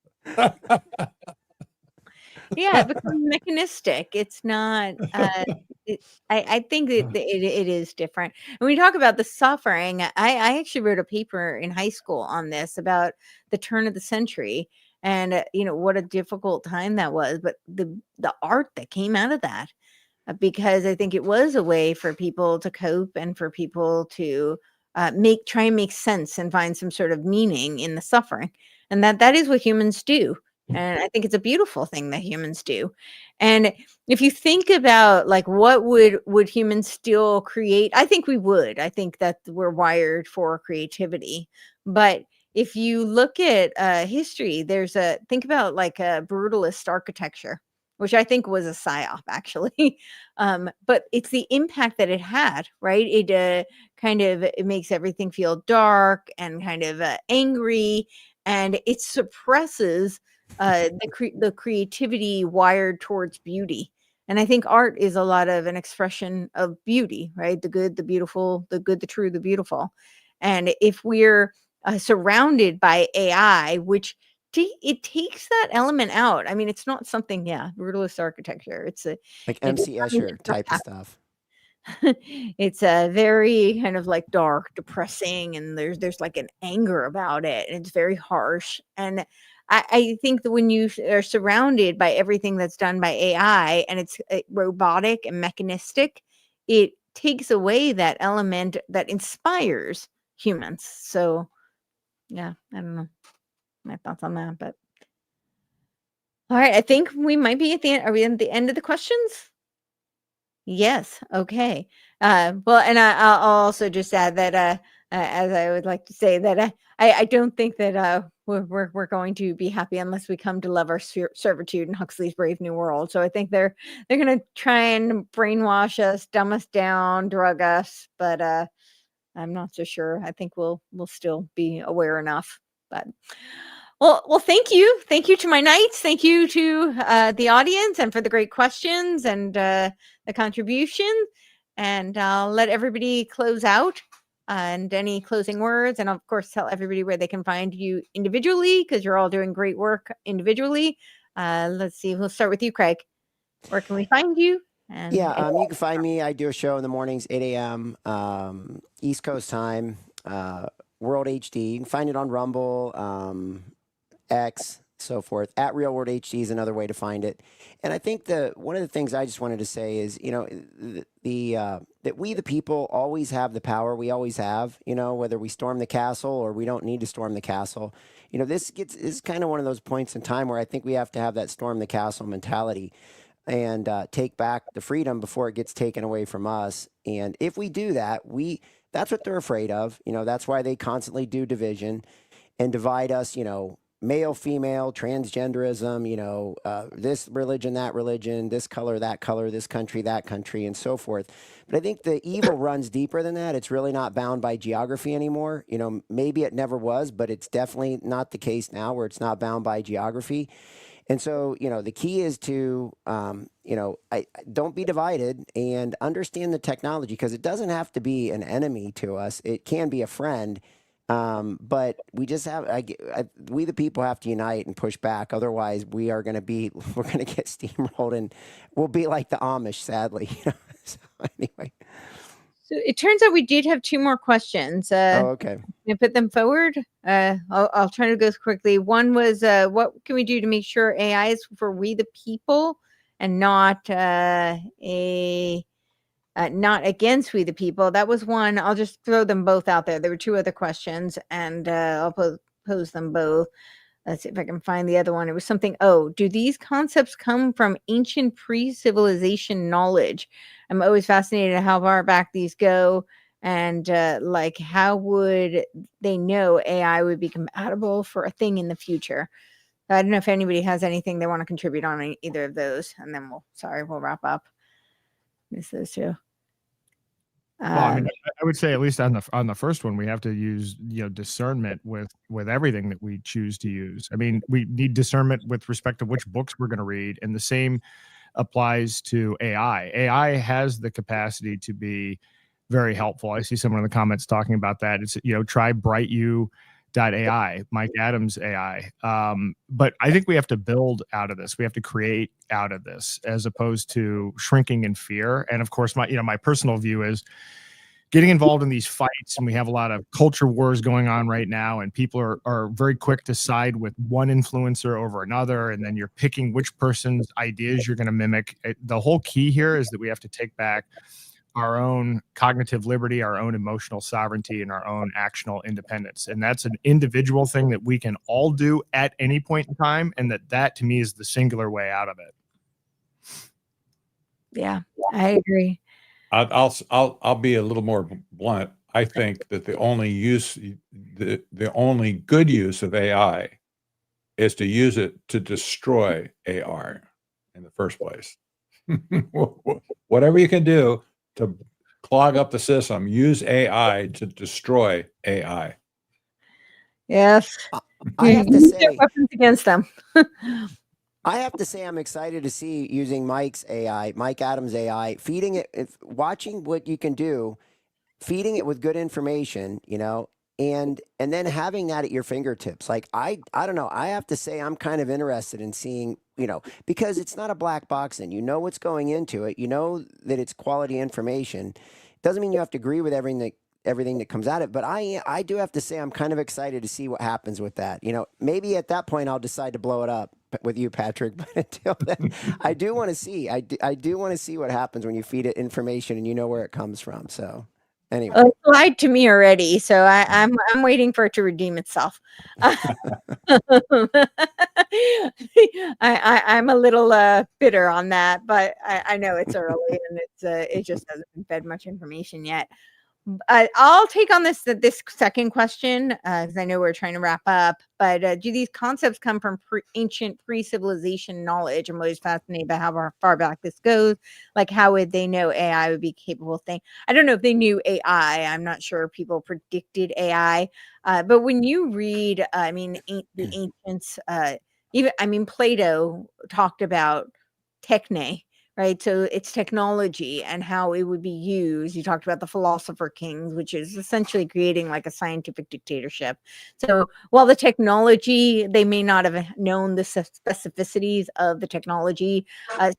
Speaker 1: yeah, it becomes mechanistic. It's not. I think that it is different. When we talk about the suffering, I actually wrote a paper in high school on this about the turn of the century, and what a difficult time that was. But the art that came out of that, because I think it was a way for people to cope and for people to try and make sense and find some sort of meaning in the suffering, and that is what humans do. And I think it's a beautiful thing that humans do. And if you think about like what would humans still create, I think we would. I think that we're wired for creativity. But if you look at history, think about like a brutalist architecture, which I think was a psyop actually. But it's the impact that it had, right? It makes everything feel dark and kind of angry, and it suppresses the creativity wired towards beauty. And I think art is a lot of an expression of beauty, right? The good, the beautiful, the good, the true, the beautiful. And if we're surrounded by AI, which it takes that element out. I mean, it's not something, brutalist architecture.
Speaker 4: Like
Speaker 1: It's
Speaker 4: MC
Speaker 1: something
Speaker 4: Escher
Speaker 1: that just
Speaker 4: type of
Speaker 1: happens.
Speaker 4: stuff.
Speaker 1: It's a very kind of like dark, depressing, and there's like an anger about it, and it's very harsh. And I think that when you are surrounded by everything that's done by AI and it's robotic and mechanistic, it takes away that element that inspires humans. So, yeah, I don't know my thoughts on that, but all right, I think we might be at the end. Are we at the end of the questions? Yes. Okay. Well, and I'll also just add that, as I would like to say that I don't think that we're going to be happy unless we come to love our servitude in Huxley's Brave New World. So I think they're going to try and brainwash us, dumb us down, drug us, but I'm not so sure. I think we'll still be aware enough. But well, thank you to my knights. Thank you to the audience, and for the great questions and the contribution. And I'll let everybody close out. And any closing words, and of course, tell everybody where they can find you individually, because you're all doing great work individually. Let's see. We'll start with you, Craig. Where can we find you? And
Speaker 4: you can find me. I do a show in the mornings, 8 a.m. East Coast time, World HD. You can find it on Rumble, X, so forth. At Real World HD is another way to find it. And I think one of the things I just wanted to say is, that we the people always have the power. We always have, whether we storm the castle or we don't need to storm the castle. This is kind of one of those points in time where I think we have to have that storm the castle mentality and take back the freedom before it gets taken away from us. And if we do that, that's what they're afraid of. That's why they constantly do division and divide us, male, female, transgenderism, this religion, that religion, this color, this country, that country, and so forth. But I think the evil runs deeper than that. It's really not bound by geography anymore. Maybe it never was, but it's definitely not the case now where it's not bound by geography. And so, the key is to, don't be divided and understand the technology, because it doesn't have to be an enemy to us. It can be a friend. But we just we the people have to unite and push back. Otherwise, we're going to get steamrolled, and we'll be like the Amish, sadly. So anyway.
Speaker 1: So it turns out we did have two more questions.
Speaker 4: Okay.
Speaker 1: Can I put them forward? I'll try to go quickly. One was, what can we do to make sure AI is for we the people and not not against we the people? That was one. I'll just throw them both out there. There were two other questions, and I'll pose them both. Let's see if I can find the other one. It was something, do these concepts come from ancient pre-civilization knowledge? I'm always fascinated how far back these go, and how would they know AI would be compatible for a thing in the future? I don't know if anybody has anything they want to contribute on either of those, and then we'll wrap up. Miss those two.
Speaker 3: Well, I would say at least on the first one, we have to use discernment with everything that we choose to use. I mean, we need discernment with respect to which books we're going to read, and the same applies to AI. AI has the capacity to be very helpful. I see someone in the comments talking about that. It's try BrightU.ai, Mike Adams AI. But I think we have to build out of this. We have to create out of this, as opposed to shrinking in fear. And of course, my personal view is getting involved in these fights, and we have a lot of culture wars going on right now, and people are very quick to side with one influencer over another, and then you're picking which person's ideas you're going to mimic. The whole key here is that we have to take back our own cognitive liberty, our own emotional sovereignty, and our own actional independence. And that's an individual thing that we can all do at any point in time, and that to me is the singular way out of it.
Speaker 1: Yeah, I agree.
Speaker 2: I'll be a little more blunt. I think that the only good use of AI is to use it to destroy AI in the first place. Whatever you can do to clog up the system, use AI to destroy AI.
Speaker 1: Yes.
Speaker 4: I have to say,
Speaker 1: weapons against them.
Speaker 4: I have to say, I'm excited to see using Mike Adams AI, feeding it, watching what you can do, feeding it with good information, and then having that at your fingertips. Like, I don't know. I have to say, I'm kind of interested in seeing, because it's not a black box, and what's going into it. You know that it's quality information. Doesn't mean you have to agree with everything that comes at it. But I do have to say, I'm kind of excited to see what happens with that. Maybe at that point I'll decide to blow it up with you, Patrick. But until then, I do want to see. I do want to see what happens when you feed it information and you know where it comes from. So anyway,
Speaker 1: it lied to me already, so I'm waiting for it to redeem itself. I'm a little bitter on that, but I know it's early and it just hasn't been fed much information yet. I'll take on this second question because I know we're trying to wrap up. But do these concepts come from ancient pre-civilization knowledge? I'm always fascinated by how far back this goes. Like, how would they know AI would be capable of thing? I don't know if they knew AI. I'm not sure people predicted AI. But when you read, the ancients, Plato talked about techne. Right. So it's technology and how it would be used. You talked about the philosopher kings, which is essentially creating like a scientific dictatorship. So while the technology, they may not have known the specificities of the technology,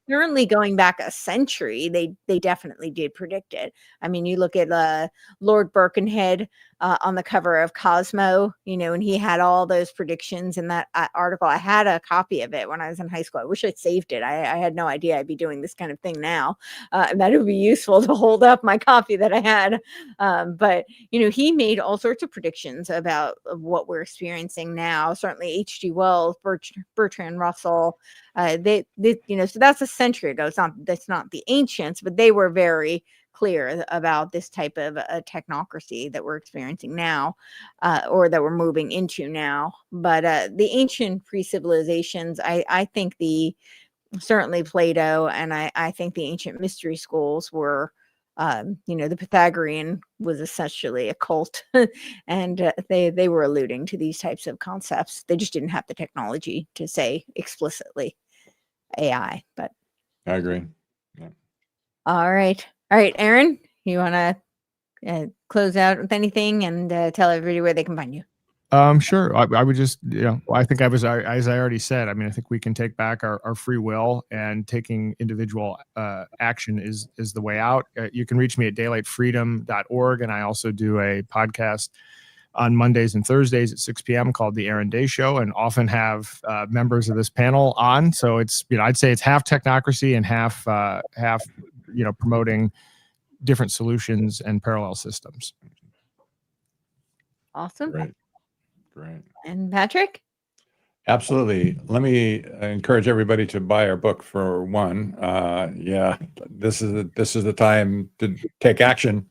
Speaker 1: certainly going back a century, they definitely did predict it. I mean, you look at Lord Birkenhead on the cover of Cosmo, and he had all those predictions in that article. I had a copy of it when I was in high school. I wish I'd saved it. I had no idea I'd be doing this kind of thing now. And that it would be useful to hold up my copy that I had. But he made all sorts of predictions about what we're experiencing now. Certainly H.G. Wells, Bertrand Russell. So that's a century ago. That's not the ancients, but they were very clear about this type of technocracy that we're experiencing now, or that we're moving into now. But the ancient pre-civilizations, I think certainly Plato, and I think the ancient mystery schools were, the Pythagorean was essentially a cult, and they were alluding to these types of concepts. They just didn't have the technology to say explicitly AI. But
Speaker 2: I agree. Yeah.
Speaker 1: all right, Aaron, you want to close out with anything and tell everybody where they can find you?
Speaker 3: Sure. I would just, I think as I already said, I think we can take back our free will, and taking individual action is the way out. You can reach me at daylightfreedom.org. And I also do a podcast on Mondays and Thursdays at 6 p.m. called The Aaron Day Show, and often have members of this panel on. So it's, I'd say it's half technocracy and half promoting different solutions and parallel systems.
Speaker 1: Awesome.
Speaker 2: Great.
Speaker 1: And Patrick?
Speaker 2: Absolutely. Let me encourage everybody to buy our book for one. This is the time to take action.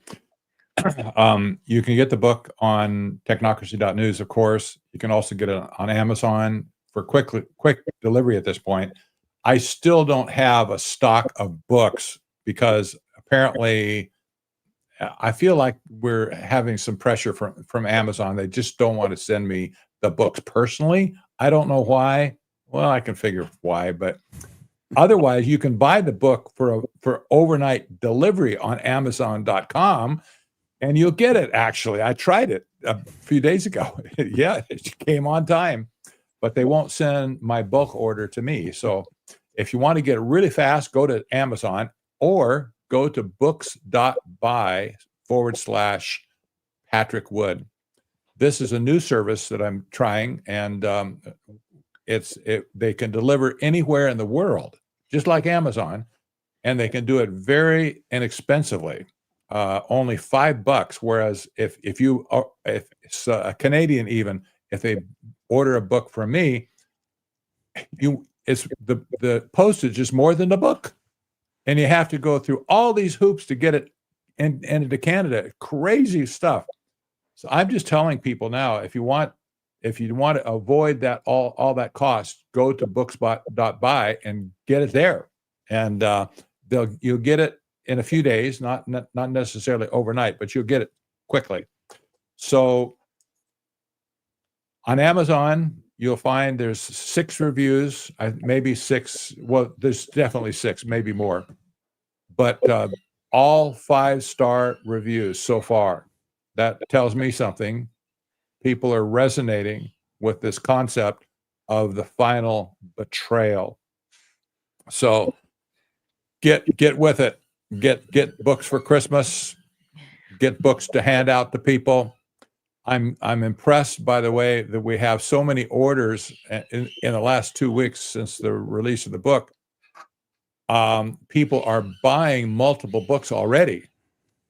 Speaker 2: You can get the book on technocracy.news, of course. You can also get it on Amazon for quick delivery at this point. I still don't have a stock of books because apparently I feel like we're having some pressure from Amazon. They just don't want to send me the books personally. I don't know why. Well, I can figure why, but otherwise you can buy the book for overnight delivery on Amazon.com, and you'll get it. Actually, I tried it a few days ago. Yeah, it came on time, but they won't send my bulk order to me. So if you want to get it really fast, go to Amazon or go to books.by/Patrick Wood. This is a new service that I'm trying, and they can deliver anywhere in the world, just like Amazon, and they can do it very inexpensively, only $5. Whereas if it's a Canadian, even if they order a book from me, it's the postage is more than the book, and you have to go through all these hoops to get it into Canada. Crazy stuff. So I'm just telling people now, if you want to avoid that all that cost, go to books.by and get it there, and you'll get it in a few days, not necessarily overnight, but you'll get it quickly. So on Amazon, you'll find there's 6 reviews, maybe 6. Well, there's definitely 6, maybe more, but all 5-star reviews so far. That tells me something. People are resonating with this concept of the final betrayal. So get with it. Get books for Christmas. Get books to hand out to people. I'm impressed by the way that we have so many orders in the last 2 weeks since the release of the book. People are buying multiple books already.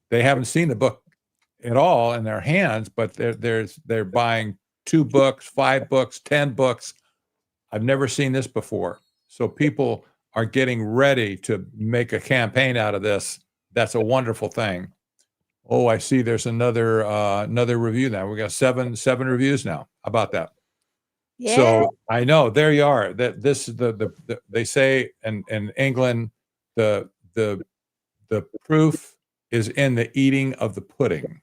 Speaker 2: They haven't seen the book at all in their hands, but they're buying 2 books, 5 books, 10 books. I've never seen this before. So people are getting ready to make a campaign out of this. That's a wonderful thing. Oh, I see. There's another review now. We got seven reviews now. How about that?
Speaker 1: Yeah.
Speaker 2: So I know there you are. That this the they say in England the proof is in the eating of the pudding.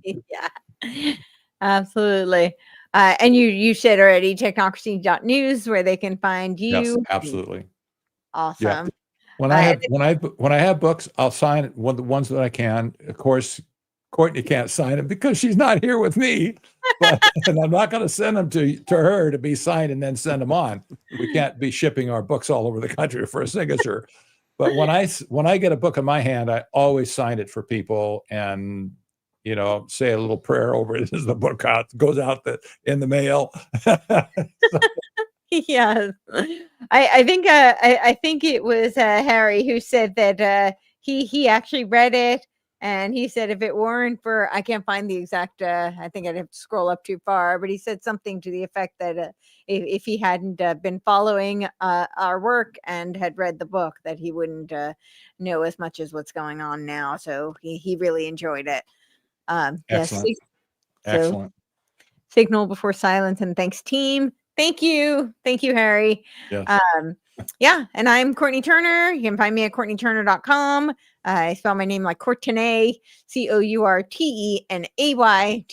Speaker 1: Yeah, absolutely. And you said already technocracy.news where they can find
Speaker 2: Yes,
Speaker 1: you.
Speaker 2: absolutely.
Speaker 1: Awesome.
Speaker 2: When I have books, I'll sign it. The ones that I can. Of course, Courtenay can't sign it because she's not here with me. But and I'm not going to send them to her to be signed and then send them on. We can't be shipping our books all over the country for a signature. But when I get a book in my hand, I always sign it for people and say a little prayer over it as the book goes out in the mail.
Speaker 1: Yes. I think I think it was Harry who said that he actually read it, and he said if it weren't for, I can't find the exact I think I'd have to scroll up too far, but he said something to the effect that if he hadn't been following our work and had read the book, that he wouldn't know as much as what's going on now. So he really enjoyed it.
Speaker 2: Excellent.
Speaker 1: Yes.
Speaker 2: Excellent.
Speaker 1: Signal before silence, and thanks team. Thank you, Harry.
Speaker 2: Yes.
Speaker 1: Yeah, and I'm Courtenay Turner. You can find me at CourtenayTurner.com. I spell my name like Courtenay, COURTENAY,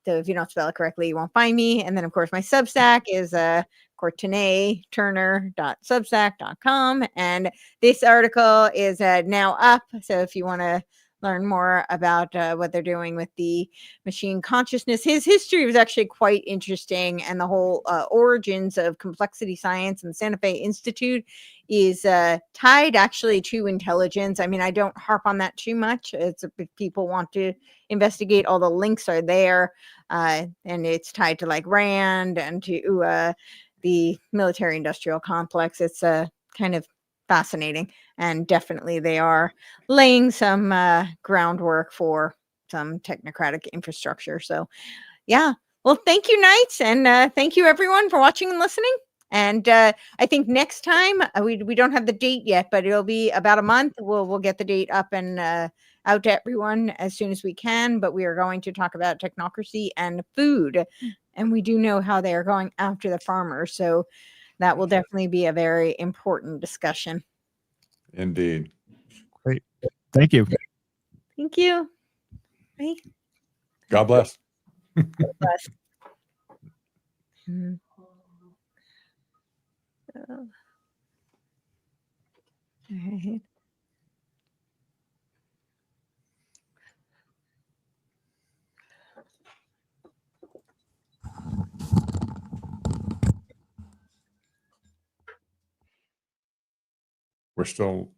Speaker 1: so if you don't spell it correctly, you won't find me. And then of course my Substack is CourtenayTurner.substack.com, and this article is now up. So if you want to learn more about what they're doing with the machine consciousness, his history was actually quite interesting, and the whole origins of complexity science and Santa Fe Institute is tied actually to intelligence. I mean, I don't harp on that too much. It's if people want to investigate, all the links are there, and it's tied to like Rand and to the military industrial complex. It's kind of fascinating, and definitely they are laying some groundwork for some technocratic infrastructure. So yeah, well, thank you, Knights, and thank you everyone for watching and listening. And I think next time we don't have the date yet, but it'll be about a month. We'll get the date up and out to everyone as soon as we can. But we are going to talk about technocracy and food, and we do know how they are going after the farmers. So that will definitely be a very important discussion.
Speaker 2: Indeed.
Speaker 3: Great. Thank you.
Speaker 1: Thank you. Bye.
Speaker 2: God bless.
Speaker 1: God bless. All right.
Speaker 2: We're still